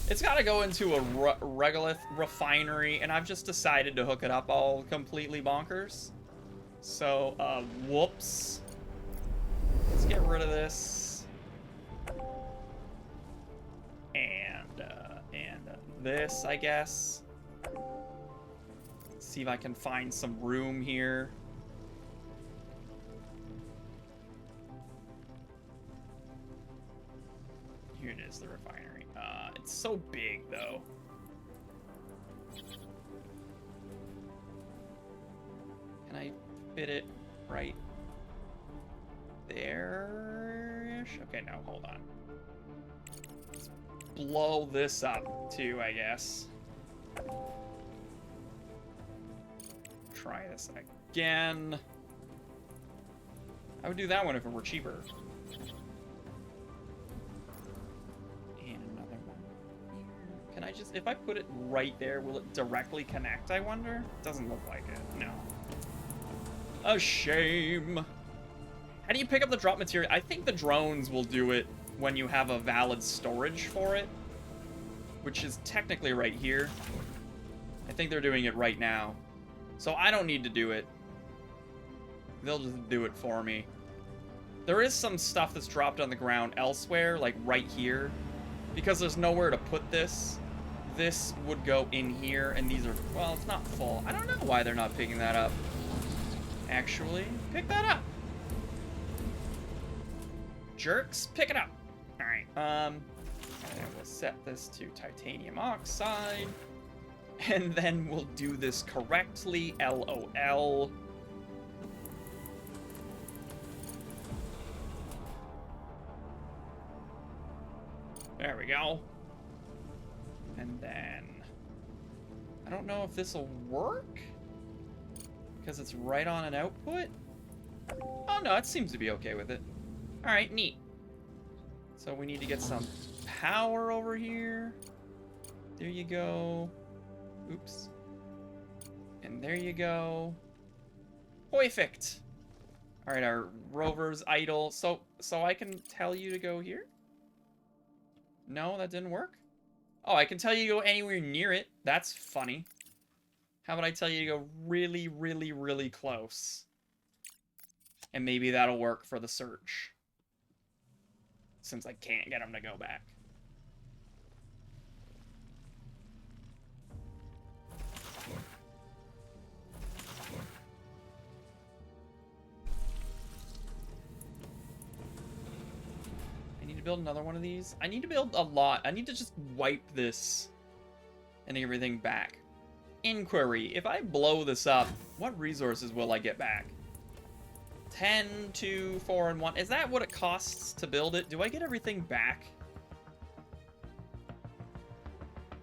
It's gotta go into a regolith refinery, and I've just decided to hook it up all completely bonkers. So, whoops. Let's get rid of this. And this, I guess. Let's see if I can find some room here. Here it is, the refinery. It's so big, though. Can I fit it right there-ish? Okay, no, hold on. Let's blow this up, too, I guess. Try this again. I would do that one if it were cheaper. Can I just, if I put it right there, will it directly connect, I wonder? Doesn't look like it, no. A shame. How do you pick up the drop material? I think the drones will do it when you have a valid storage for it, which is technically right here. I think they're doing it right now. So I don't need to do it. They'll just do it for me. There is some stuff that's dropped on the ground elsewhere, like right here, because there's nowhere to put this. this would go in here, and these are, well, it's not full. I don't know why they're not picking that up. Actually, pick that up. Jerks, pick it up. All right, and we'll set this to titanium oxide, and then we'll do this correctly, LOL. There we go. And then, I don't know if this will work, because it's right on an output. Oh no, it seems to be okay with it. All right, neat. So we need to get some power over here. There you go. Oops. And there you go. Perfect. All right, our rover's idle. So I can tell you to go here? No, that didn't work? Oh, I can tell you to go anywhere near it. That's funny. How about I tell you to go really, really, really close? And maybe that'll work for the search. Since I can't get him to go back. I need to build another one of these. I need to build a lot. I need to just wipe this and everything back. Inquiry. If I blow this up, what resources will I get back? 10, 2, 4, and 1. Is that what it costs to build it? Do I get everything back?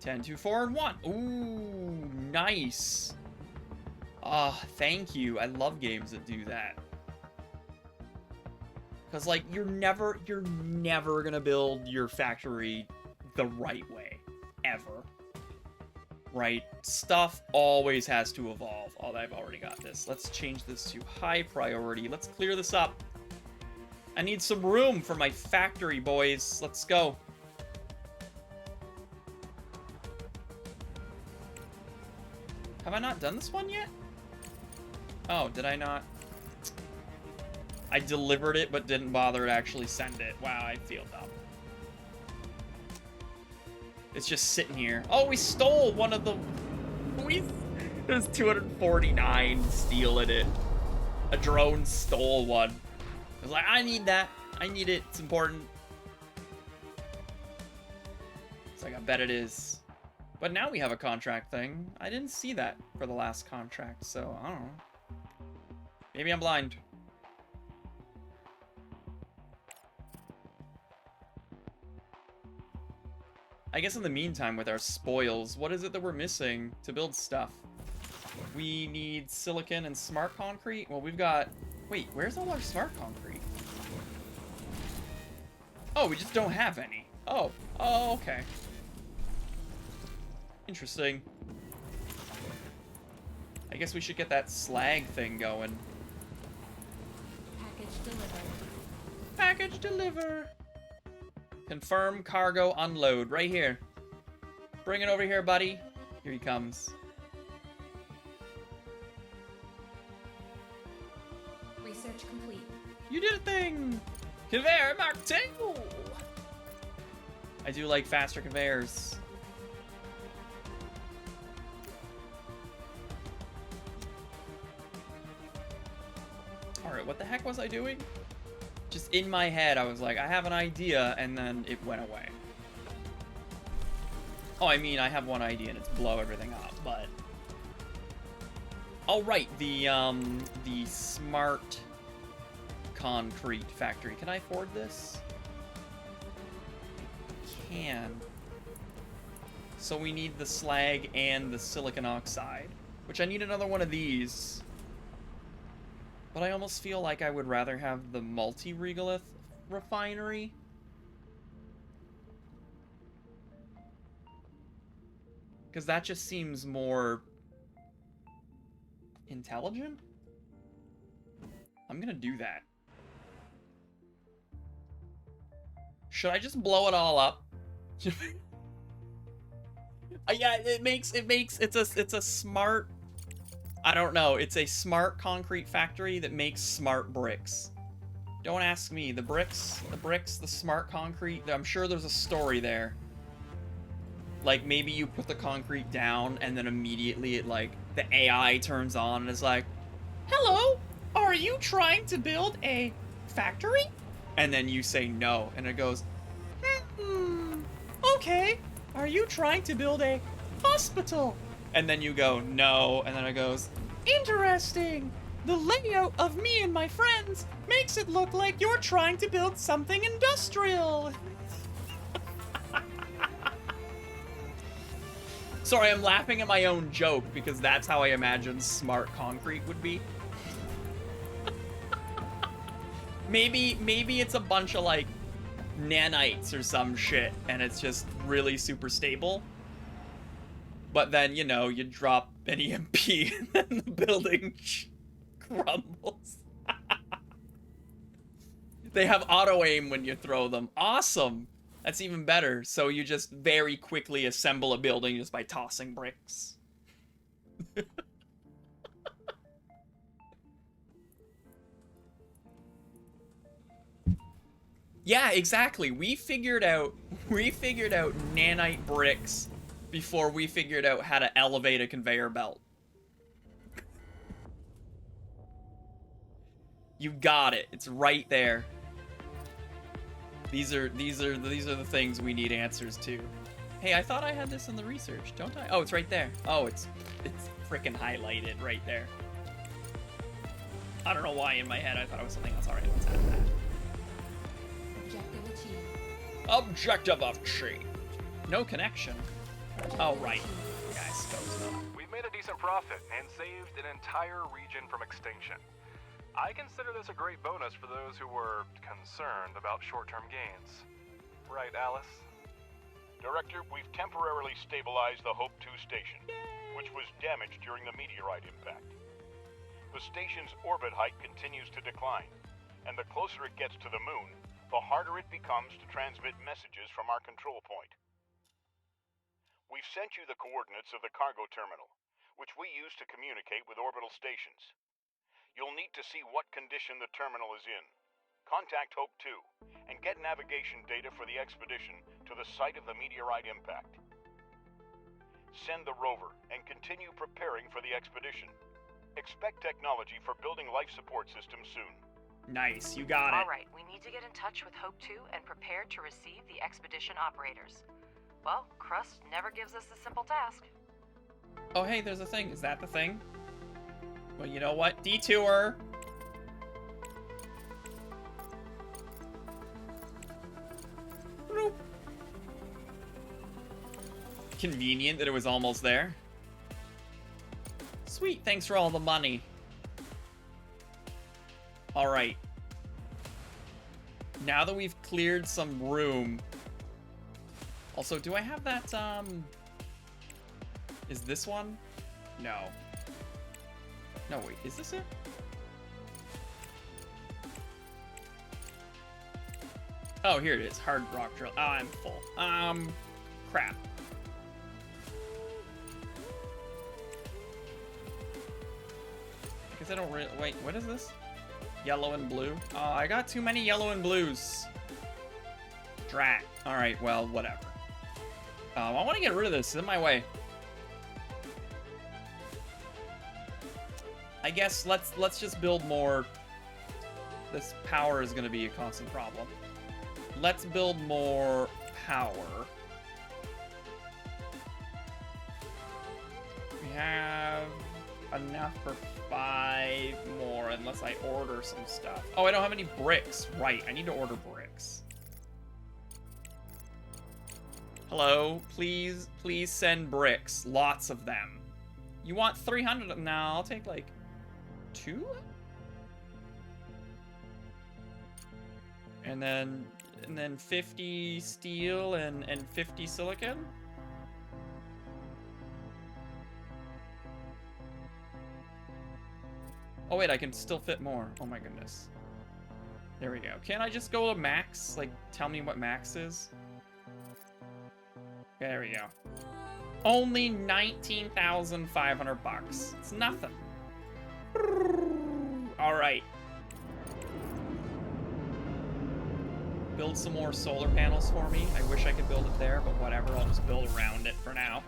10, 2, 4, and 1. Ooh, nice. Ah, thank you. I love games that do that. Because, like, you're never gonna build your factory the right way. Ever. Right? Stuff always has to evolve. Oh, I've already got this. Let's change this to high priority. Let's clear this up. I need some room for my factory, boys. Let's go. Have I not done this one yet? Oh, did I not? I delivered it, but didn't bother to actually send it. Wow, I feel dumb. It's just sitting here. Oh, we stole one of the... There's 249 steel in it. A drone stole one. I was like, I need that. I need it. It's important. It's like, I bet it is. But now we have a contract thing. I didn't see that for the last contract, so I don't know. Maybe I'm blind. I guess in the meantime, with our spoils, what is it that we're missing to build stuff? We need silicon and smart concrete. Well, we've got... Wait, where's all our smart concrete? Oh, we just don't have any. Oh, okay. Interesting. I guess we should get that slag thing going. Package delivered. Package deliver. Confirm cargo unload right here. Bring it over here, buddy. Here he comes. Research complete. You did a thing! Conveyor Mark 2! I do like faster conveyors. Alright, what the heck was I doing? Just in my head, I was like, I have an idea, and then it went away. Oh, I mean, I have one idea, and it's blow everything up, but... Oh, right, the smart concrete factory. Can I afford this? Can. So we need the slag and the silicon oxide, which I need another one of these. But I almost feel like I would rather have the multi-regolith refinery. Because that just seems more intelligent. I'm gonna do that. Should I just blow it all up? Yeah, it's a smart, I don't know, it's a smart concrete factory that makes smart bricks. Don't ask me, the bricks, the smart concrete, I'm sure there's a story there. Like, maybe you put the concrete down and then immediately it, like, the AI turns on and is like, hello, are you trying to build a factory? And then you say no, and it goes, okay, are you trying to build a hospital? And then you go, no, and then it goes, interesting. The layout of me and my friends makes it look like you're trying to build something industrial. Sorry, I'm laughing at my own joke because that's how I imagine smart concrete would be. Maybe it's a bunch of, like, nanites or some shit, and it's just really super stable. But then, you know, you drop an EMP and then the building crumbles. They have auto-aim when you throw them. Awesome! That's even better. So you just very quickly assemble a building just by tossing bricks. Yeah, exactly. We figured out nanite bricks before we figured out how to elevate a conveyor belt. You got it. It's right there. These are the things we need answers to. Hey, I thought I had this in the research, don't I? Oh, it's right there. Oh, it's freaking highlighted right there. I don't know why in my head I thought it was something else. Alright, let's add that. Objective achieved. Objective achieved. No connection. Oh, right. Yeah, I suppose so. We've made a decent profit and saved an entire region from extinction. I consider this a great bonus for those who were concerned about short-term gains. Right, Alice? Director, we've temporarily stabilized the Hope 2 station, which was damaged during the meteorite impact. The station's orbit height continues to decline, and the closer it gets to the moon, the harder it becomes to transmit messages from our control point. We've sent you the coordinates of the cargo terminal, which we use to communicate with orbital stations. You'll need to see what condition the terminal is in. Contact Hope 2 and get navigation data for the expedition to the site of the meteorite impact. Send the rover and continue preparing for the expedition. Expect technology for building life support systems soon. Nice, you got it. All right, we need to get in touch with Hope 2 and prepare to receive the expedition operators. Well, Crust never gives us a simple task. Oh, hey, there's a thing. Is that the thing? Well, you know what? Detour. Bloop. Convenient that it was almost there. Sweet, thanks for all the money. Alright. Now that we've cleared some room. Also, do I have that, is this one? No. No, wait, is this it? Oh, here it is. Hard rock drill. Oh, I'm full. Crap. I guess I don't really... Wait, what is this? Yellow and blue? Oh, I got too many yellow and blues. Drat. Alright, well, whatever. I want to get rid of this. It's in my way. I guess let's just build more. This power is going to be a constant problem. Let's build more power. We have enough for 5 more unless I order some stuff. Oh, I don't have any bricks. Right, I need to order bricks. Hello, please send bricks. Lots of them. You want 300? No, I'll take like 2? And then 50 steel and 50 silicon? Oh wait, I can still fit more. Oh my goodness. There we go. Can't I just go to max? Like, tell me what max is? There we go. Only 19,500 bucks. It's nothing. All right. Build some more solar panels for me. I wish I could build it there, but whatever. I'll just build around it for now.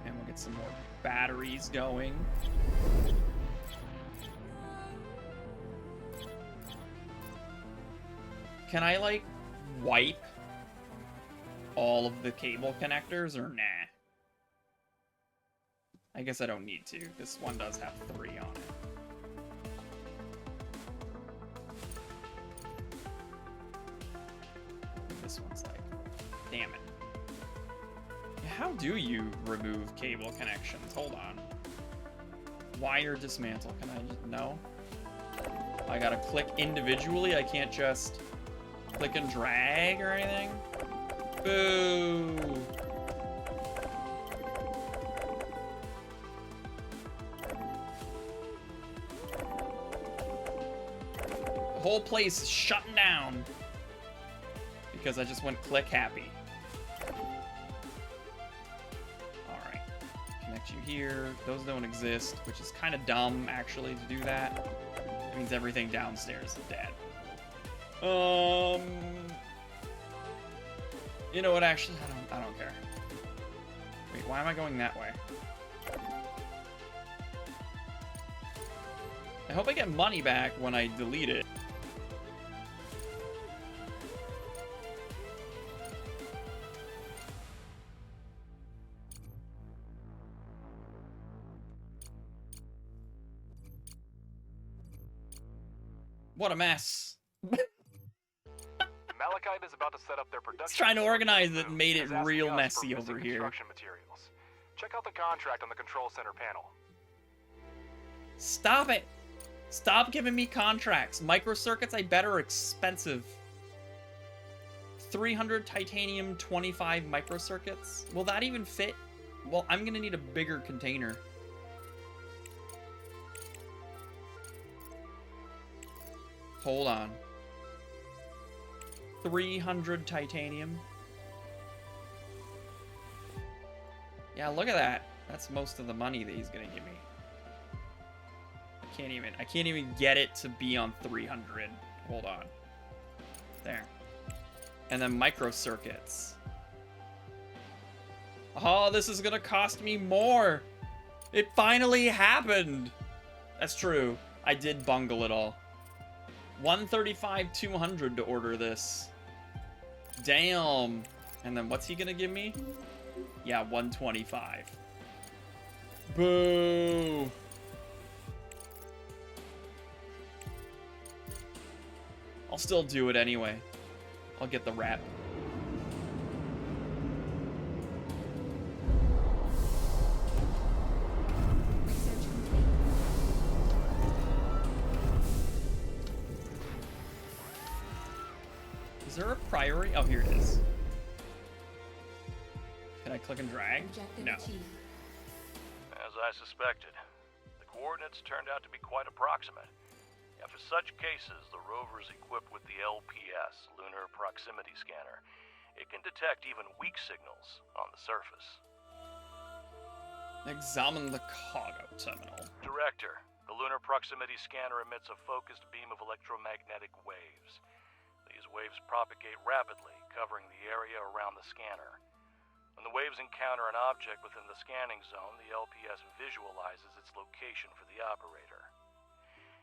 And we'll get some more batteries going. Can I, like, wipe all of the cable connectors, or nah? I guess I don't need to. This one does have 3 on it. This one's like, damn it. How do you remove cable connections? Hold on. Wire dismantle. Can I just, no? I gotta click individually. I can't just click and drag or anything. Boo. The whole place is shutting down because I just went click happy. Alright. Connect you here. Those don't exist, which is kind of dumb, actually, to do that. It means everything downstairs is dead. You know what, actually, I don't care. Wait, why am I going that way? I hope I get money back when I delete it. What a mess. Malachite is about to set up their production. It's trying to organize it and made it Is asking real us messy for over missing here. construction materials. Check out the contract on the control center panel. Stop it! Stop giving me contracts. Microcircuits, I bet, are expensive. 300 titanium, 25 microcircuits. Will that even fit? Well, I'm gonna need a bigger container. Hold on. 300 titanium. Yeah, look at that. That's most of the money that he's gonna give me. I can't even get it to be on 300. Hold on. There. And then microcircuits. Oh, this is gonna cost me more. It finally happened. That's true. I did bungle it all. 135, 200 to order this. Damn. And then what's he gonna give me? Yeah, 125. Boo. I'll still do it anyway. I'll get the wrap. Research complete. Is there a priority? Oh, here it is. Can I click and drag? Objective No. achieved. As I suspected, the coordinates turned out to be quite approximate. And for such cases, the rover is equipped with the LPS, Lunar Proximity Scanner. It can detect even weak signals on the surface. Examine the cargo terminal. Director, the Lunar Proximity Scanner emits a focused beam of electromagnetic waves. These waves propagate rapidly, covering the area around the scanner. When the waves encounter an object within the scanning zone, the LPS visualizes its location for the operator.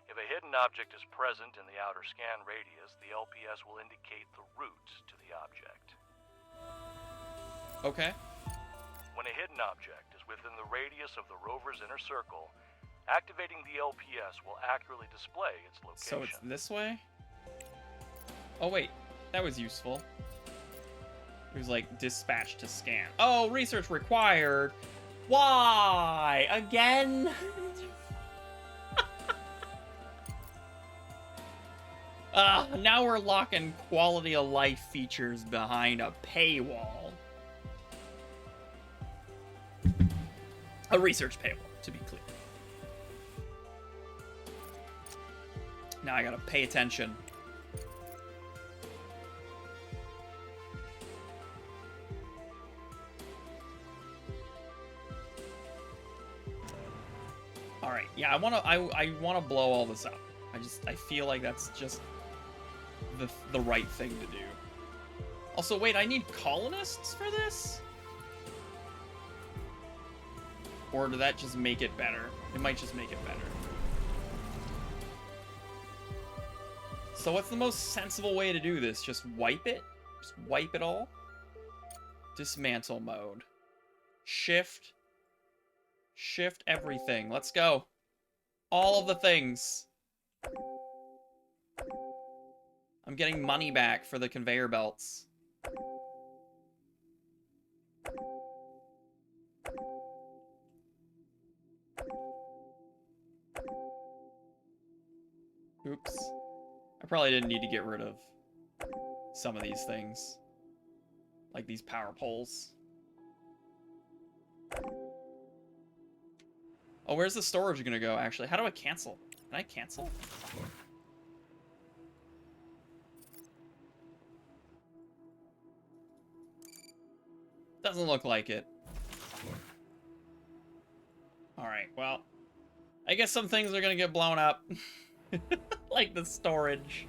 If a hidden object is present in the outer scan radius, the LPS will indicate the route to the object. Okay. When a hidden object is within the radius of the rover's inner circle, activating the LPS will accurately display its location. So it's this way? Oh, wait. That was useful. It was like dispatch to scan. Oh, research required. Why? Again? Now we're locking quality of life features behind a paywall. A research paywall, to be clear. Now I gotta pay attention. All right. Yeah, I wanna blow all this up. I feel like that's just the right thing to do. Also, wait, I need colonists for this? Or did that just make it better? It might just make it better. So what's the most sensible way to do this? Just wipe it? Just wipe it all? Dismantle mode. Shift. Shift everything. Let's go. All of the things. I'm getting money back for the conveyor belts. Oops. I probably didn't need to get rid of some of these things. Like these power poles. Oh, where's the storage gonna go, actually? How do I cancel? Can I cancel? Doesn't look like it. Alright, well. I guess some things are gonna get blown up. Like the storage.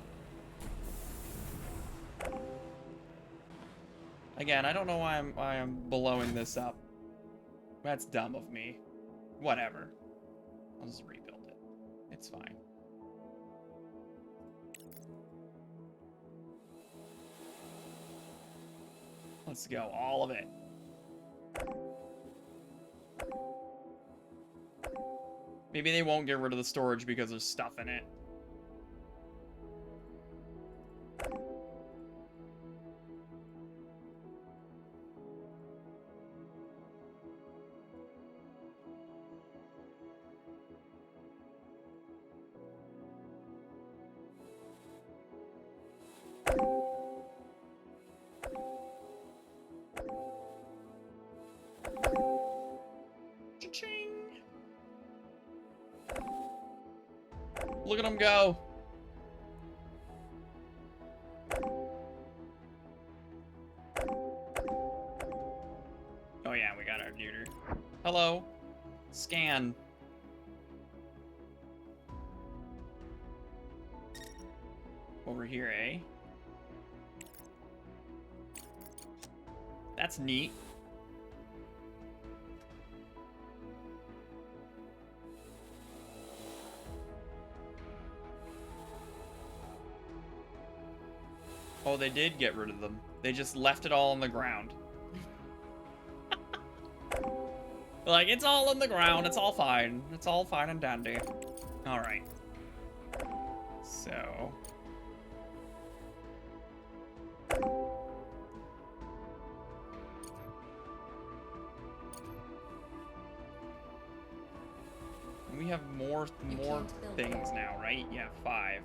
Again, I don't know why I'm blowing this up. That's dumb of me. Whatever. I'll just rebuild it. It's fine. Let's go, all of it. Maybe they won't get rid of the storage because there's stuff in it. Cha-ching. Look at them go. Oh yeah, we got our neuter. Hello. Scan. Over here, eh? That's neat. Oh, they did get rid of them. They just left it all on the ground. Like, it's all on the ground. It's all fine. It's all fine and dandy. All right. So... we have more things now, right? Yeah, 5.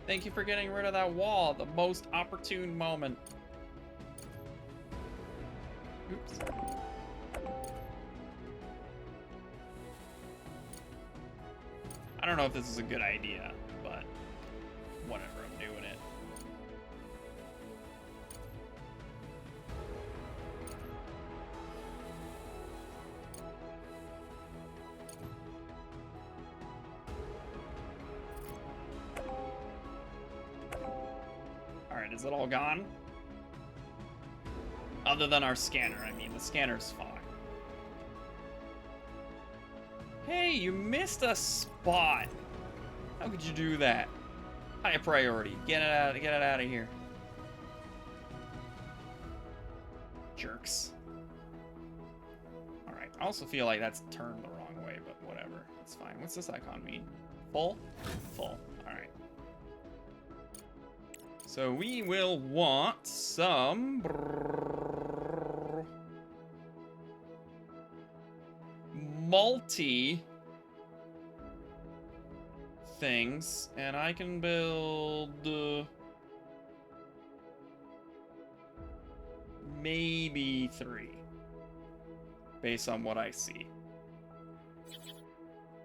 Thank you for getting rid of that wall, the most opportune moment. Oops. I don't know if this is a good idea, but whatever, I'm doing it. Alright, is it all gone? Other than our scanner, I mean, the scanner's fine. Hey, you missed a spot. How could you do that? High priority. Get it out of here. Jerks. Alright, I also feel like that's turned the wrong way, but whatever. That's fine. What's this icon mean? Full? Full. Alright. So we will want some... multi things, and I can build maybe 3 based on what I see.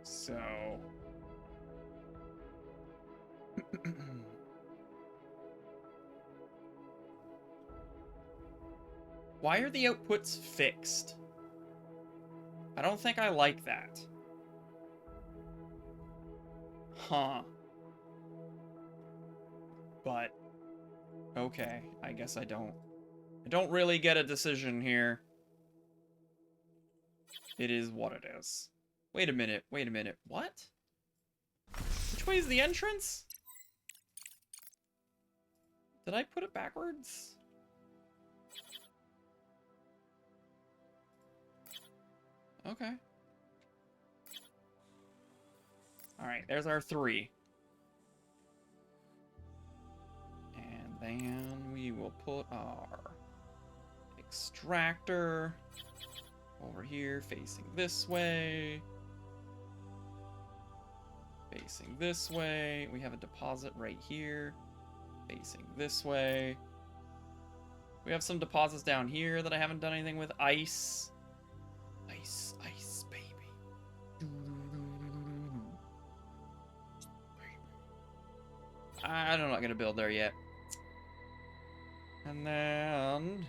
So why are the outputs fixed? I don't think I like that. Huh. But okay, I guess I don't really get a decision here. It is what it is. Wait a minute, what? Which way is the entrance? Did I put it backwards? Okay. Alright, there's our 3. And then we will put our extractor over here, facing this way. Facing this way. We have a deposit right here, facing this way. We have some deposits down here that I haven't done anything with. Ice. Ice, ice, baby. I'm not gonna build there yet. And then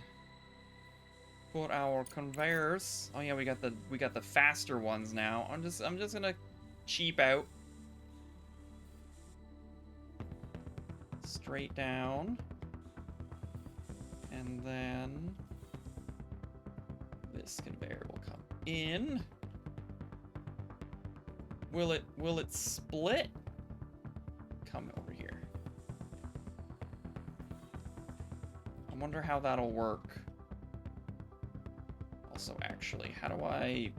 put our conveyors. Oh yeah, we got the faster ones now. I'm just gonna cheap out. Straight down. And then this conveyor will come in. Will it split? Come over here. I wonder how that'll work. Also, actually, how do I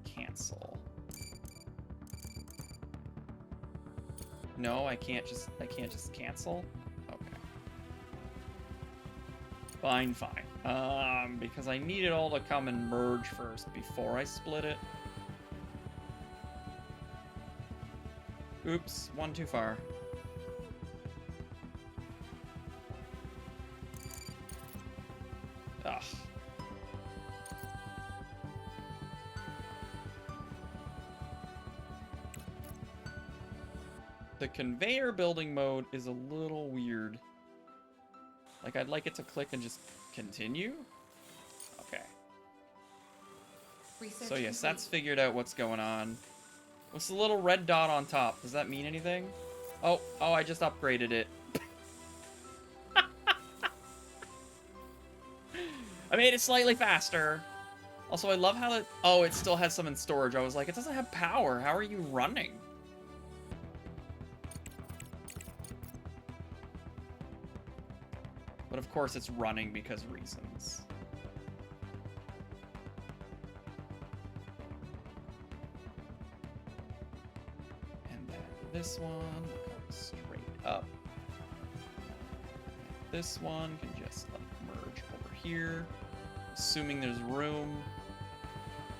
cancel? No, I can't just cancel? Okay. Fine. Because I need it all to come and merge first before I split it. Oops, one too far. Ugh. The conveyor building mode is a little weird. Like, I'd like it to click and just continue. Okay. So yes, that's figured out what's going on. What's the little red dot on top? Does that mean anything? Oh, I just upgraded it. I made it slightly faster. Also, I love how it... Oh, it still has some in storage. I was like, it doesn't have power. How are you running? But of course it's running because reasons. And then this one comes straight up. And this one can just like merge over here, assuming there's room.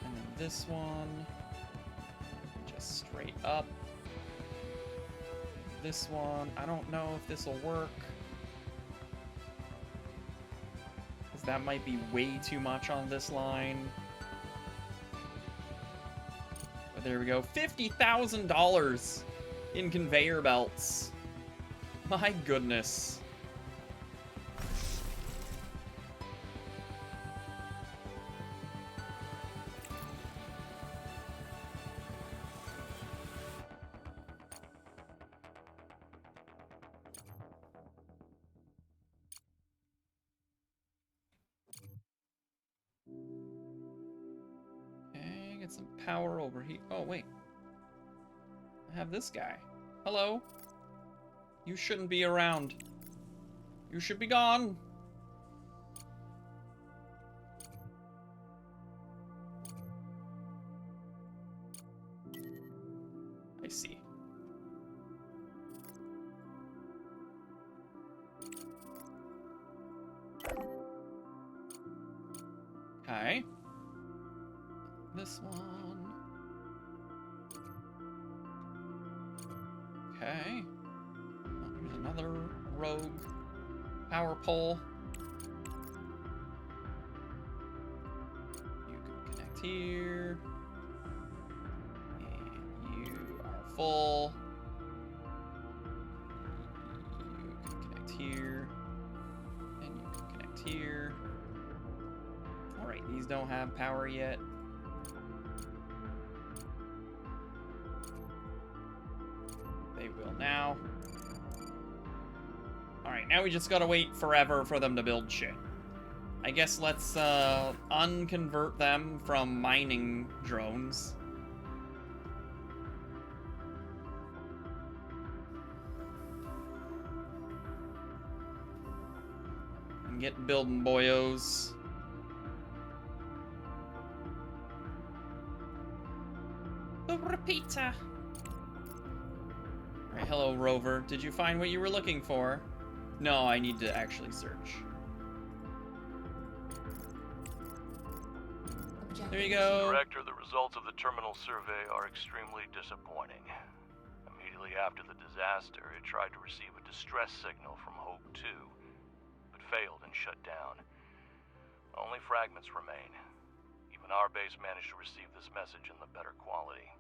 And then this one, just straight up. And this one, I don't know if this will work. That might be way too much on this line. But there we go. $50,000 in conveyor belts. My goodness. Some power over here. Oh, wait. I have this guy. Hello. You shouldn't be around. You should be gone. I see. Okay. This one. Okay. Oh, there's another rogue power pole. You can connect here. And you are full. You can connect here. And you can connect here. Alright, these don't have power yet. They will now. Alright, now we just gotta wait forever for them to build shit. I guess let's unconvert them from mining drones. And get building boyos. The repeater. Alright, hello Rover. Did you find what you were looking for? No, I need to actually search. There you go. Director, the results of the terminal survey are extremely disappointing. Immediately after the disaster, it tried to receive a distress signal from Hope 2, but failed and shut down. Only fragments remain. Even our base managed to receive this message in the better quality.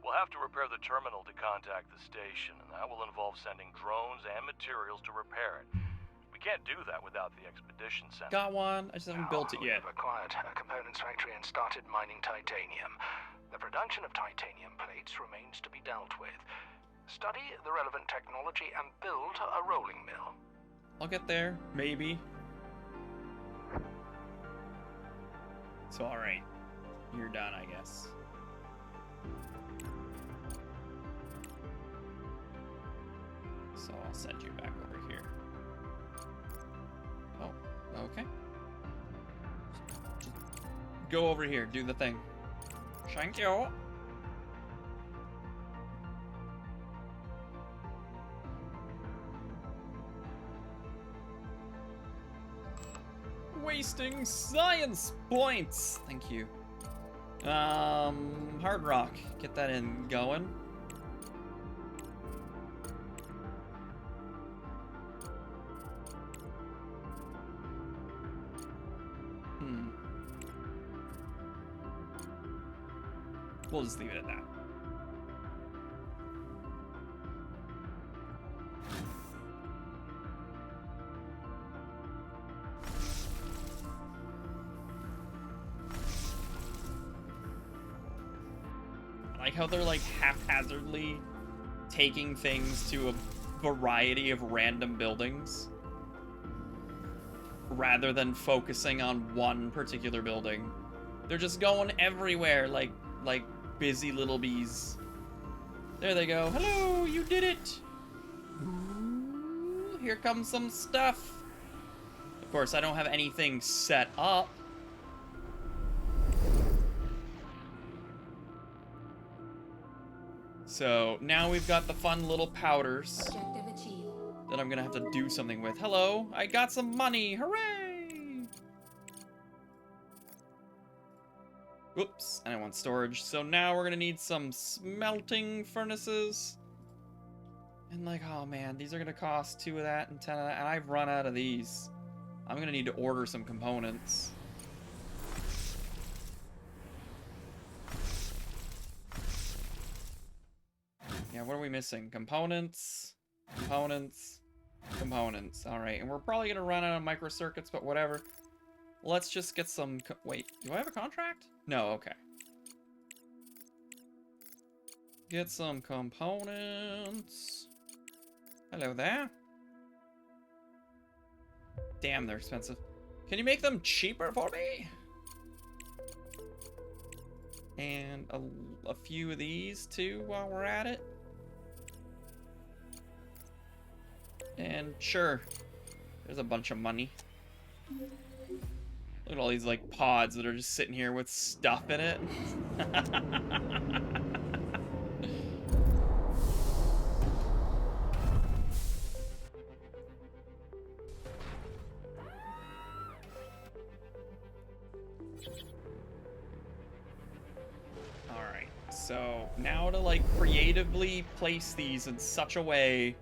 We'll have to repair the terminal to contact the station, and that will involve sending drones and materials to repair it. We can't do that without the expedition center. Got one. I just haven't built it yet. We've acquired a components factory and started mining titanium. The production of titanium plates remains to be dealt with. Study the relevant technology and build a rolling mill. I'll get there, maybe. So, alright. You're done, I guess. So I'll send you back over here. Oh, okay. Just go over here, do the thing. Thank you. Wasting science points. Thank you. Hard rock. Get that in going. We'll just leave it at that. I like how they're like haphazardly taking things to a variety of random buildings rather than focusing on one particular building. They're just going everywhere like busy little bees. There they go. Hello, you did it. Ooh, here comes some stuff. Of course, I don't have anything set up. So now we've got the fun little powders Objective achieved. that I'm gonna have to do something with. Hello, I got some money. Hooray! Whoops, I don't want storage. So now we're gonna need some smelting furnaces. And like, oh man, these are gonna cost 2 of that and 10 of that, and I've run out of these. I'm gonna need to order some components. Yeah, what are we missing? Components, components, components. All right, and we're probably gonna run out of microcircuits, but whatever. Let's just get some, wait, do I have a contract? No, okay. Get some components. Hello there. Damn, they're expensive. Can you make them cheaper for me? And a few of these too while we're at it. And sure, there's a bunch of money. Look at all these like pods that are just sitting here with stuff in it. Now to, like, creatively place these in such a way...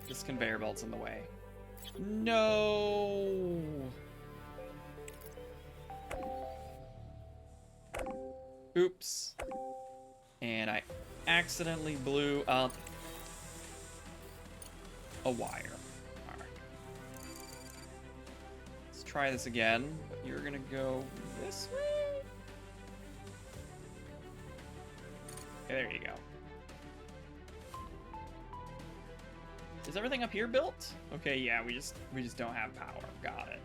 This conveyor belt's in the way. No! Oops. And I accidentally blew up a wire. Alright. Let's try this again. But you're gonna go this way? Okay, there you go. Is everything up here built? Okay, yeah, we just don't have power. Got it.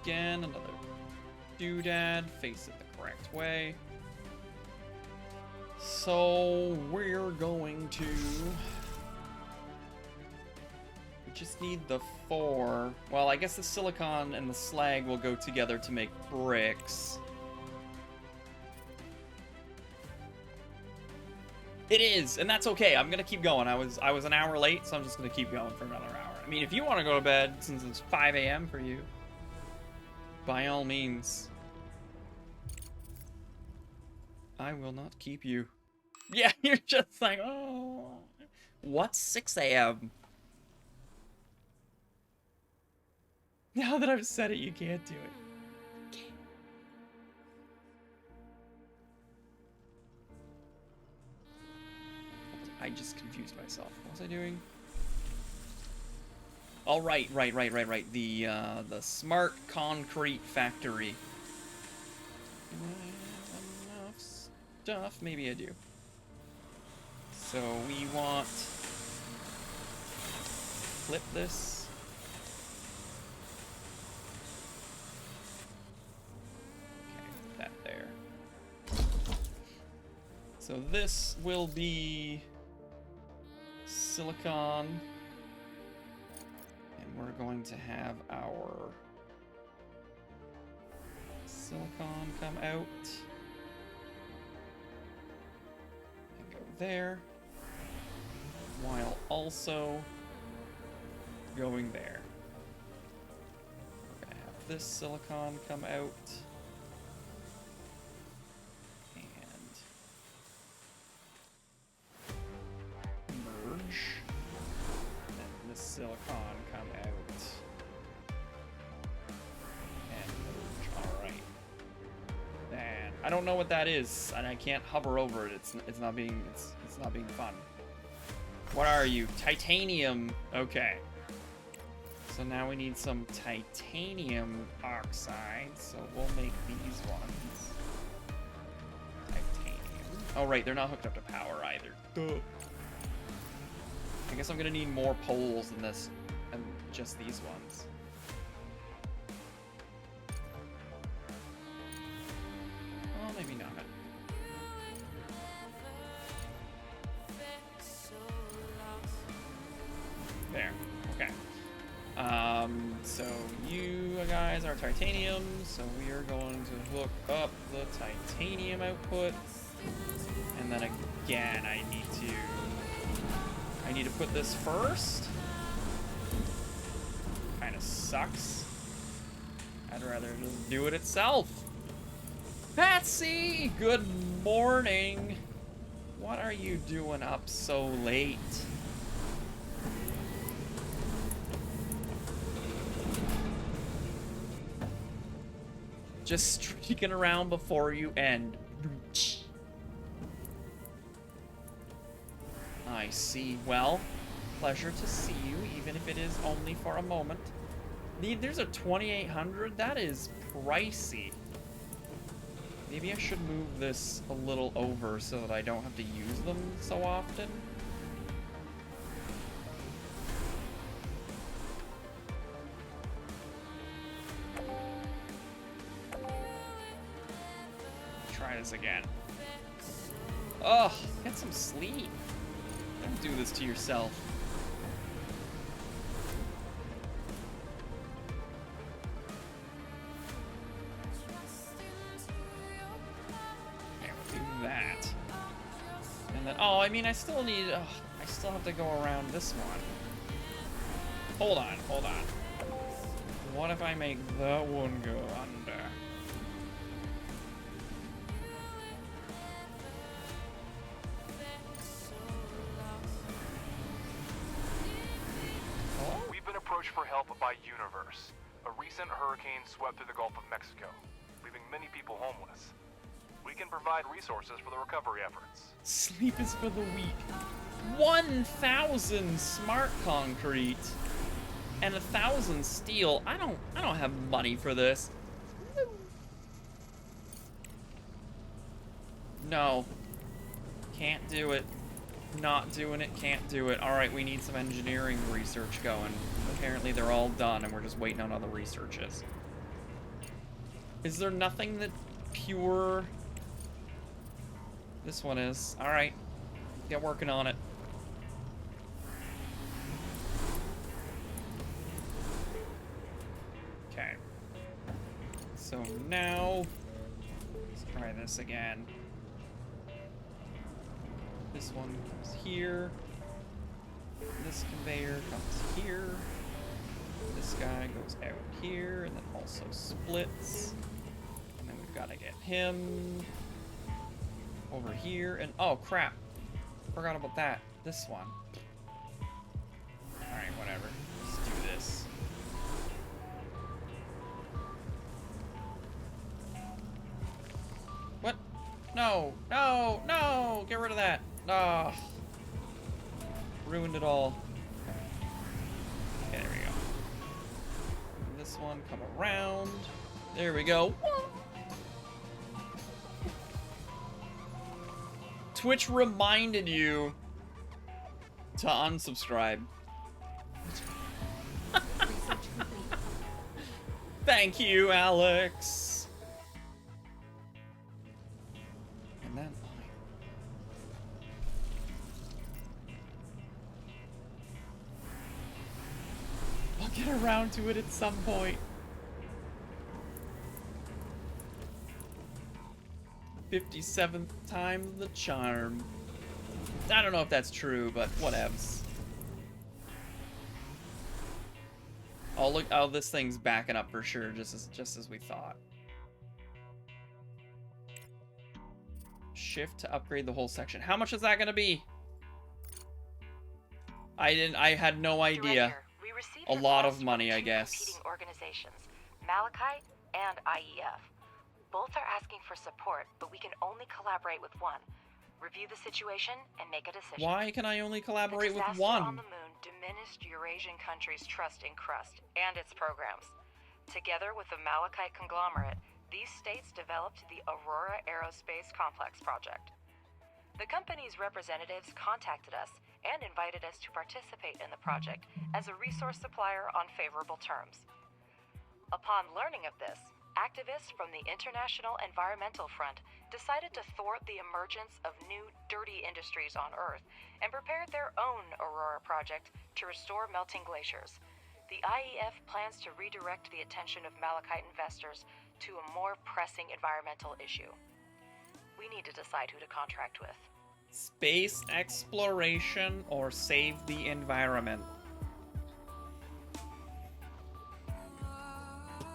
Again, another doodad, face it the correct way. So we're going to... We just need the 4. Well, I guess the silicon and the slag will go together to make bricks. It is, and that's okay. I'm gonna keep going. I was an hour late, so I'm just gonna keep going for another hour. I mean, if you want to go to bed, since it's 5 a.m. for you, by all means. I will not keep you. Yeah, you're just like, oh. What's 6 a.m.? Now that I've said it, you can't do it. I just confused myself. What was I doing? Oh, right. The smart concrete factory. Do I have enough stuff? Maybe I do. So we want... Flip this. Okay, that there. So this will be silicon. We're going to have our silicon come out and go there, while also going there. We're going to have this silicon come out and merge, and then this silicon come out and merge. All right. Then I don't know what that is, and I can't hover over it. It's not being fun. What are you? Titanium. Okay. So now we need some titanium oxide. So we'll make these ones. Titanium. Oh right, they're not hooked up to power either. Duh. I guess I'm gonna need more poles than this, and just these ones. Well, maybe not. There. Okay. So you guys are titanium, so we are going to hook up the titanium output, and then again I need to put this first. Kind of sucks. I'd rather just do it itself. Patsy, good morning. What are you doing up so late? Just streaking around before you end. I see. Well, pleasure to see you, even if it is only for a moment. There's a 2800. That is pricey. Maybe I should move this a little over so that I don't have to use them so often. Try this again. Ugh, get some sleep. Don't do this to yourself. And then, oh, I mean, I still need, I still have to go around this one. Hold on, hold on. What if I make that one go under? We've been approached for help by Universe. A recent hurricane swept through the Gulf of Mexico, leaving many people homeless. We can provide resources for the recovery efforts. Sleep is for the weak. 1,000 smart concrete and 1,000 steel. I don't have money for this. No. Can't do it. Not doing it, can't do it. Alright, we need some engineering research going. Apparently they're all done and we're just waiting on other researches. Is there nothing that pure... This one is. Alright. Get working on it. Okay. So now... Let's try this again. This one comes here. This conveyor comes here. This guy goes out here and then also splits. And then we've got to get him over here. And oh crap. Forgot about that. This one. Alright, whatever. Let's do this. What? No, no, no! Get rid of that. Ah. Ruined it all. Okay, there we go. And this one come around. There we go. Twitch reminded you to unsubscribe. Thank you, Alex. And then I'll get around to it at some point. 57th time the charm. I don't know if that's true, but whatevs. Oh look! Oh, this thing's backing up for sure, just as we thought. Shift to upgrade the whole section. How much is that gonna be? I had no idea. A lot of money, I guess. Competing organizations, Malachite and IEF. Both are asking for support, but we can only collaborate with one. Review the situation and make a decision. Why can I only collaborate with The one? disaster on the moon diminished Eurasian countries' trust in Crust and its programs. Together with the Malachite conglomerate, these states developed the Aurora Aerospace Complex project. The company's representatives contacted us and invited us to participate in the project as a resource supplier on favorable terms. Upon learning of this, activists from the International Environmental Front decided to thwart the emergence of new dirty industries on Earth and prepared their own Aurora project to restore melting glaciers. The IEF plans to redirect the attention of Malachite investors to a more pressing environmental issue. We need to decide who to contract with. Space exploration or save the environment?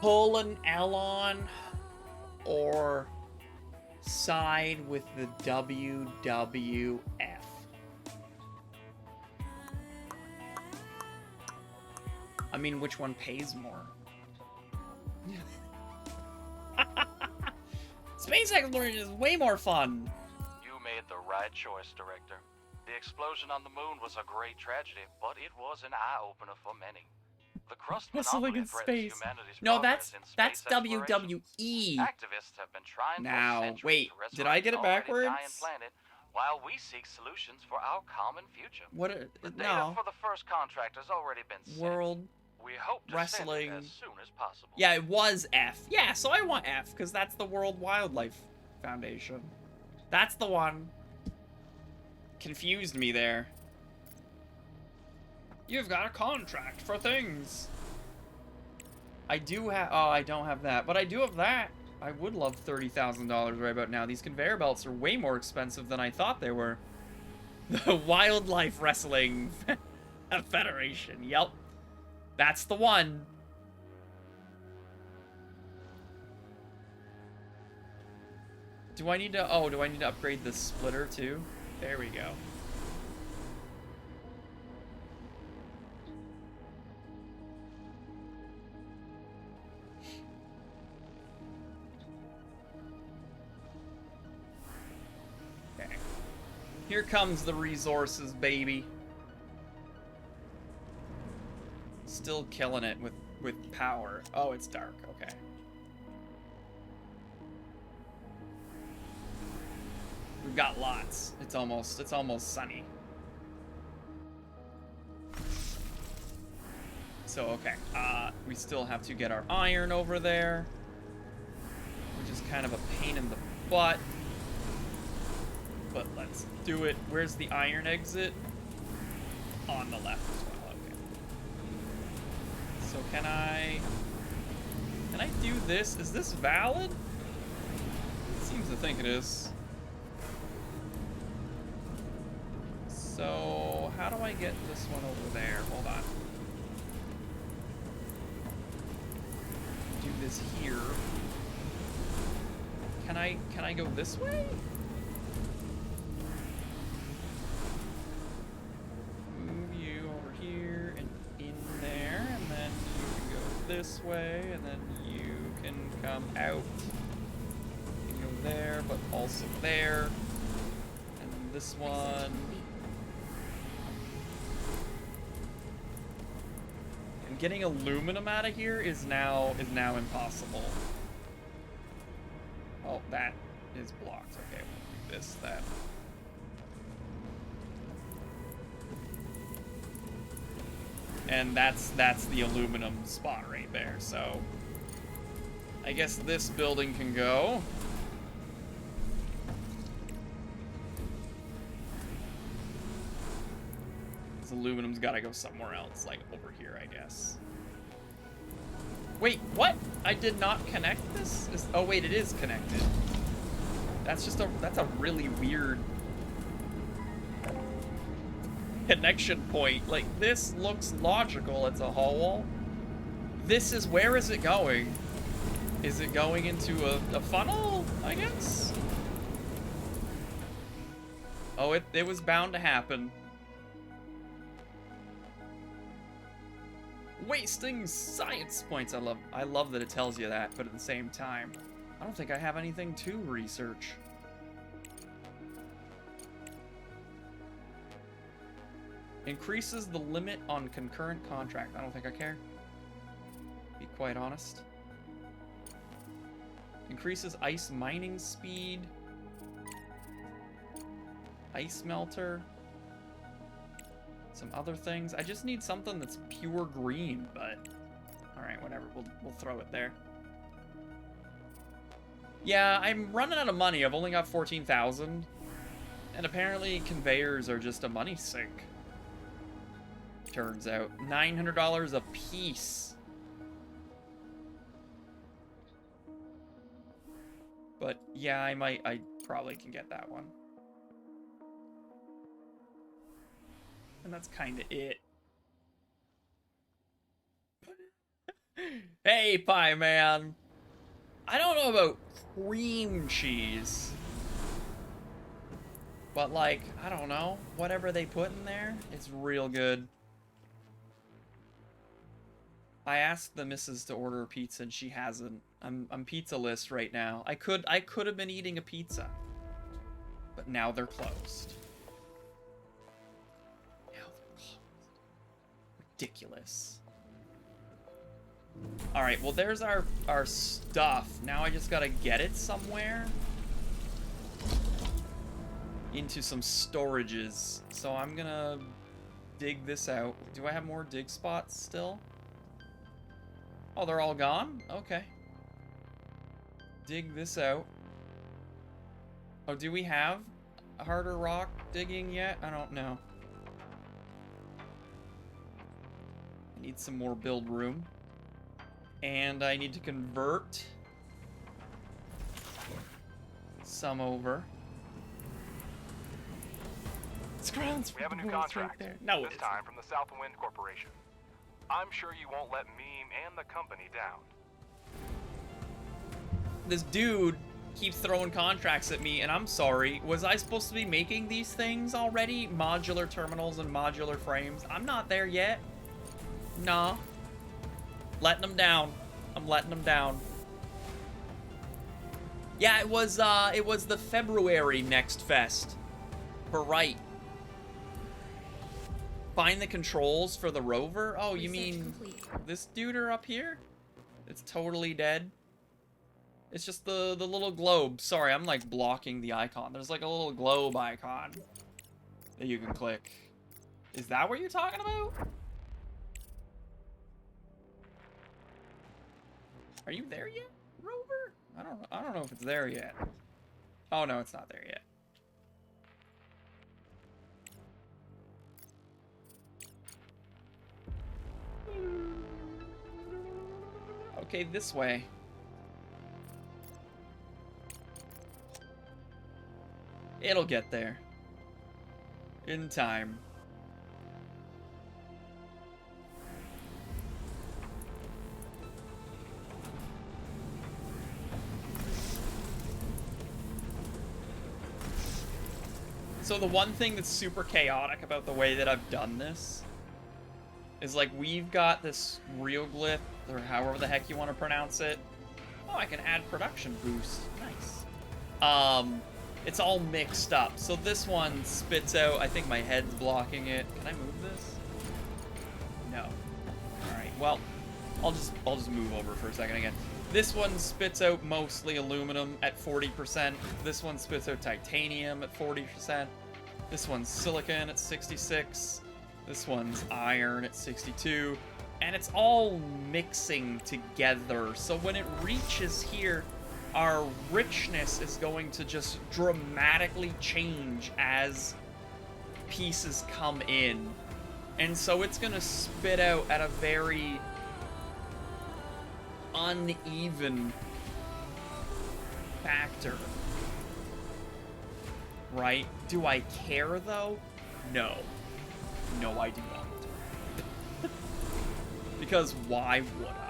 Pull an Elon or side with the WWF. I mean, which one pays more? Space exploration is way more fun. You made the right choice, Director. The explosion on the moon was a great tragedy, but it was an eye-opener for many. The Crust Whistling monopoly in threatens space. humanity's No, progress in that's space exploration. WWE. Activists have been trying Now, for centuries wait, to did I get it resurrect an already backwards? dying planet while we seek solutions for our common future. What? The data No. for the first contract has already been sent. World We hope to Wrestling. send it as soon as possible. Yeah, it was F. Yeah, so I want F, because that's the World Wildlife Foundation. That's the one. Confused me there. You've got a contract for things. I do have... Oh, I don't have that. But I do have that. I would love $30,000 right about now. These conveyor belts are way more expensive than I thought they were. The Wildlife Wrestling Federation. Yep. That's the one. Do I need to... Oh, do I need to upgrade the splitter too? There we go. Okay. Here comes the resources, baby. Still killing it with power. Oh, it's dark. Okay. We've got lots. It's almost sunny. So, okay. We still have to get our iron over there, which is kind of a pain in the butt. But let's do it. Where's the iron exit? On the left as well. Okay. So can I do this? Is this valid? It seems to think it is. So how do I get this one over there? Hold on. Do this here. Can I go this way? Move you over here and in there, and then you can go this way, and then you can come out. You can go there, but also there. And then this one. And getting aluminum out of here is now impossible. Oh, that is blocked. Okay, we'll do this then. And that's the aluminum spot right there. So I guess this building can go. This aluminum's got to go somewhere else, like over here, I guess. Wait, what? I did not connect this? Oh wait, it is connected. That's a really weird connection point. Like, this looks logical. It's a hole. Where is it going? Is it going into a funnel, I guess? Oh, it was bound to happen. Wasting science points. I love that it tells you that, but at the same time, I don't think I have anything to research. Increases the limit on concurrent contract. I don't think I care. Be quite honest. Increases ice mining speed. Ice melter. Some other things. I just need something that's pure green, but alright, whatever. We'll throw it there. Yeah, I'm running out of money. I've only got 14,000. And apparently conveyors are just a money sink. Turns out. $900 a piece. But yeah, I probably can get that one. And that's kind of it. Hey, Pie Man. I don't know about cream cheese. But like, I don't know. Whatever they put in there, it's real good. I asked the missus to order a pizza and she hasn't. I'm pizza-less right now. I could have been eating a pizza. But now they're closed. Ridiculous. Alright, well there's our stuff. Now I just gotta get it somewhere. Into some storages. So I'm gonna dig this out. Do I have more dig spots still? Oh, they're all gone? Okay. Dig this out. Oh, do we have harder rock digging yet? I don't know. I need some more build room. And I need to convert some over. It's grounds for We have a new divorce right contract. there. No, this time from the Southwind Corporation. I'm sure you won't let me and the company down. This dude keeps throwing contracts at me, and I'm sorry. Was I supposed to be making these things already? Modular terminals and modular frames? I'm not there yet. Nah. Letting them down. I'm letting them down. Yeah, it was the February Next Fest. We're right. Find the controls for the rover? Oh, you Research mean complete. this dude up here? It's totally dead. It's just the little globe. Sorry, I'm like blocking the icon. There's like a little globe icon that you can click. Is that what you're talking about? Are you there yet, rover? I don't know if it's there yet. Oh no, it's not there yet. Okay, this way. It'll get there. In time. So the one thing that's super chaotic about the way that I've done this is like we've got this real glyph, or however the heck you want to pronounce it. Oh, I can add production boost. Nice. It's all mixed up. So this one spits out, I think my head's blocking it. Can I move this? No. Alright, well, I'll just move over for a second again. This one spits out mostly aluminum at 40%. This one spits out titanium at 40%. This one's silicon at 66. This one's iron at 62. And it's all mixing together. So when it reaches here, our richness is going to just dramatically change as pieces come in. And so it's going to spit out at a very uneven factor. Right? Do I care, though? No. No, I do not. Because why would I?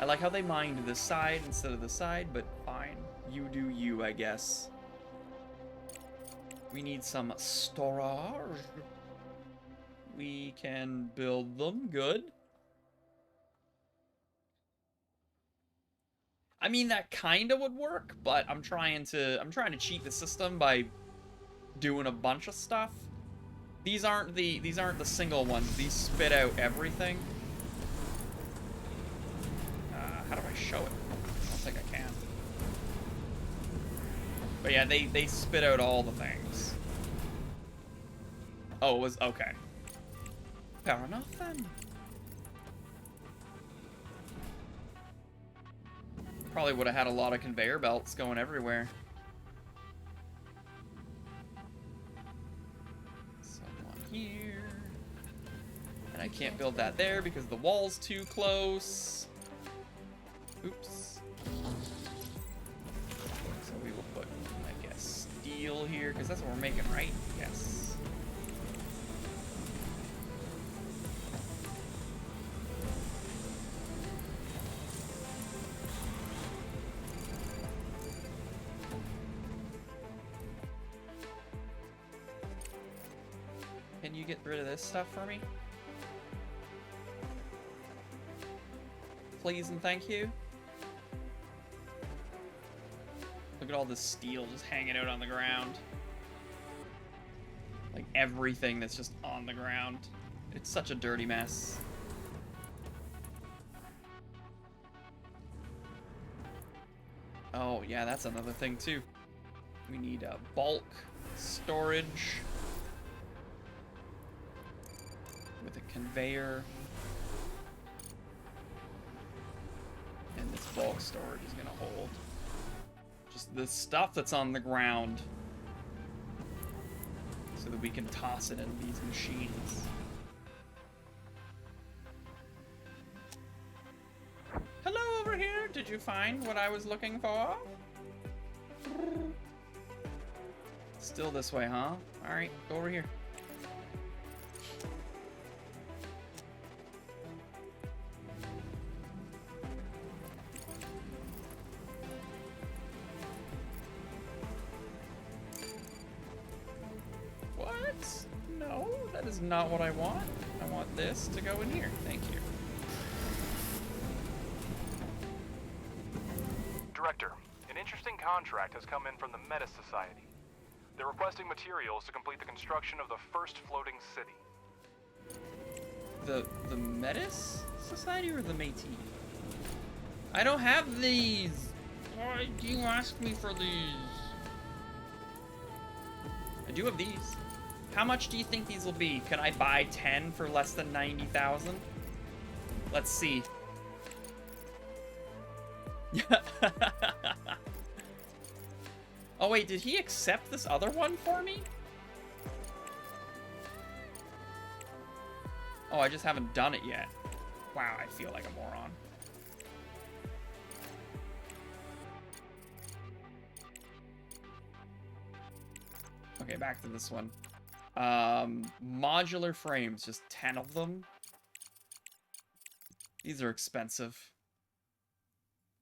I like how they mined this side instead of the side, but fine. You do you, I guess. We need some storage. We can build them. Good. I mean, that kind of would work, but I'm trying to cheat the system by doing a bunch of stuff. These aren't the single ones. These spit out everything. How do I show it? I don't think I can. But yeah, they spit out all the things. Oh, it was okay. Fair enough then. Probably would have had a lot of conveyor belts going everywhere. Someone here. And I can't build that there because the wall's too close. Oops. So we will put, I guess, steel here, because that's what we're making, right? Yes. Can you get rid of this stuff for me? Please and thank you. Look at all this steel just hanging out on the ground. Like everything that's just on the ground. It's such a dirty mess. Oh, yeah, that's another thing too. We need a bulk storage with a conveyor. And this bulk storage is gonna hold just the stuff that's on the ground so that we can toss it into these machines. Hello over here! Did you find what I was looking for? Still this way, huh? Alright, go over here. What? No, that is not what I want. I want this to go in here. Thank you. Director, an interesting contract has come in from the Meta Society. They're requesting materials to complete the construction of the first floating city. The Metis Society or the Métis? I don't have these. Why do you ask me for these? I do have these. How much do you think these will be? Can I buy 10 for less than 90,000? Let's see. Oh wait, did he accept this other one for me? Oh, I just haven't done it yet. Wow, I feel like a moron. Okay, back to this one. Modular frames, just 10 of them. These are expensive.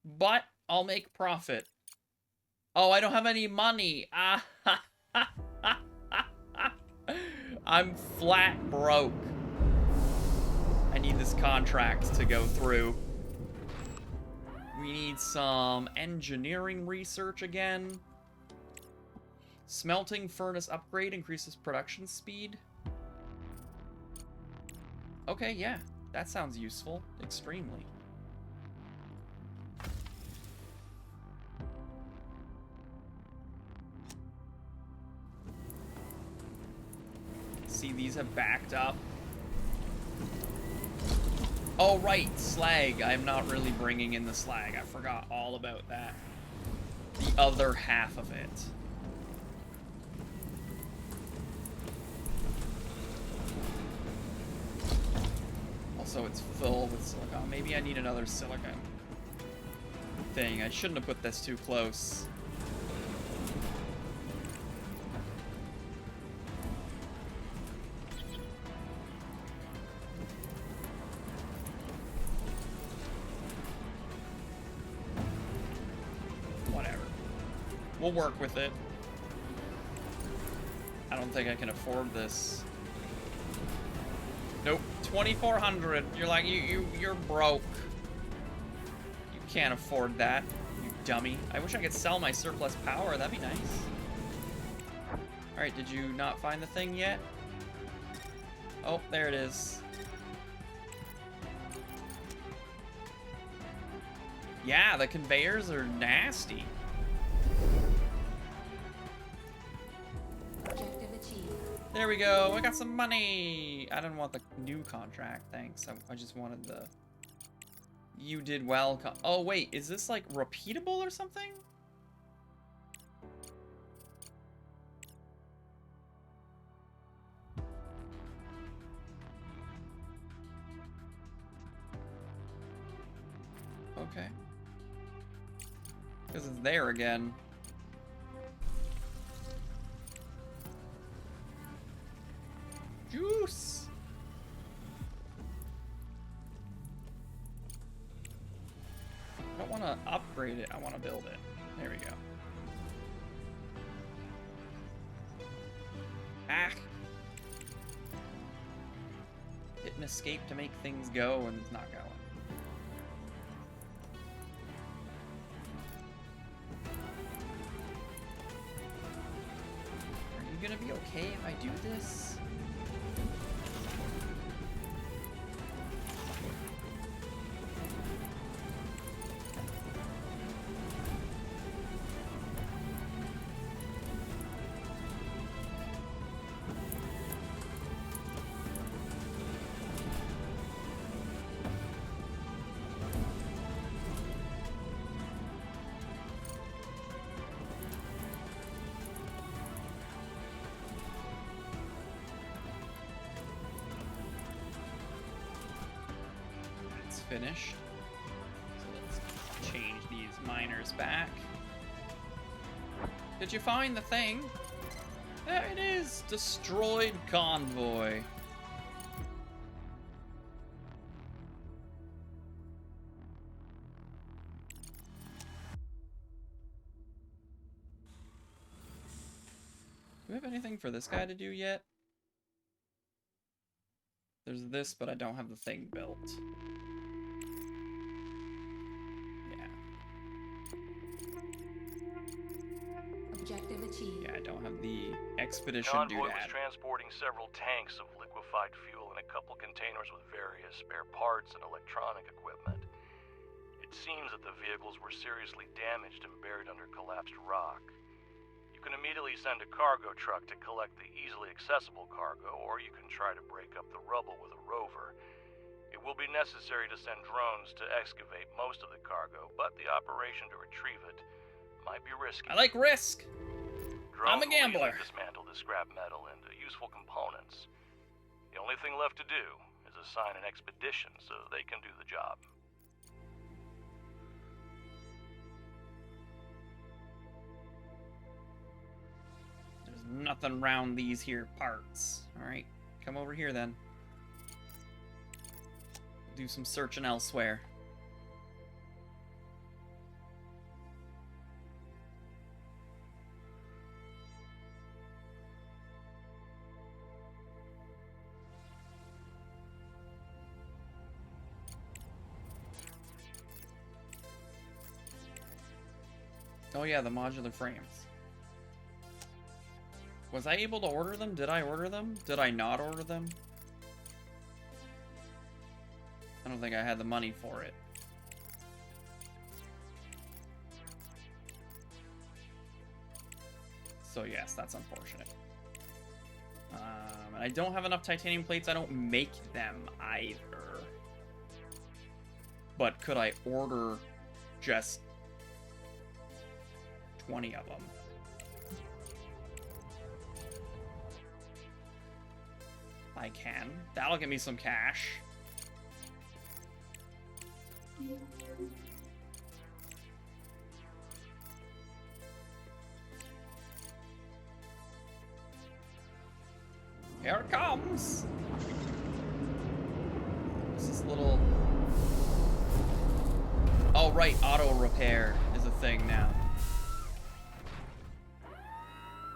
But I'll make profit. Oh, I don't have any money. I'm flat broke. I need this contract to go through. We need some engineering research again. Smelting furnace upgrade increases production speed. Okay, yeah. That sounds useful. Extremely. See, these have backed up. Oh, right, slag. I'm not really bringing in the slag. I forgot all about that. The other half of it. Also, it's full with silicon. Maybe I need another silicon thing. I shouldn't have put this too close. We'll work with it. I don't think I can afford this. Nope, 2,400. You're like, you're broke. You can't afford that, you dummy. I wish I could sell my surplus power. That'd be nice. All right, did you not find the thing yet? Oh, there it is. Yeah, the conveyors are nasty. There we go. I got some money. I didn't want the new contract. Thanks. I just wanted the... You did well. Oh, wait. Is this, like, repeatable or something? Okay. Because it's there again. Juice! I don't want to upgrade it, I want to build it. There we go. Ah! Hit an escape to make things go, and it's not going. Are you gonna be okay if I do this? Finished. So let's change these miners back. Did you find the thing? There it is! Destroyed convoy. Do we have anything for this guy to do yet? There's this, but I don't have the thing built. Yeah. Objective achieved. Yeah, I don't have the expedition Convoy was doodad. transporting several tanks of liquefied fuel and a couple containers with various spare parts and electronic equipment. It seems that the vehicles were seriously damaged and buried under collapsed rock. You can immediately send a cargo truck to collect the easily accessible cargo, or you can try to break up the rubble with a rover. It will be necessary to send drones to excavate most of the cargo, but the operation to retrieve it might be risky. I like risk! I'm a Drones will gambler. easily dismantle the scrap metal into useful components. The only thing left to do is assign an expedition so they can do the job. There's nothing around these here parts. Alright, come over here then. Do some searching elsewhere. Oh yeah, the modular frames. Was I able to order them? Did I order them? Did I not order them? I don't think I had the money for it. So yes, that's unfortunate. And I don't have enough titanium plates. I don't make them either. But could I order just 20 of them? I can. That'll get me some cash. Here it comes! What's this little... Oh, right, auto repair is a thing now.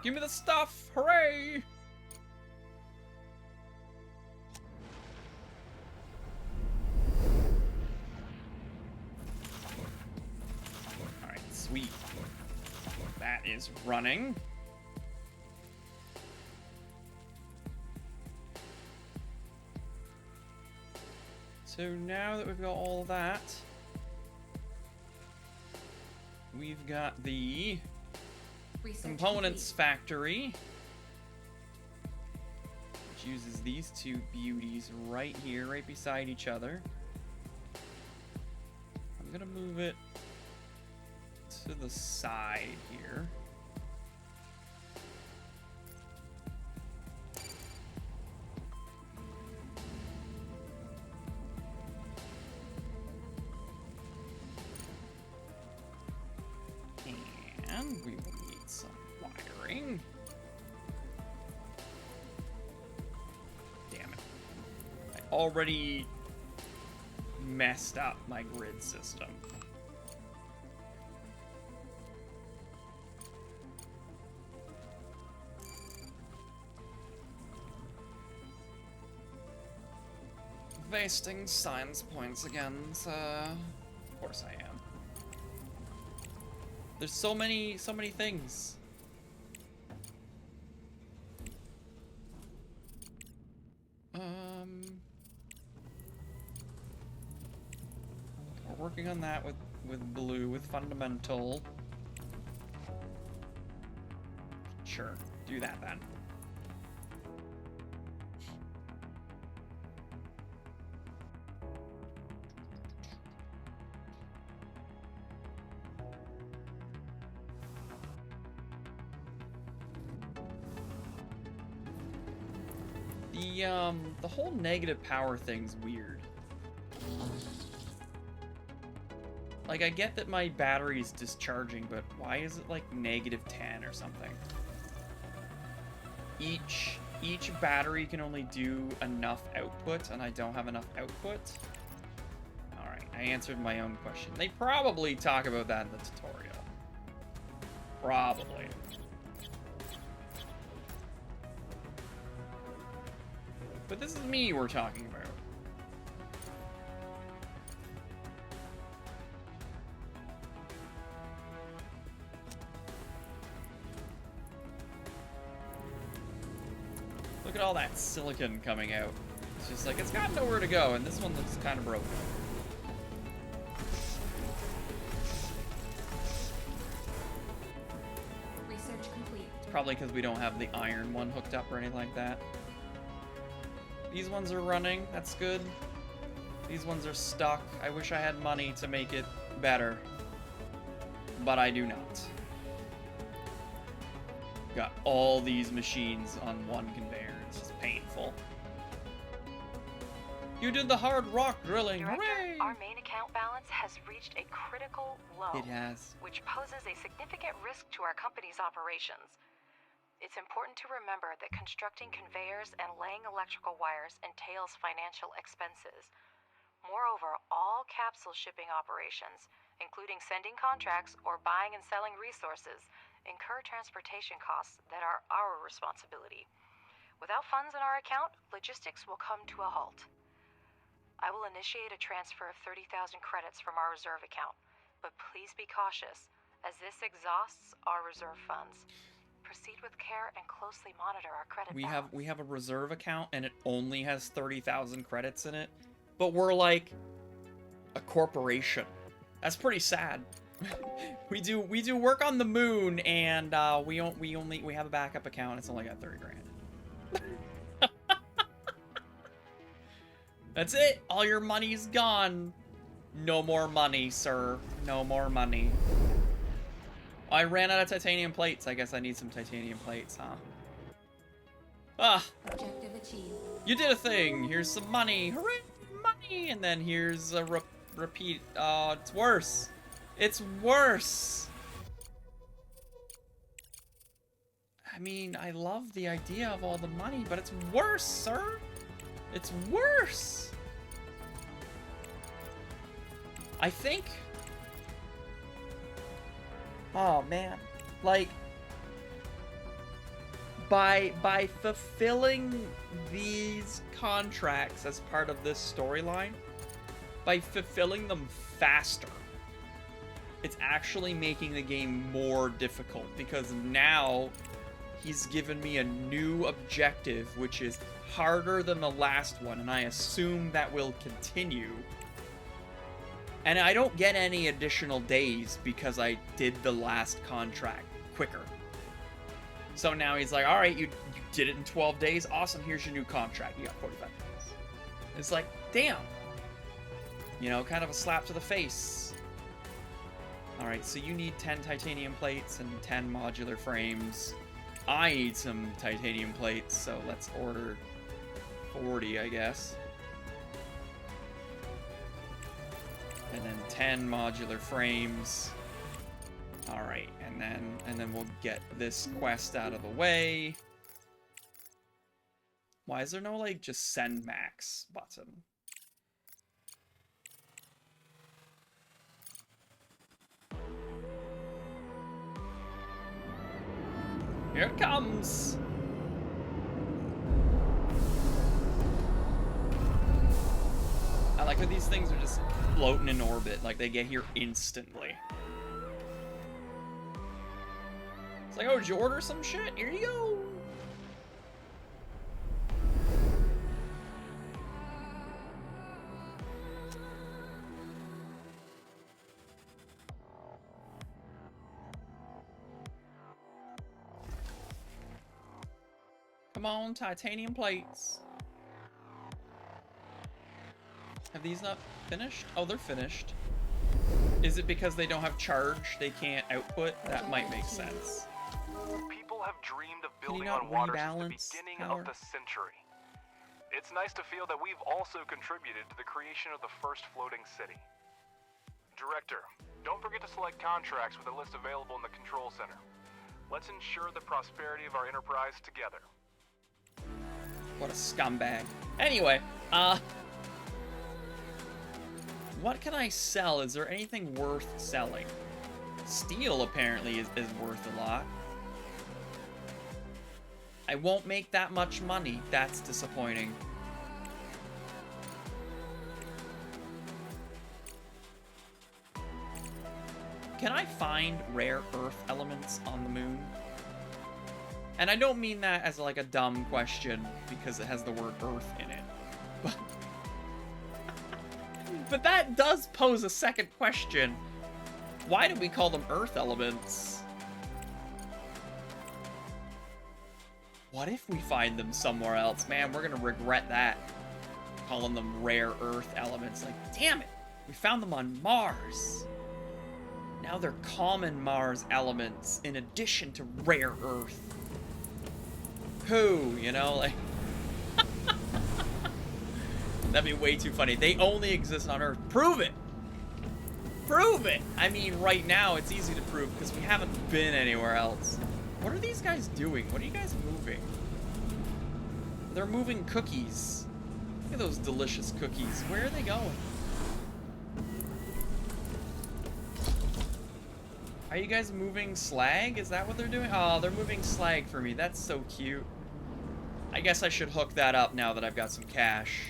Give me the stuff! Hooray! Alright, sweet. That is running. So now that we've got all that, we've got the Research components factory, which uses these two beauties right here, right beside each other. I'm gonna move it to the side here. And we will need some wiring. Damn it. I already messed up my grid system. Wasting science points again, so of course I am. There's so many things. We're working on that with blue, with fundamental. Sure, do that then. The whole negative power thing's weird. Like, I get that my battery's discharging, but why is it like -10 or something? each battery can only do enough output, and I don't have enough output. Alright, I answered my own question. They probably talk about that in the tutorial. Probably. But this is me we're talking about. Look at all that silicon coming out. It's just like, it's got nowhere to go, and this one looks kind of broken. Research complete. It's probably because we don't have the iron one hooked up or anything like that. These ones are running, that's good. These ones are stuck. I wish I had money to make it better, but I do not. Got all these machines on one conveyor. It's just painful. You did the hard rock drilling. Director, Hooray! our main account balance has reached a critical low. It has. Which poses a significant risk to our company's operations. It's important to remember that constructing conveyors and laying electrical wires entails financial expenses. Moreover, all capsule shipping operations, including sending contracts or buying and selling resources, incur transportation costs that are our responsibility. Without funds in our account, logistics will come to a halt. I will initiate a transfer of 30,000 credits from our reserve account, but please be cautious, as this exhausts our reserve funds. Proceed with care and closely monitor our credit balance. We have a reserve account and it only has 30,000 credits in it, but we're like a corporation. That's pretty sad. we do work on the moon, and we have a backup account. It's only got 30 grand. That's it. All your money's gone. No more money, sir. No more money. I ran out of titanium plates. I guess I need some titanium plates, huh? Ah. Objective achieved. You did a thing. Here's some money. Hooray, money! And then here's a repeat. Oh, it's worse. It's worse. I mean, I love the idea of all the money, but it's worse, sir. It's worse. I think... Oh, man. Like, by fulfilling these contracts as part of this storyline, by fulfilling them faster, it's actually making the game more difficult, because now he's given me a new objective, which is harder than the last one, and I assume that will continue. And I don't get any additional days because I did the last contract quicker. So now he's like, alright, you did it in 12 days, awesome, here's your new contract, you got 45 days. It's like, damn. You know, kind of a slap to the face. Alright, so you need 10 titanium plates and 10 modular frames. I need some titanium plates, so let's order 40, I guess. And then 10 modular frames. Alright, and then we'll get this quest out of the way. Why is there no, like, just send max button? Here it comes! I like how these things are just floating in orbit, like they get here instantly. It's like, oh, did you order some shit? Here you go! Come on, titanium plates. Have these not finished? Oh, they're finished. Is it because they don't have charge, they can't output? That might make sense. People have dreamed of Can you building not on water since rebalance the beginning power? of the century. It's nice to feel that we've also contributed to the creation of the first floating city. Director, don't forget to select contracts with a list available in the control center. Let's ensure the prosperity of our enterprise together. What a scumbag. Anyway, what can I sell? Is there anything worth selling? Steel, apparently, is worth a lot. I won't make that much money. That's disappointing. Can I find rare earth elements on the moon? And I don't mean that as like a dumb question because it has the word earth in it. But that does pose a second question. Why do we call them earth elements? What if we find them somewhere else? Man, we're gonna regret that. Calling them rare earth elements. Like, damn it! We found them on Mars. Now they're common Mars elements in addition to rare earth. Who, you know, like... That'd be way too funny. They only exist on Earth. Prove it! Prove it! I mean, right now, it's easy to prove because we haven't been anywhere else. What are these guys doing? What are you guys moving? They're moving cookies. Look at those delicious cookies. Where are they going? Are you guys moving slag? Is that what they're doing? Oh, they're moving slag for me. That's so cute. I guess I should hook that up now that I've got some cash.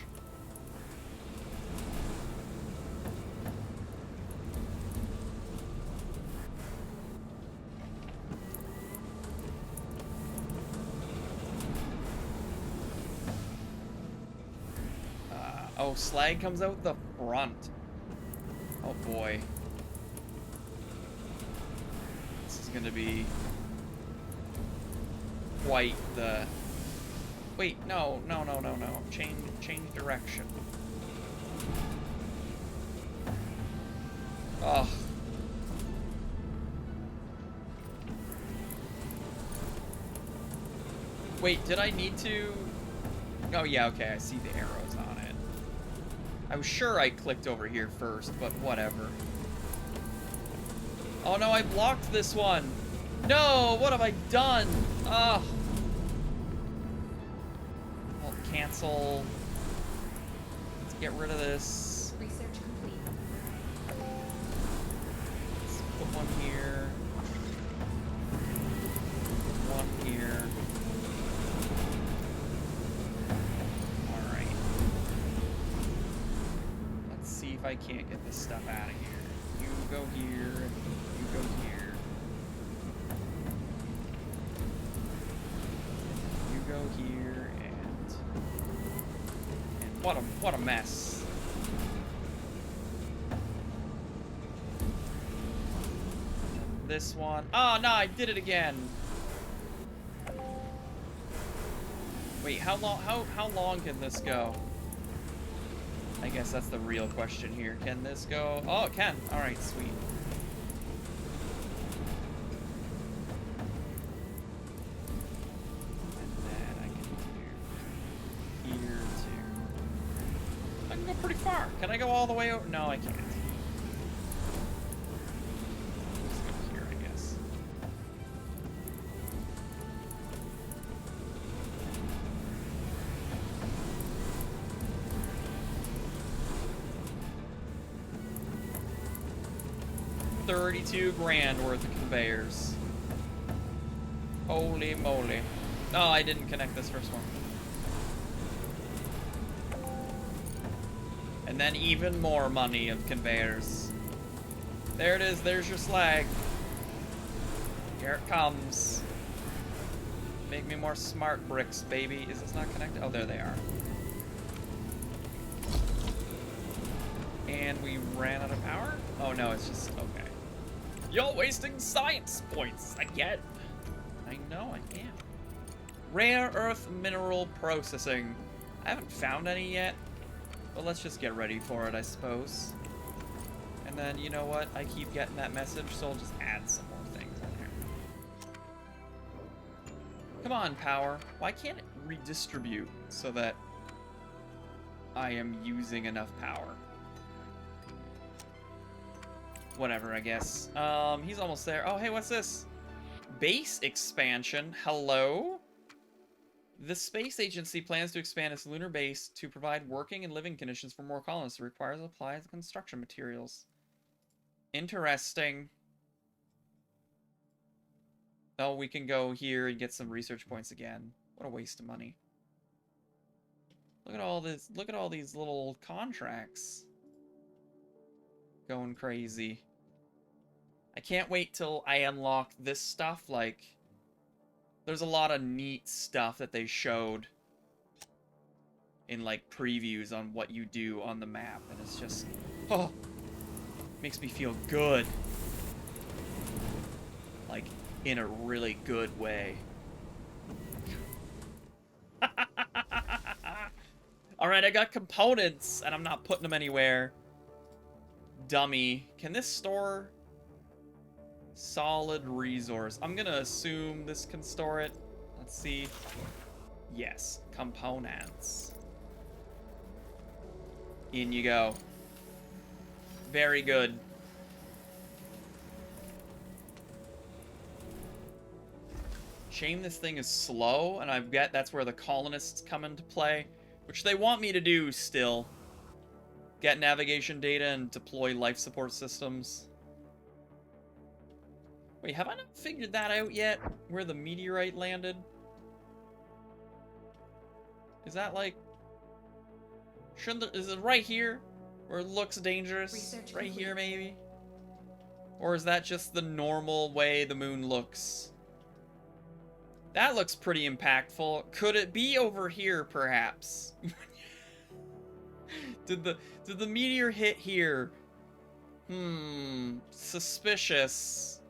Oh, slag comes out the front. Oh boy. This is gonna be quite the... Wait, no. Change direction. Ugh. Wait, did I need to... Oh yeah, okay, I see the arrows on it. I was sure I clicked over here first, but whatever. Oh no, I blocked this one. No, what have I done? Ugh. I'll cancel. Let's get rid of this. Research complete. Let's put one here. One here. Alright. Let's see if I can't get this stuff out of here. You go here, and you go here. You go here, and what a mess. This one. Oh no, I did it again. Wait, how long can this go? I guess that's the real question here. Can this go? Oh, it can. All right, sweet. And then I can do here too. I can go pretty far. Can I go all the way over? No, I can't. Just go here, I guess. $32 grand worth of conveyors. Holy moly. Oh, I didn't connect this first one. And then even more money of conveyors. There it is, there's your slag. Here it comes. Make me more smart bricks, baby. Is this not connected? Oh, there they are. And we ran out of power? Oh no, it's just, okay. You're wasting science points again. I know I am. Rare earth mineral processing. I haven't found any yet, but let's just get ready for it, I suppose. And then, you know what? I keep getting that message, so I'll just add some more things in here. Come on, power. Why can't it redistribute so that I am using enough power? Whatever, I guess. He's almost there. Oh, hey, what's this? Base expansion. Hello? The space agency plans to expand its lunar base to provide working and living conditions for more colonists. It requires applied construction materials. Interesting. Oh, we can go here and get some research points again. What a waste of money. Look at all this. Look at all these little contracts. Going crazy. I can't wait till I unlock this stuff. Like, there's a lot of neat stuff that they showed in, like, previews on what you do on the map. And it's just, oh, makes me feel good. Like, in a really good way. Alright, I got components, and I'm not putting them anywhere. Dummy. Can this store solid resource? I'm gonna assume this can store it. Let's see. Yes. Components. In you go. Very good. Shame this thing is slow, and I bet that's where the colonists come into play, which they want me to do still. Get navigation data and deploy life support systems. Wait, have I not figured that out yet? Where the meteorite landed? Is that like... Is it right here? Where it looks dangerous? Research Right complete. here, maybe? Or is that just the normal way the moon looks? That looks pretty impactful. Could it be over here, perhaps? Did the meteor hit here? Suspicious.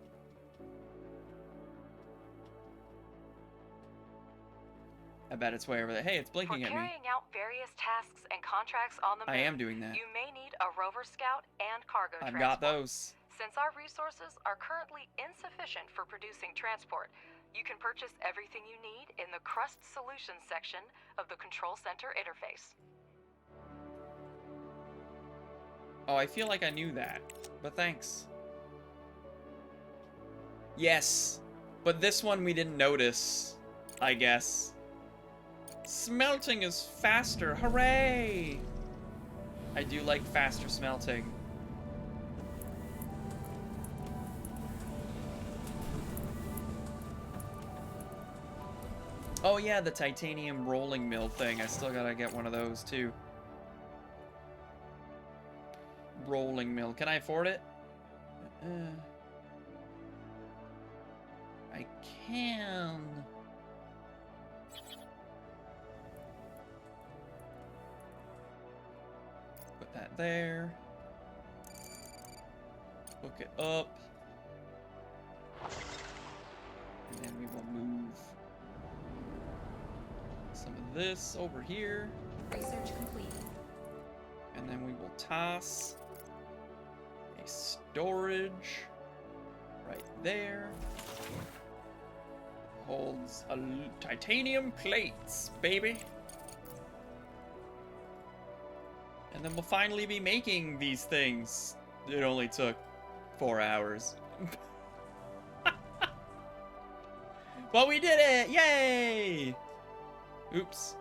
I bet it's way over there. Hey, it's blinking For at me. carrying out various tasks and contracts on the moon, I am doing that. you may need a rover scout and cargo I've transport. got those. Since our resources are currently insufficient for producing transport, you can purchase everything you need in the Crust Solutions section of the Control Center interface. Oh, I feel like I knew that, but thanks. Yes, but this one we didn't notice, I guess. Smelting is faster, hooray! I do like faster smelting. Oh yeah, the titanium rolling mill thing. I still gotta get one of those too. Rolling mill. Can I afford it? I can. Put that there. Hook it up. And then we will move some of this over here. Research complete. And then we will toss a storage right there. Holds titanium plates, baby. And then we'll finally be making these things. It only took 4 hours. But we did it! Yay! Oops.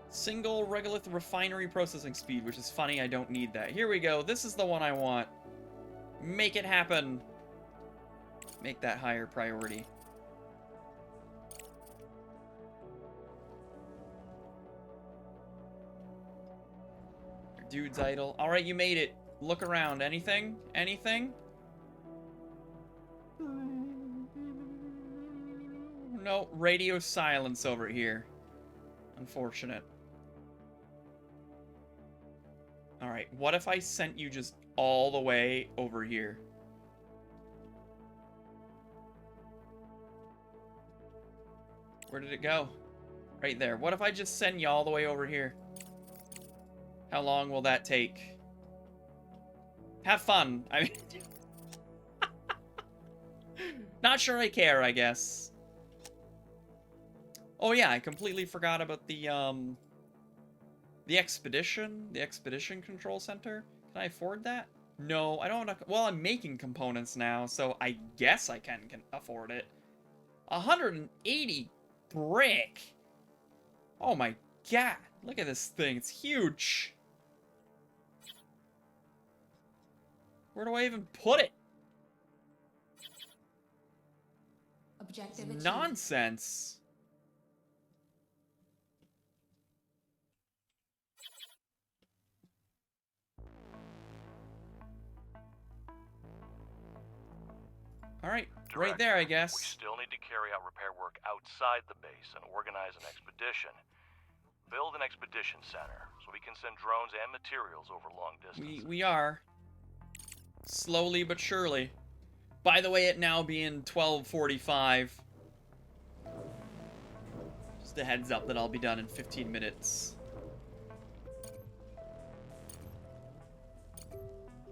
Single regolith refinery processing speed, which is funny, I don't need that. Here we go. This is the one I want. Make it happen. Make that higher priority. Your dude's idle. Alright, you made it. Look around. Anything? Anything? No, radio silence over here. Unfortunate. Alright, what if I sent you just all the way over here? Where did it go? Right there. What if I just send you all the way over here? How long will that take? Have fun. I mean... Not sure I care, I guess. Oh yeah, I completely forgot about the expedition control center. Can I afford that? No, I don't. Well, I'm making components now, so I guess I can afford it. 180 brick. Oh my god. Look at this thing. It's huge. Where do I even put it? Objective achieved. Nonsense. Alright, right there, I guess. We still need to carry out repair work outside the base and organize an expedition. Build an expedition center so we can send drones and materials over long distances. We are. Slowly but surely. By the way, it now being 12:45. Just a heads up that I'll be done in 15 minutes.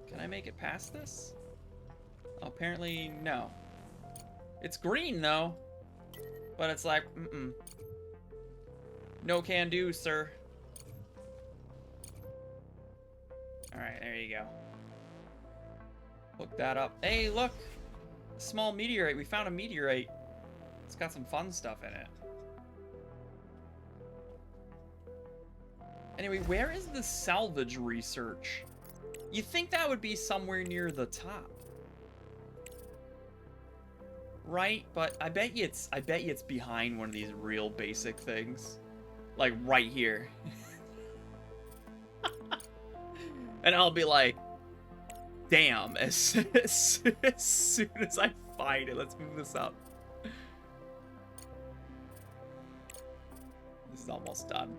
Can I make it past this? Oh, apparently, no. It's green, though. But it's like, no can do, sir. Alright, there you go. Hook that up. Hey, look! A small meteorite. We found a meteorite. It's got some fun stuff in it. Anyway, where is the salvage research? You think that would be somewhere near the top. Right? But I bet you it's behind one of these real basic things. Like right here. And I'll be like, damn, as soon as I find it, let's move this up. This is almost done.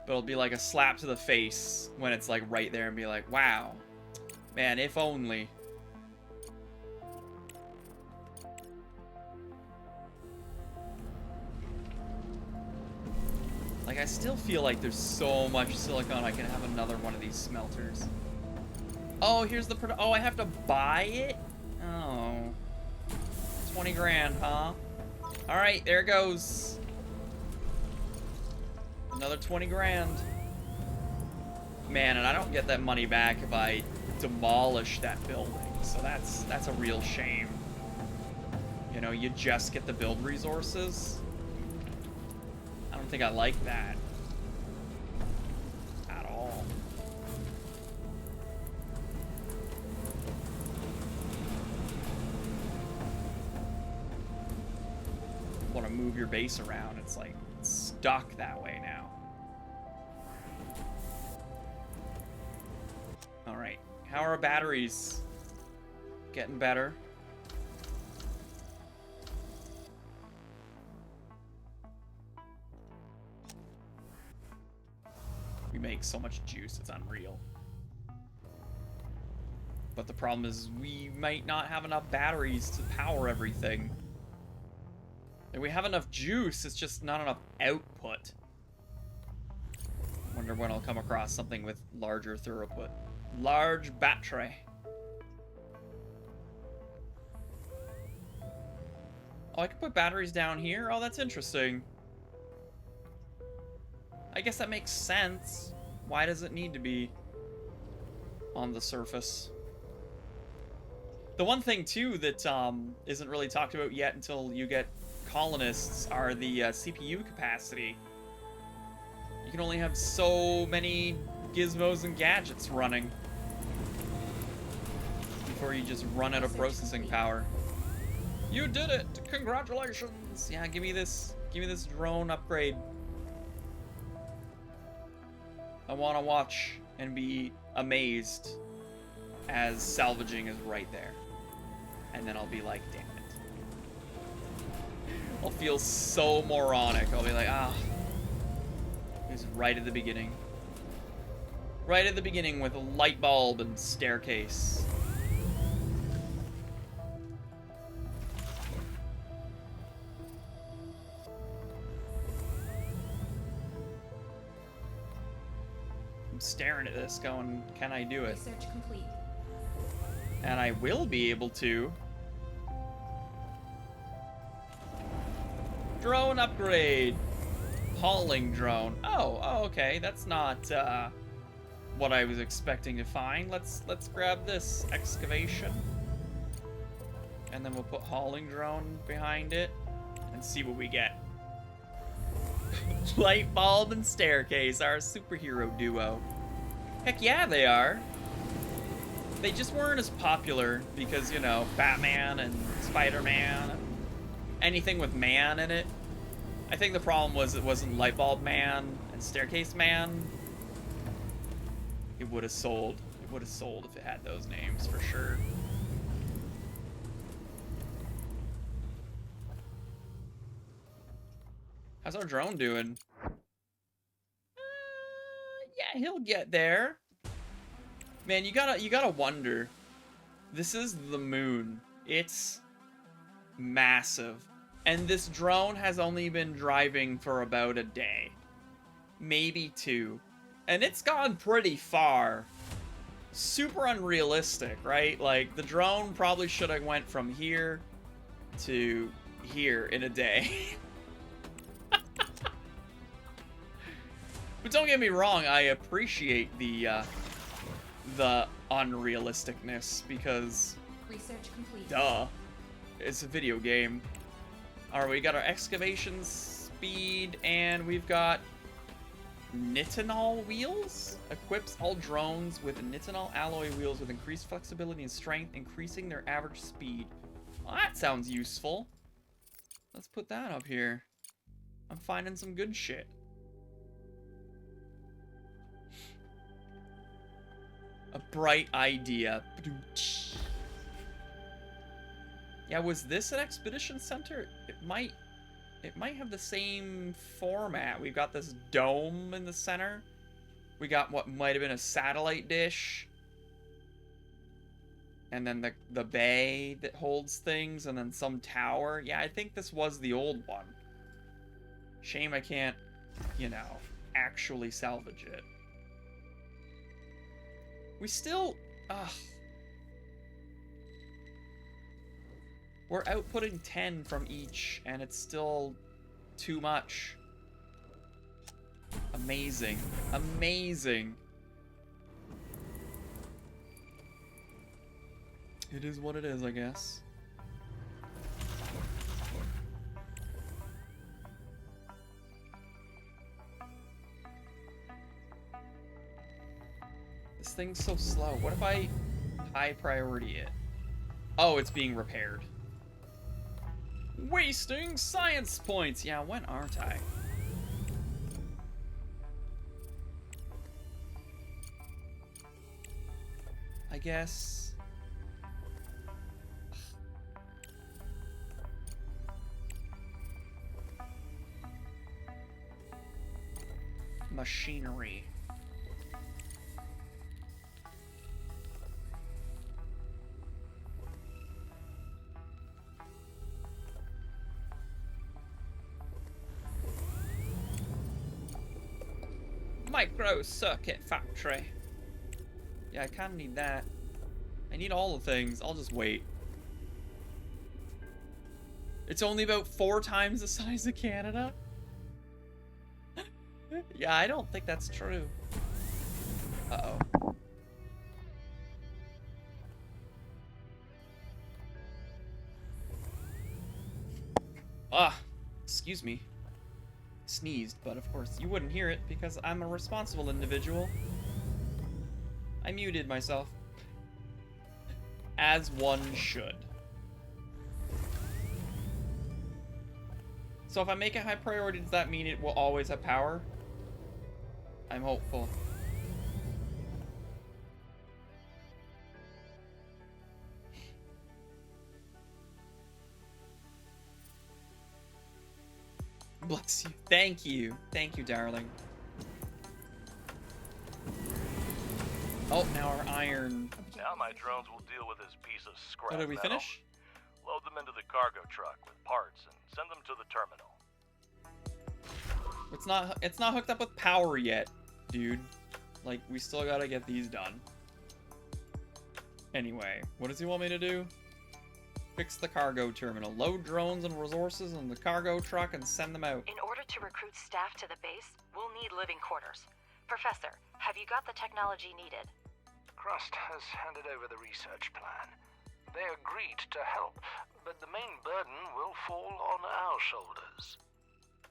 But it'll be like a slap to the face when it's like right there and be like, wow, man, if only. Like, I still feel like there's so much silicon I can have another one of these smelters. Oh, here's the oh, I have to buy it? Oh. 20 grand, huh? Alright, there it goes. Another 20 grand. Man, and I don't get that money back if I demolish that building. So that's a real shame. You know, you just get the build resources. I don't think I like that at all. Want to move your base around, it's like it's stuck that way now. All right, how are our batteries? Getting better. We make so much juice, it's unreal. But the problem is we might not have enough batteries to power everything. And we have enough juice, it's just not enough output. Wonder when I'll come across something with larger throughput. Large battery. Oh, I can put batteries down here? Oh, that's interesting. I guess that makes sense. Why does it need to be on the surface? The one thing, too, that isn't really talked about yet until you get colonists are the CPU capacity. You can only have so many gizmos and gadgets running before you just run out of processing power. You did it! Congratulations! Yeah, give me this drone upgrade. I want to watch and be amazed as salvaging is right there. And then I'll be like, damn it. I'll feel so moronic. I'll be like, ah. It was right at the beginning. Right at the beginning with a light bulb and staircase. I'm staring at this going, can I do it? Research complete. And I will be able to. Drone upgrade. Hauling drone. Oh, okay. That's not what I was expecting to find. Let's grab this excavation. And then we'll put hauling drone behind it and see what we get. Light bulb and staircase, our superhero duo. Heck yeah, they are. They just weren't as popular because, you know, Batman and Spider-Man, and anything with man in it. I think the problem was it wasn't Light Bulb Man and Staircase Man. It would have sold. It would have sold if it had those names for sure. How's our drone doing? Yeah, he'll get there. Man, you gotta wonder. This is the moon. It's massive. And this drone has only been driving for about a day. Maybe 2. And it's gone pretty far. Super unrealistic, right? Like, the drone probably should have went from here to here in a day. But don't get me wrong, I appreciate the unrealisticness because, Research complete. duh, it's a video game. Alright, we got our excavation speed, and we've got nitinol wheels. Equips all drones with nitinol alloy wheels with increased flexibility and strength, increasing their average speed. Well, that sounds useful. Let's put that up here. I'm finding some good shit. A bright idea. Yeah, was this an expedition center? It might have the same format. We've got this dome in the center. We got what might have been a satellite dish. And then the bay that holds things, and then some tower. Yeah, I think this was the old one. Shame I can't, you know, actually salvage it. We still... Ugh. We're outputting 10 from each, and it's still too much. Amazing. Amazing. It is what it is, I guess. This thing's so slow. What if I high priority it? Oh, it's being repaired. Wasting science points! Yeah, when aren't I? I guess... Machinery. Micro circuit factory. Yeah, I kind of need that. I need all the things. I'll just wait. It's only about 4 times the size of Canada? Yeah, I don't think that's true. Uh-oh. Ah, excuse me. Sneezed, but of course you wouldn't hear it because I'm a responsible individual. I muted myself. As one should. So if I make it high priority, does that mean it will always have power? I'm hopeful. Bless you. Thank you. Thank you, darling. Oh, now our iron. Now my drones will deal with this piece of scrap Oh, did we metal. finish? Load them into the cargo truck with parts and send them to the terminal. It's not hooked up with power yet, dude. Like, we still gotta get these done. Anyway, what does he want me to do? Fix the cargo terminal. Load drones and resources in the cargo truck and send them out. In order to recruit staff to the base, we'll need living quarters. Professor, have you got the technology needed? Crust has handed over the research plan. They agreed to help, but the main burden will fall on our shoulders.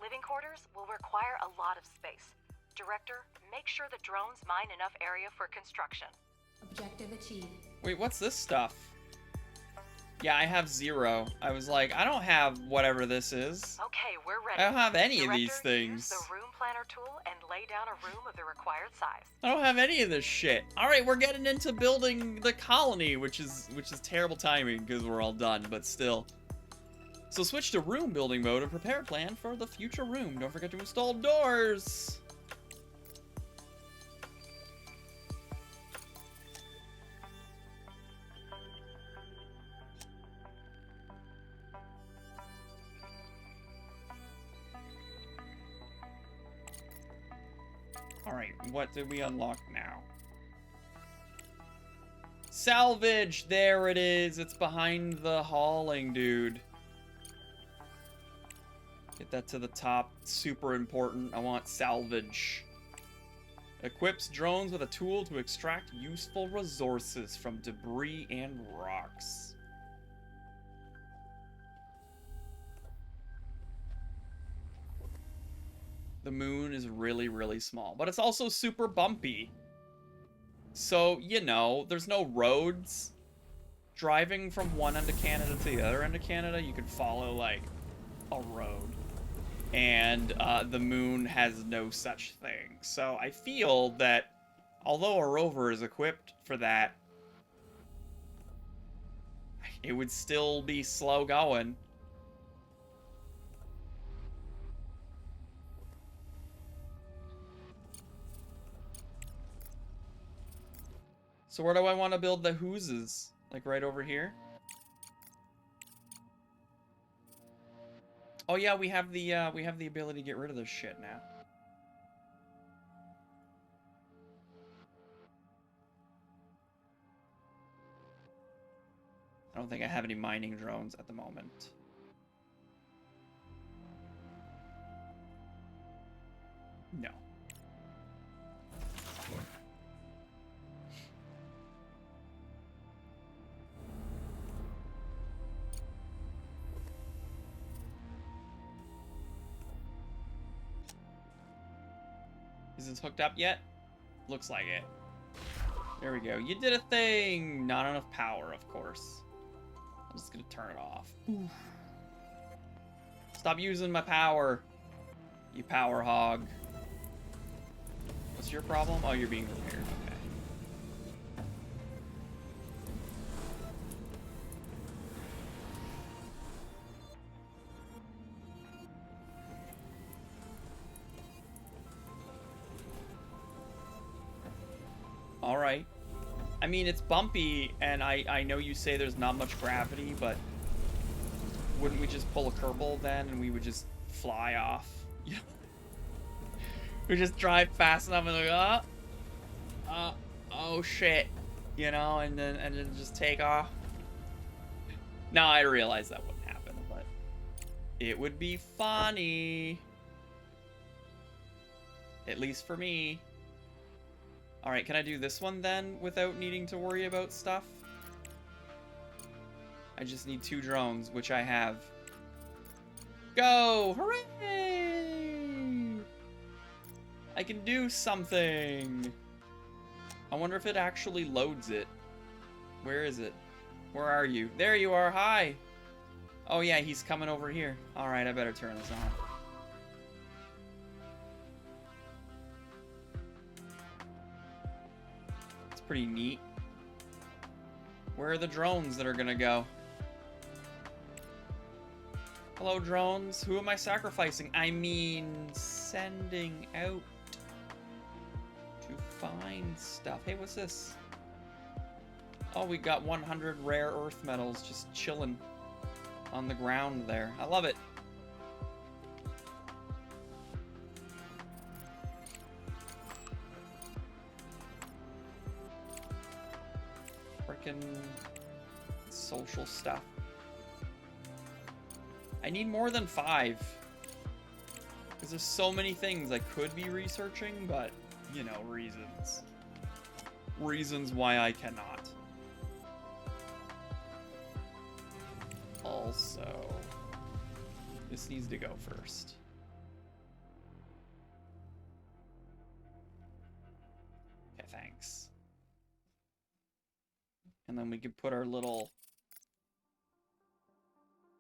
Living quarters will require a lot of space. Director, make sure the drones mine enough area for construction. Objective achieved. Wait, what's this stuff? Yeah, I have 0. I was like, I don't have whatever this is. Okay, we're ready. I don't have any Director, of these things. Use the room planner tool and lay down a room of the required size. I don't have any of this shit. All right, we're getting into building the colony, which is terrible timing because we're all done, but still. So switch to room building mode and prepare a plan for the future room. Don't forget to install doors. Alright, what did we unlock now? Salvage! There it is! It's behind the hauling, dude. Get that to the top. Super important. I want salvage. Equips drones with a tool to extract useful resources from debris and rocks. The moon is really, really small, but it's also super bumpy. So, you know, there's no roads. Driving from one end of Canada to the other end of Canada, you could follow, like, a road. And the moon has no such thing. So I feel that, although a rover is equipped for that, it would still be slow going. So where do I want to build the hooses? Like right over here? Oh yeah, we have the ability to get rid of this shit now. I don't think I have any mining drones at the moment. No. Is this hooked up yet? Looks like it. There we go. You did a thing! Not enough power, of course. I'm just gonna turn it off. Oof. Stop using my power, you power hog. What's your problem? Oh, you're being repaired. Okay. All right. I mean, it's bumpy, and I know you say there's not much gravity, but wouldn't we just pull a Kerbal then, and we would just fly off? We just drive fast enough and like, oh shit, you know, and then just take off. No, I realize that wouldn't happen, but it would be funny. At least for me. Alright, can I do this one then without needing to worry about stuff? I just need 2 drones, which I have. Go! Hooray! I can do something! I wonder if it actually loads it. Where is it? Where are you? There you are, hi! Oh yeah, he's coming over here. Alright, I better turn this on. Pretty neat. Where are the drones that are gonna go? Hello, drones. Who am I sacrificing? I mean, sending out to find stuff. Hey, what's this? Oh, we got 100 rare earth metals just chilling on the ground there. I love it. Social stuff. I need more than 5. Because there's so many things I could be researching, but, you know, reasons. Reasons why I cannot. also, this needs to go first. Okay, thanks. And then we could put our little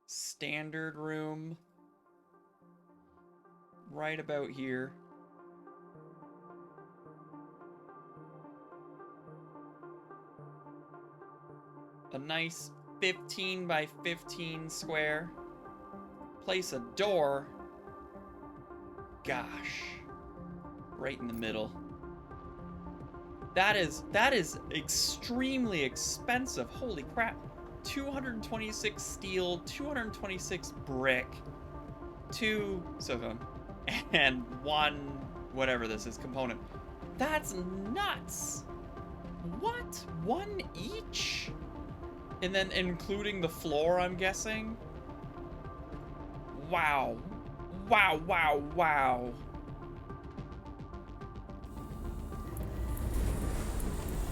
standard room right about here. A nice 15 by 15 square. Place a door. Gosh. Right in the middle. That is extremely expensive. Holy crap. 226 steel, 226 brick, 2 silicone, and 1 whatever this is component. That's nuts. What? 1 each? And then including the floor, I'm guessing? Wow. Wow, wow, wow.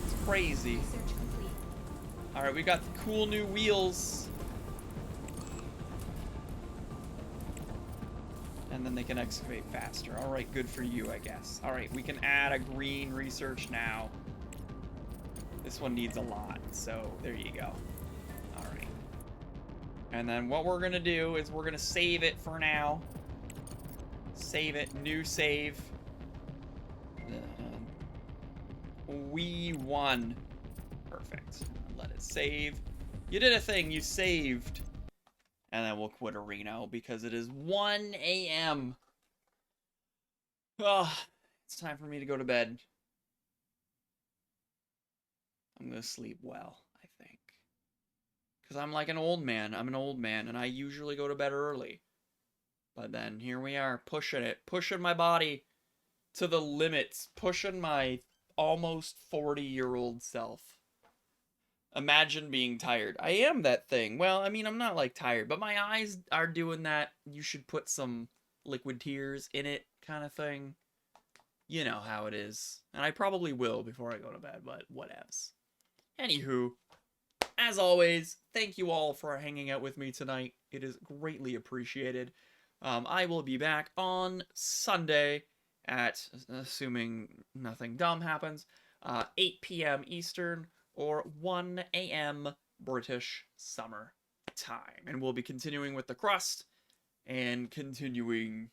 It's crazy. Research complete. Alright, we got the cool new wheels. And then they can excavate faster. Alright, good for you, I guess. Alright, we can add a green research now. This one needs a lot, so there you go. Alright. And then what we're gonna do is we're gonna save it for now. Save it, new save. We won. Perfect. Let it save. You did a thing, you saved. And then we'll quit Reno because it is 1 a.m. Oh, it's time for me to go to bed. I'm gonna sleep well, I think. Because I'm like an old man. I'm an old man, and I usually go to bed early. But then here we are, pushing it. Pushing my body to the limits. Pushing my almost 40-year-old self. Imagine being tired. I am that thing. Well, I mean, I'm not like tired, but my eyes are doing that. You should put some liquid tears in it kind of thing. You know how it is. And I probably will before I go to bed, but whatevs. Anywho, as always, thank you all for hanging out with me tonight. It is greatly appreciated. I will be back on Sunday at, assuming nothing dumb happens, 8 p.m. Eastern or 1 a.m. British Summer Time. And we'll be continuing with the Crust and continuing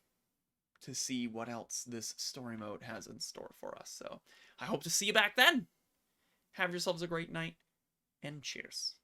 to see what else this story mode has in store for us. So I hope to see you back then. Have yourselves a great night, and cheers.